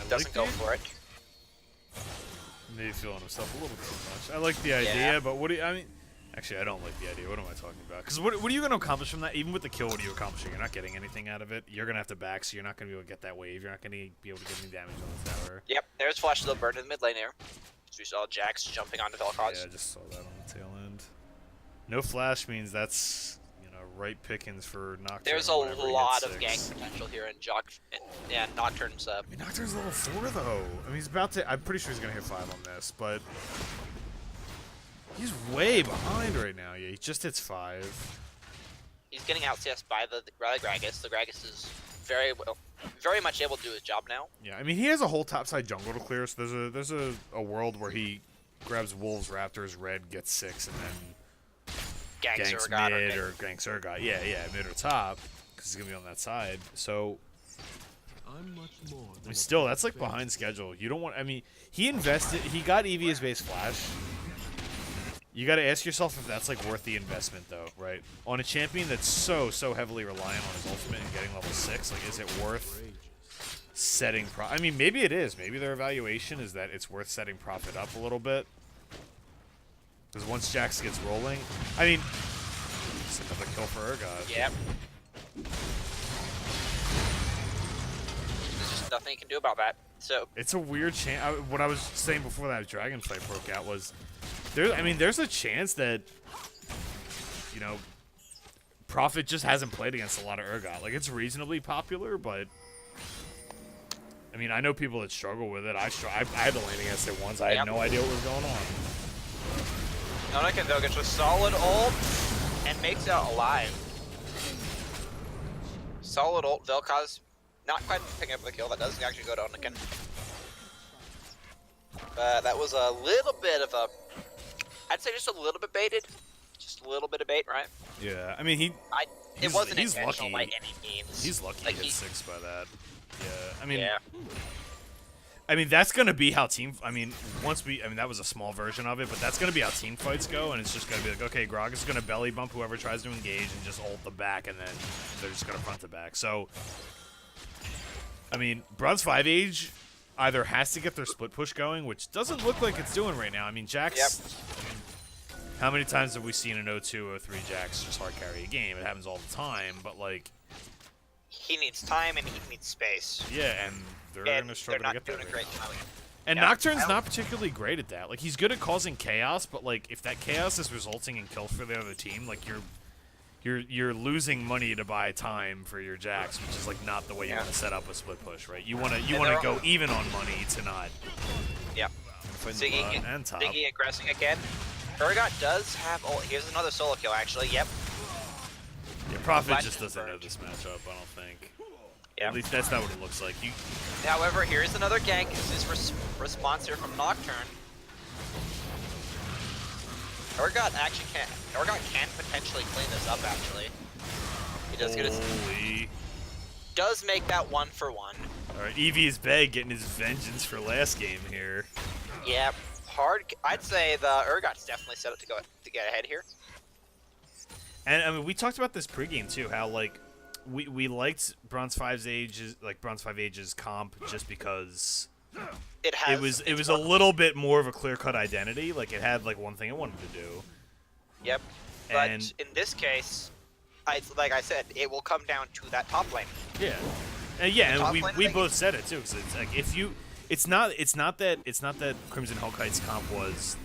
Doesn't go for it. Maybe feeling himself a little too much. I like the idea, but what do you, I mean, actually I don't like the idea. What am I talking about? Because what are you going to accomplish from that? Even with the kill, what are you accomplishing? You're not getting anything out of it. You're going to have to back, so you're not going to be able to get that wave. You're not going to be able to get any damage on the tower. Yep, there's Flash to the burn in the mid lane here. So we saw Jax jumping onto Vel'Koz. Yeah, I just saw that on the tail end. No flash means that's, right pickings for Nocturne. There's a lot of gank potential here in Nocturne's. I mean, Nocturne's level 4 though. I mean, he's about to. I'm pretty sure he's gonna hit 5 on this, but he's way behind right now. Yeah, he just hits 5. He's getting out CS by the Gragas. The Gragas is very much able to do his job now. Yeah, I mean, he has a whole topside jungle to clear. So there's a world where he grabs Wolves, Raptors, Red, gets 6, and then ganks mid or ganks Urgot. Yeah, mid or top, because he's gonna be on that side. So, I mean, still, that's like behind schedule. You don't want. I mean, he got EV's base flash. You got to ask yourself if that's like worth the investment, though, right? On a champion that's so heavily reliant on his ultimate and getting level 6, like, is it worth setting? I mean, maybe it is. Maybe their evaluation is that it's worth setting Prophet up a little bit. Because once Jax gets rolling, I mean, it's another kill for Urgot. Yep. There's just nothing you can do about that. So it's a weird chance. What I was saying before that dragon fight broke out was, there's a chance that, Prophet just hasn't played against a lot of Urgot. Like, it's reasonably popular, but I mean, I know people that struggle with it. I had to lane against it once. I had no idea what was going on. Nonakin, though, gets a solid ult and makes it out alive. Solid ult. Vel'Koz not quite picking up the kill. That doesn't actually go to Nonakin. That was a little bit of a... I'd say just a little bit baited. Just a little bit of bait, right? Yeah, I mean, it wasn't intentional by any means. He's lucky like he hit 6 by that. Yeah, I mean... Yeah. I mean, that's going to be how that was a small version of it, but that's going to be how team fights go, and it's just going to be like, okay, Grog is going to belly bump whoever tries to engage and just ult the back, and then they're just going to front the back. So, I mean, Bronze 5 Age either has to get their split push going, which doesn't look like it's doing right now. I mean, Jax, how many times have we seen an 0-2, 0-3 Jax just hard carry a game? It happens all the time, but, like... He needs time and he needs space. Yeah, and they're going to struggle to get that. And yeah, Nocturne's not particularly great at that. Like, he's good at causing chaos, but, like, if that chaos is resulting in kills for the other team, like, you're losing money to buy time for your jacks, which is like not the way you want to set up a split push, right? You want to go even on money to not. Yep. Ziggy aggressing again. Urgot does have. Oh, here's another solo kill actually. Yep. Yeah, Prophet just doesn't know this matchup, I don't think. Yeah. At least that's not what it looks like. However, here's another gank. This is response here from Nocturne. Urgot can potentially clean this up. Actually, he does get his. Does make that 1 for 1. All right, Eevee is bad, getting his vengeance for last game here. Yeah, hard. I'd say the Urgot's definitely set up to get ahead here. And I mean, we talked about this pregame too, how like we liked Bronze 5's Age's comp just because it was a little bit more of a clear-cut identity. Like it had like one thing it wanted to do. Yep. But in this case, like I said, it will come down to that top lane. Yeah. And we both said it too, because it's like if you, it's not that Crimson Hellkites comp was,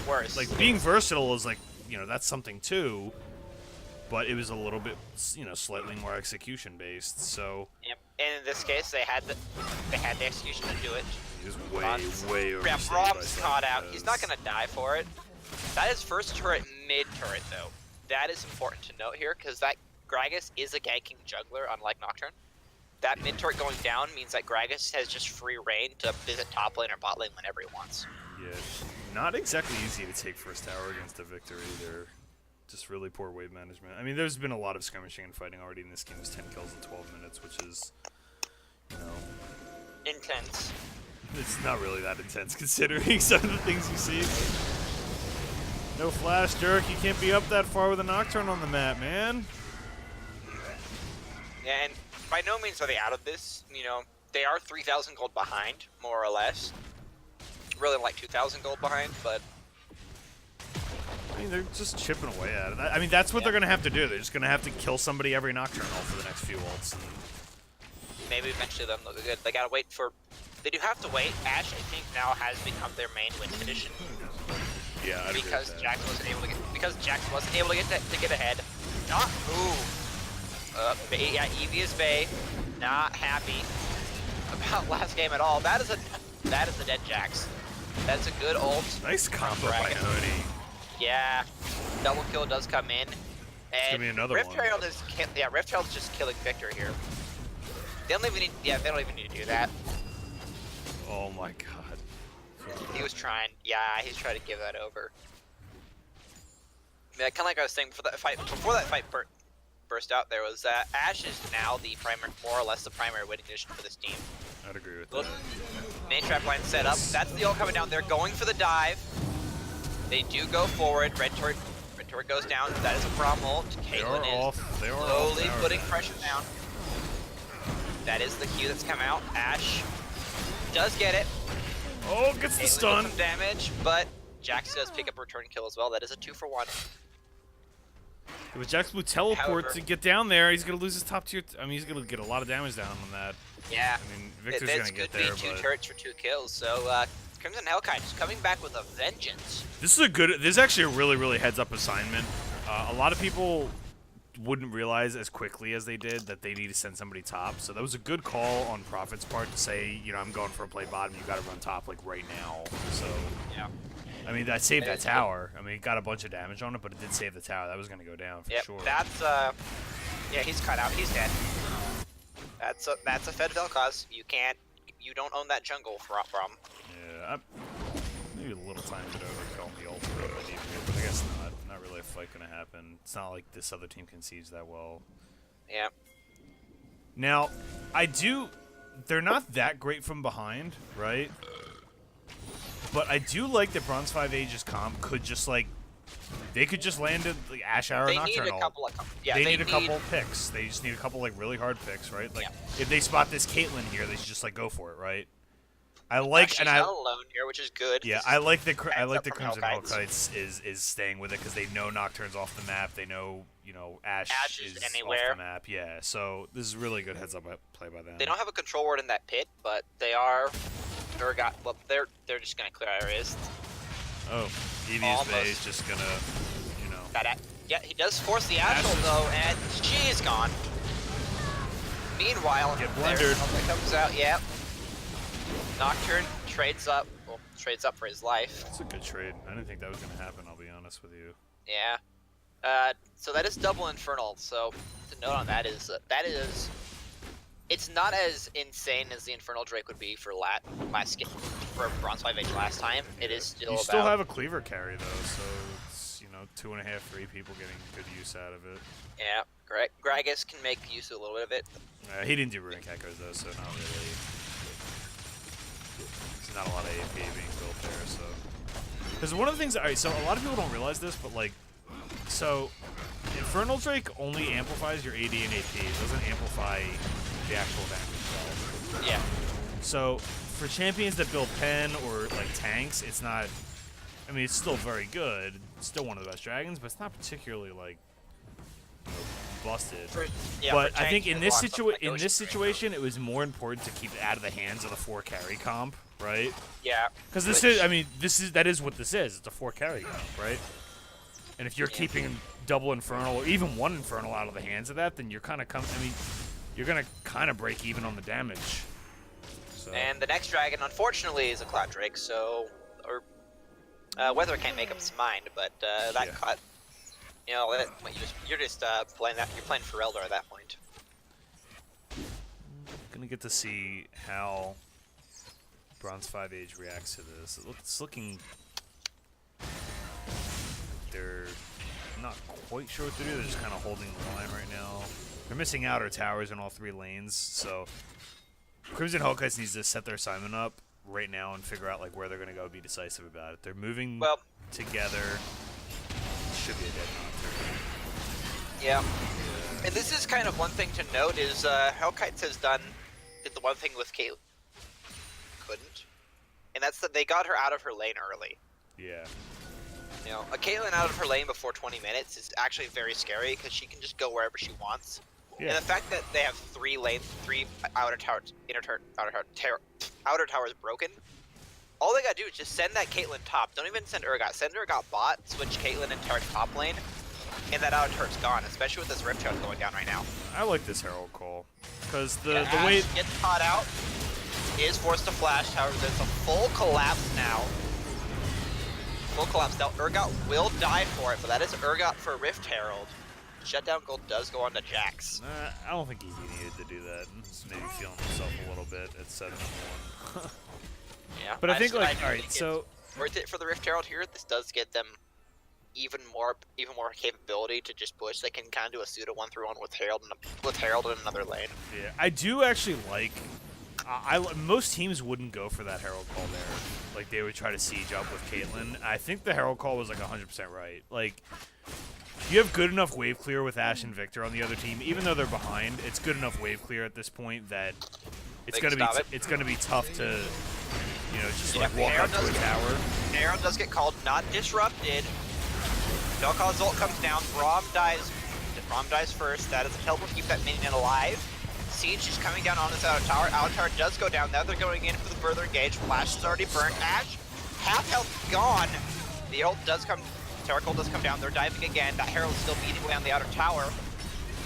worse. Like being versatile is like, that's something too, but it was a little bit, slightly more execution based. So. Yep. And in this case, they had the execution to do it. He was way over. Yeah, Brom's caught out. He's not gonna die for it. That is first turret, mid turret though. That is important to note here, because that Gragas is a ganking juggler, unlike Nocturne. That mid turret going down means that Gragas has just free reign to visit top lane or bot lane whenever he wants. Yeah, not exactly easy to take first tower against a Victor either. Just really poor wave management. I mean, there's been a lot of skirmishing and fighting already in this game. It's 10 kills in 12 minutes, which is, intense. It's not really that intense considering some of the things you see. No flash, Dirk. You can't be up that far with a Nocturne on the map, man. And by no means are they out of this. They are 3,000 gold behind, more or less. Really like 2,000 gold behind, but... I mean, they're just chipping away at it. I mean, that's what they're going to have to do. They're just going to have to kill somebody every Nocturne ult for the next few ults. And... Maybe eventually they'll look good. They got to wait for... They do have to wait. Ashe, I think, now has become their main win condition. Yeah, I because Jax wasn't able to get ahead. Yeah, Eevee is Bay. Not happy about last game at all. That is a dead Jax. That's a good ult. Nice combo by Hoodie. Yeah, double kill does come in. And give me another Rift one. Herald is just killing Victor here. They don't even need to do that. Oh my god. He was trying. Yeah, he's trying to give that over. Yeah, kind of like I was saying before that fight burst out, there was Ashe is now the primary, more or less the primary winning condition for this team. I'd agree with that. Main trap line set up. That's the ult coming down. They're going for the dive. They do go forward. Red turret goes down. That is a problem ult. Caitlyn is slowly putting pressure down. That is the Q that's come out. Ashe does get it. Oh, gets the stun. Some damage, but Jax does pick up a return kill as well. That is a 2 for 1. If Jax will teleport to get down there, he's going to lose his top tier. I mean, he's going to get a lot of damage down on that. Yeah. I mean, Victor's going to get there, This could be 2 turrets for 2 kills. So, Crimson Hellkites coming back with a vengeance. This is actually a really, really heads-up assignment. A lot of people wouldn't realize as quickly as they did that they need to send somebody top. So that was a good call on Prophet's part to say, I'm going for a play bottom. You got to run top like right now. So yeah. I mean, that saved that tower. I mean, it got a bunch of damage on it, but it did save the tower. That was going to go down for sure. That's yeah, he's cut out. He's dead. That's a Fed Vel'Koz. You don't own that jungle from. Yeah, maybe a little time to overkill the ultimate, but I guess not. Not really a fight gonna happen. It's not like this other team conceives that well. Yeah. Now, they're not that great from behind, right? But I do like that Bronze 5 Aegis comp could just they could just land a Ashe Hour Nocturnal. They need a couple picks. They just need a couple really hard picks, right? If they spot this Caitlyn here, they should just go for it, right? She's not alone here, which is good. Yeah, I like the Crimson Hellkites is staying with it because they know Nocturne's off the map. They know Ashe is anywhere off the map. Yeah, so this is really good heads up play by them. They don't have a control ward in that pit, but they're just gonna clear areas. Oh, Eevee's Bay is just gonna, Yeah, he does force the Astral though, and she's gone. Meanwhile, Get blundered. Helmet comes out, yep. Nocturne trades up, for his life. That's a good trade. I didn't think that was going to happen, I'll be honest with you. Yeah. So that is double Infernal, so the note on that is, it's not as insane as the Infernal Drake would be for for Bronze 5H last time. It is still You still have a Cleaver carry though, so it's, 2.5, 3 people getting good use out of it. Yeah, Gragas can make use of a little bit of it. He didn't do Runic Echoes though, so not really. There's not a lot of AP being built there, so. Because one of the things, alright, so a lot of people don't realize this, but like, so Infernal Drake only amplifies your AD and AP. It doesn't amplify the actual damage. Yeah. So for champions that build pen or like tanks, it's not. I mean, it's still very good. It's still one of the best dragons, but it's not particularly like busted. But I think in this situation, it was more important to keep it out of the hands of the 4 carry comp, right? Yeah. Because that is what this is. It's a 4 carry comp, right? And if you're keeping double Infernal or even 1 Infernal out of the hands of that, then you're kind of you're gonna kind of break even on the damage. So. And the next dragon, unfortunately, is a Cloud Drake. Weather can't make up his mind, but that cut. You're just playing that. You're playing for Elder at that point. Gonna get to see how Bronze 5H reacts to this. It's looking. They're not quite sure what to do. They're just kind of holding the line right now. They're missing outer towers in all 3 lanes, so Crimson Hellkites needs to set their assignment up right now and figure out like where they're gonna go. Be decisive about it. They're moving together. Should be a dead Nocturne. Yeah. And this is kind of one thing to note is Hellkites did the one thing with Caitlyn couldn't, and that's that they got her out of her lane early. Yeah. A Caitlyn out of her lane before 20 minutes is actually very scary because she can just go wherever she wants. Yeah. And the fact that they have 3 outer towers, outer towers broken, all they gotta do is just send that Caitlyn top. Don't even send Urgot. Send Urgot bot, switch Caitlyn and Tarek top lane, and that outer turret's gone, especially with this Rift Shot going down right now. I like this Herald call. Because the way way... gets caught out, is forced to flash, however, there's a full collapse now. Full collapse now. Urgot will die for it, but that is Urgot for Rift Herald. Shutdown gold does go on to Jax. I don't think he needed to do that. He's maybe feeling himself a little bit at 7-1. Yeah, but I think alright, so worth it for the Rift Herald here. This does get them even more capability to just push. They can kind of do a pseudo 1-3-1 with Herald in another lane. Yeah, I do actually like. Most teams wouldn't go for that Herald call there. Like they would try to siege up with Caitlyn. I think the Herald call was like 100% right. Like. You have good enough wave clear with Ashe and Victor on the other team, even though they're behind. It's good enough wave clear at this point that it's gonna be tough to, just like walk up to a tower. Arrow does get called, not disrupted. Vel'Koz's ult comes down. Braum dies first. That doesn't help to keep that minion alive. Siege is coming down on this outer tower. Outer tower does go down. Now they're going in for the further engage. Flash is already burnt. Ashe, half health gone. The ult does come. Tarek ult does come down. They're diving again. That Herald's still beating away on the outer tower.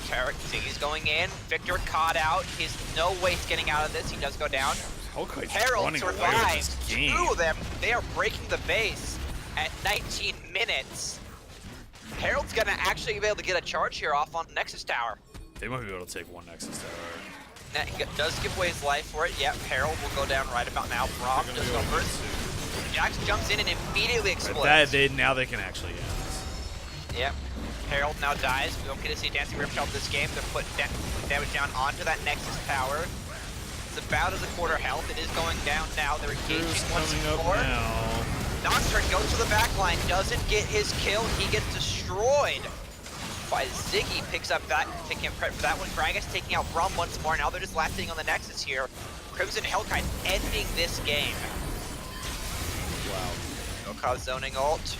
Tarek, Ziggy's going in. Victor caught out. He's no waste getting out of this. He does go down. Herald survives. 2 of them. They are breaking the base at 19 minutes. Herald's gonna actually be able to get a charge here off on Nexus Tower. They might be able to take 1 Nexus Tower. That he does give away his life for it. Yep, Herald will go down right about now. Braum does go first. Jax jumps in and immediately explodes. Now they can actually end this. Yep. Herald now dies. We don't get to see Dancing Rift Shot this game. They're putting damage down onto that Nexus Tower. It's about at a quarter health. It is going down now. They're engaging once more. Nocturne goes to the back line, doesn't get his kill. He gets destroyed by Ziggy. Picks up that, taking credit for that one. Gragas taking out Braum once more. Now they're just last sitting on the Nexus here. Crimson Hellkite ending this game. Wow. Vel'Koz zoning ult.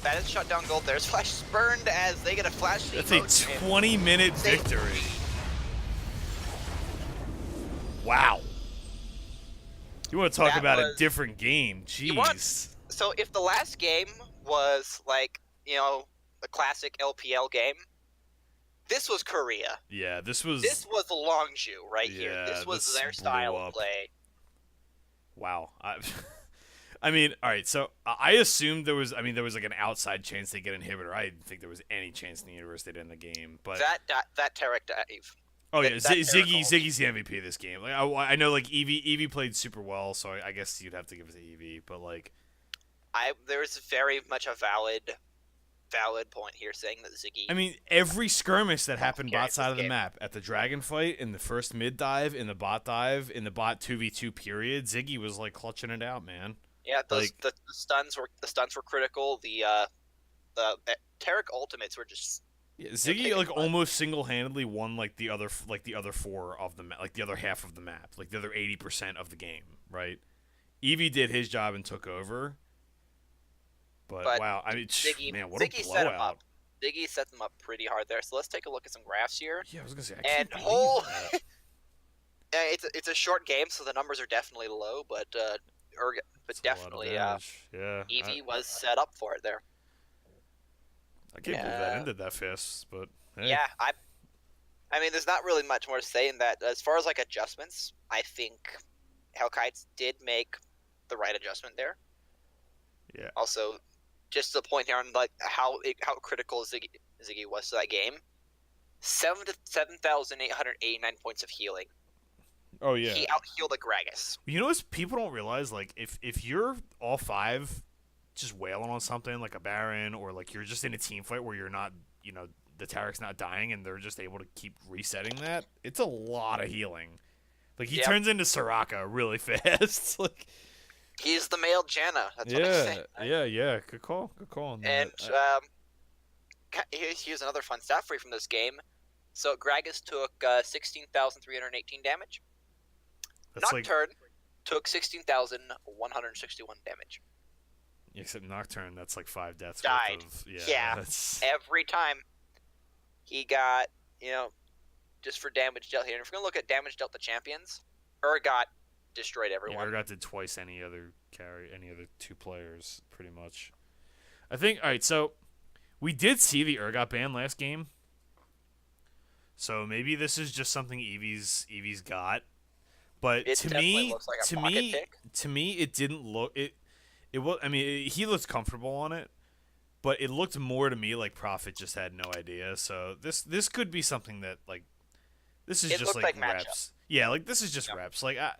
That is shut down gold. There's flash spurned as they get a flash. That's a 20-minute victory. Wow. You want to talk about a different game? Jeez. So if the last game was like, the classic LPL game. This was Korea. Yeah, this was Longju right here. Yeah, This was this their blew style up. of play. Wow. I mean, all right. So I assumed there was like an outside chance they get inhibitor. I didn't think there was any chance in the universe they'd end the game. But that Tarek dive. oh yeah, that Ziggy's the MVP of this game. Like I know like Eevee played super well, so I guess you'd have to give it to Eevee. But like, there's very much a valid point here saying that Ziggy. I mean, every skirmish that happened bot side of the map, at the dragon fight, in the first mid dive, in the bot dive, in the bot 2v2 period, Ziggy was like clutching it out, man. Yeah, the stuns were critical. The Tarek ultimates were just. Yeah, Ziggy like almost single-handedly won like the other four of the like the other half of the map, like the other 80% of the game, right? Eevee did his job and took over. But wow, I mean, Ziggy, man, what Ziggy a blowout! set him up. Ziggy set them up pretty hard there. So let's take a look at some graphs here. Yeah, I was gonna say, it's a short game, so the numbers are definitely low, but definitely, Eevee was set up for it there. I can't believe that ended that fast, but hey. Yeah, I mean, there's not really much more to say in that. As far as like adjustments, I think Hellkites did make the right adjustment there. Yeah. Also, just the point here on like how critical Ziggy was to that game. 7,889 points of healing. Oh yeah. He out-healed a Gragas. You know what people don't realize? Like, if you're all five just wailing on something like a Baron, or like you're just in a team fight where you're not, the Tarek's not dying and they're just able to keep resetting that, it's a lot of healing. Like, he turns into Soraka really fast. Like, he's the male Janna. That's what I say. Yeah. Good call. And here's another fun stat for you from this game. So Gragas took 16,318 damage. Nocturne took 16,161 damage. Except Nocturne, that's like 5 deaths. Died. Every time he got, just for damage dealt here. And if we're going to look at damage dealt to champions, Urgot destroyed everyone. Yeah, Urgot did twice any other two players, pretty much. I think, alright, so we did see the Urgot ban last game. So maybe this is just something Eevee's got. But to me, it didn't look it was. I mean, he looked comfortable on it, but it looked more to me like Prophet just had no idea. So this could be something that like this is just like reps. Yeah, like this is just reps. Like I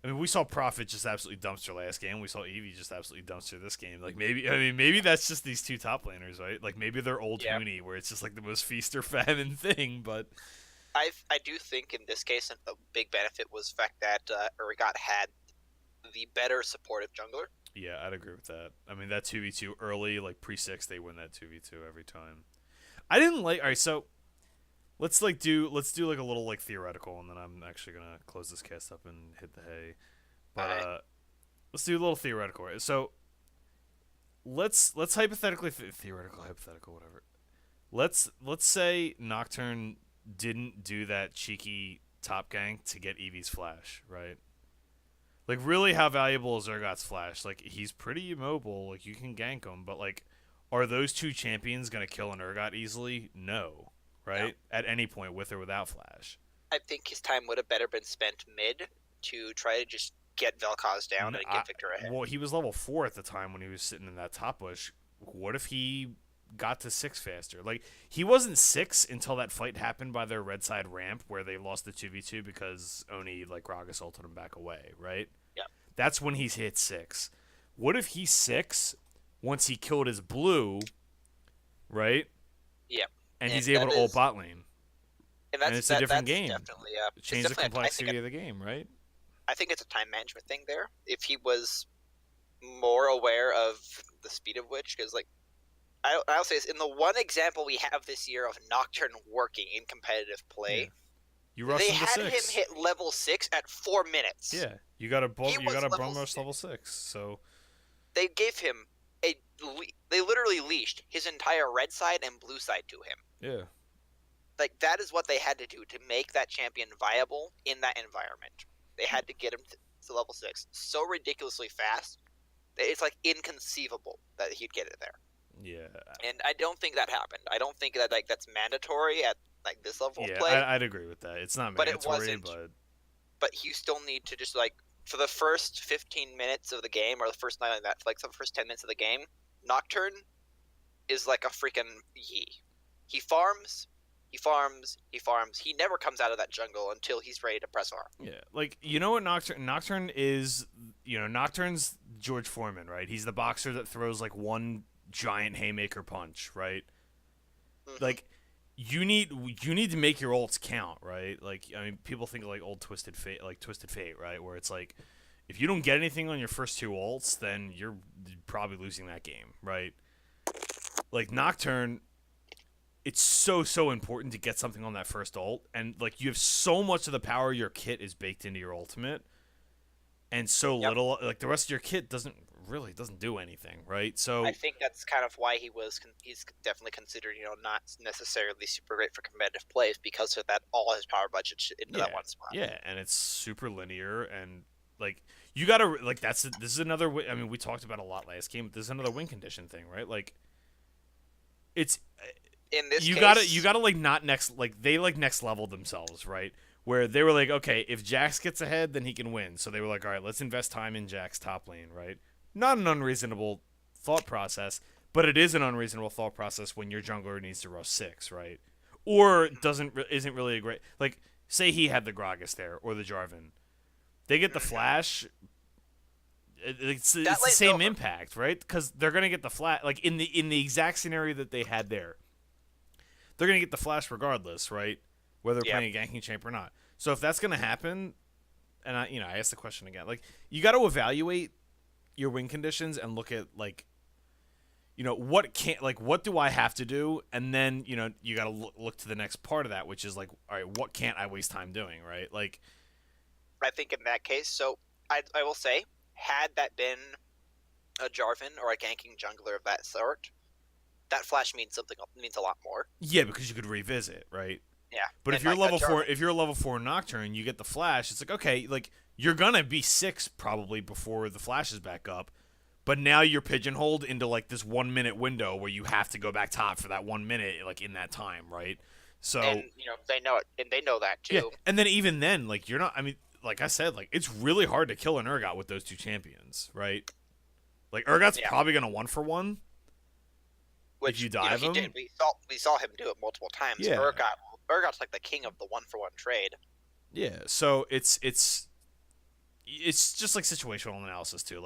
mean, we saw Prophet just absolutely dumpster last game. We saw Eevee just absolutely dumpster this game. Like maybe that's just these two top laners, right? Like maybe they're old Huni, where it's just like the most feast or famine thing, but. I do think in this case a big benefit was the fact that Urgot had the better supportive jungler. Yeah, I'd agree with that. I mean, that 2v2 early, like pre-6, they win that 2v2 every time. I didn't like... Alright, so let's do like a little like theoretical, and then I'm actually going to close this cast up and hit the hay. But let's do a little theoretical. So let's hypothetically... hypothetical, whatever. Let's say Nocturne didn't do that cheeky top gank to get Eevee's flash, right? Like, really, how valuable is Urgot's flash? Like, he's pretty immobile. Like, you can gank him, but like, are those two champions gonna kill an Urgot easily? No, right? No. At any point, with or without flash. I think his time would have better been spent mid to try to just get Vel'Koz down and get Victor ahead. Well, he was level 4 at the time when he was sitting in that top bush. What if he got to 6 faster? Like, he wasn't 6 until that fight happened by their red side ramp where they lost the 2v2 because Oni, like, Gragas ulted him back away, right? Yeah. That's when he's hit 6. What if he's 6 once he killed his blue, right? Yeah. And he's able to ult bot lane. And it's a different game. Definitely, it changed the complexity of the game, right? I think it's a time management thing there. If he was more aware of the speed of which, because, like, I'll say this, in the one example we have this year of Nocturne working in competitive play, they had him hit level 6 at 4 minutes. Yeah, you got a bum rush level 6, so they gave him they literally leashed his entire red side and blue side to him. Yeah. Like, that is what they had to do to make that champion viable in that environment. They had to get him to level 6 so ridiculously fast that it's like inconceivable that he'd get it there. Yeah. And I don't think that happened. I don't think that that's mandatory at this level of Yeah, play. I'd agree with that. It's not But it mandatory, wasn't. but But you still need to just for the first 15 minutes of the game, or the first night of that, the first 10 minutes of the game, Nocturne is like a freaking Yi. He farms, he farms, he farms. He never comes out of that jungle until he's ready to press R. yeah, you know what Nocturne is, Nocturne's George Foreman, right? He's the boxer that throws one giant haymaker punch, right? Mm-hmm. Like you need to make your ults count, right? People think of old Twisted Fate, right? Where it's if you don't get anything on your first two ults, then you're probably losing that game, right? Nocturne, it's so important to get something on that first ult, and you have so much of the power of your kit is baked into your ultimate, and so little the rest of your kit doesn't do anything, right? So I think that's kind of why he's definitely considered not necessarily super great for competitive plays, because of that all his power budget into that one spot. Yeah, and it's super linear, and you gotta this is another. I mean, we talked about a lot last game, but this is another win condition thing, right? It's in this you case, gotta not next they next level themselves, right? Where they were okay, if Jax gets ahead, then he can win. So they were all right, let's invest time in Jax top lane, right? Not an unreasonable thought process, but it is an unreasonable thought process when your jungler needs to rush 6, right? Or isn't really a great say he had the Gragas there or the Jarvan, they get the flash. It's the same impact, right? Because they're gonna get the flash in the exact scenario that they had there. They're gonna get the flash regardless, right? Whether they're playing a ganking champ or not. So if that's gonna happen, and I asked the question again, you got to evaluate your win conditions and look at what do I have to do, and then you got to look to the next part of that, which is all right, what can't I waste time doing, right? I think in that case, so I will say, had that been a Jarvan or a ganking jungler of that sort, that flash means a lot more. Yeah, because you could revisit, right? Yeah. But if you're level 4, level 4 Nocturne, you get the flash. It's okay, you're gonna be 6 probably before the flash is back up. But now you're pigeonholed into this 1 minute window where you have to go back top for that 1 minute in that time, right? So and they know it, and they know that too. Yeah, and then even then, you're not. I mean, like I said, it's really hard to kill an Urgot with those two champions, right? Urgot's probably gonna 1-for-1. Which if you dive him. He did. We saw him do it multiple times. Yeah. Urgot's the king of the 1-for-1 trade. Yeah, so it's just situational analysis too.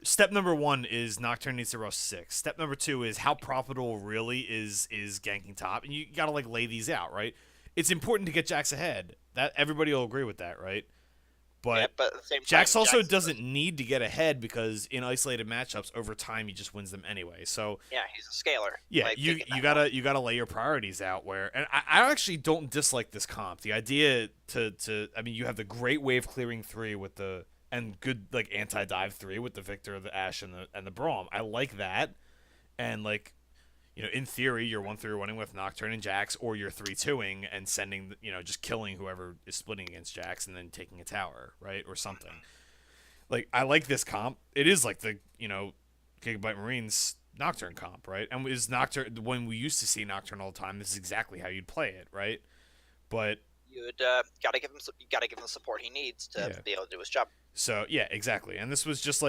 Step number 1 is Nocturne needs to rush 6. Step number 2 is how profitable really is ganking top, and you gotta lay these out, right? It's important to get Jax ahead. That everybody will agree with that, right? But, but at the same time, Jax also doesn't need to get ahead, because in isolated matchups over time he just wins them anyway. So yeah, he's a scaler. Yeah, you gotta lay your priorities out where, and I actually don't dislike this comp. The idea I mean, you have the great wave clearing 3 with the and good anti-dive 3 with the Victor, the Ashe, and the Braum. I like that, and in theory, you're 1-3-1ing with Nocturne and Jax, or you're 3-2ing and sending, just killing whoever is splitting against Jax and then taking a tower, right, or something. I like this comp. It is the Gigabyte Marines Nocturne comp, right? And is Nocturne, when we used to see Nocturne all the time, this is exactly how you'd play it, right? But you'd gotta give him the support he needs to be able to do his job. So yeah, exactly. And this was just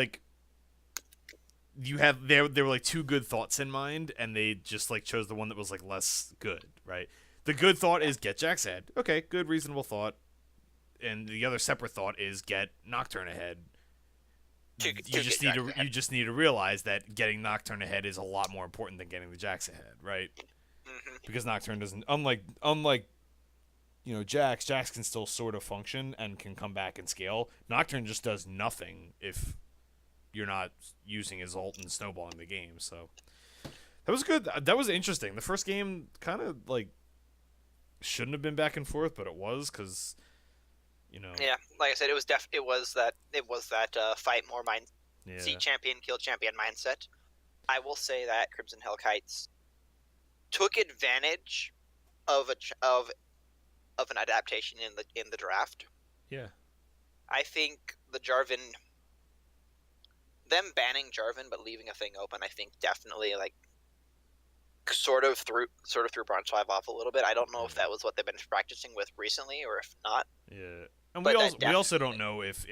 you have there were two good thoughts in mind, and they just chose the one that was less good, right? The good thought is get Jax ahead. Okay, good, reasonable thought. And the other separate thought is get Nocturne ahead. You just need to realize that getting Nocturne ahead is a lot more important than getting the Jax ahead, right? Mm-hmm. Because Nocturne doesn't, unlike Jax can still sort of function and can come back and scale. Nocturne just does nothing if you're not using his ult and snowballing the game. So that was good. That was interesting. The first game kind of shouldn't have been back and forth, but it was, because Yeah, like I said, it was that fight more mind. Yeah. See champion, kill champion mindset. I will say that Crimson Hellkites took advantage of an adaptation in the draft. Yeah. I think the Jarvan them banning Jarvan but leaving a thing open, I think definitely like sort of threw Bronze 5 off a little bit. I don't know if that was what they've been practicing with recently or if not. Yeah. And But we also don't know if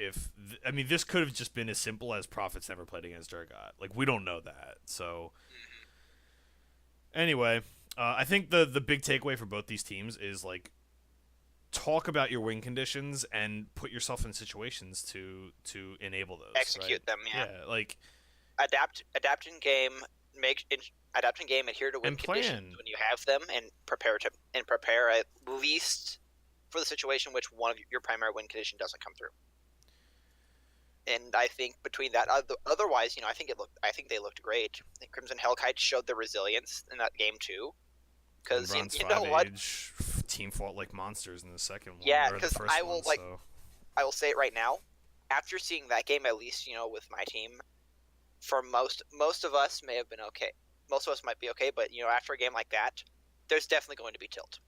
I mean, this could have just been as simple as Prophet's never played against Urgot. Like, we don't know that. So anyway, I think the big takeaway for both these teams is like, talk about your win conditions and put yourself in situations to enable those. Execute them, yeah. Yeah, like adapt in game, adapt in game, adhere to win conditions when you have them, and prepare at least for the situation which one of your primary win condition doesn't come through. And I think between that, otherwise, I think they looked great. I think Crimson Hellkites showed their resilience in that game too. Because you know what, team fought like monsters in the second one. Yeah, because I will say it right now. After seeing that game, at least with my team, for most of us may have been okay. Most of us might be okay, but after a game like that, there's definitely going to be tilt.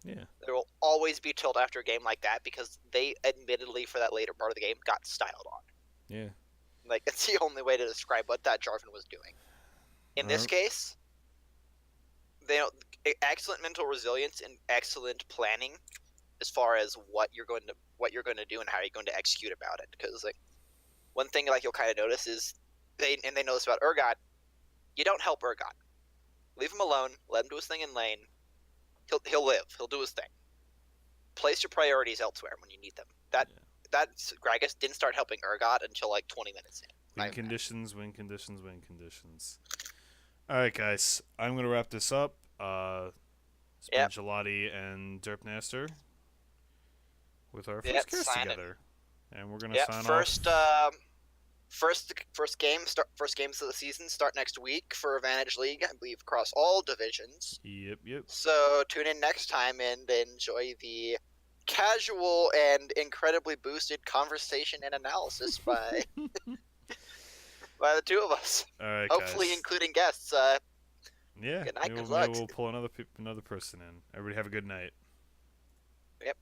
Yeah, there will always be tilt after a game like that because they admittedly for that later part of the game got styled on. Yeah, like it's the only way to describe what that Jarvan was doing. In this case, excellent mental resilience and excellent planning as far as what you're going to do and how you're going to execute about it. Because like one thing like you'll kind of notice is they know this about Urgot. You don't help Urgot. Leave him alone. Let him do his thing in lane. He'll live. He'll do his thing. Place your priorities elsewhere when you need them. That's Gragas didn't start helping Urgot until like 20 minutes in. Win conditions. All right, guys. I'm gonna wrap this up. It's been Gelati and Derpnaster with our first cast together, and we're gonna sign off. First games of the season start next week for Advantage League, I believe, across all divisions. Yep. So tune in next time and enjoy the casual and incredibly boosted conversation and analysis by by the two of us. All right, hopefully guys. Including guests. Yeah, good night, maybe good luck. We'll pull another person in. Everybody have a good night.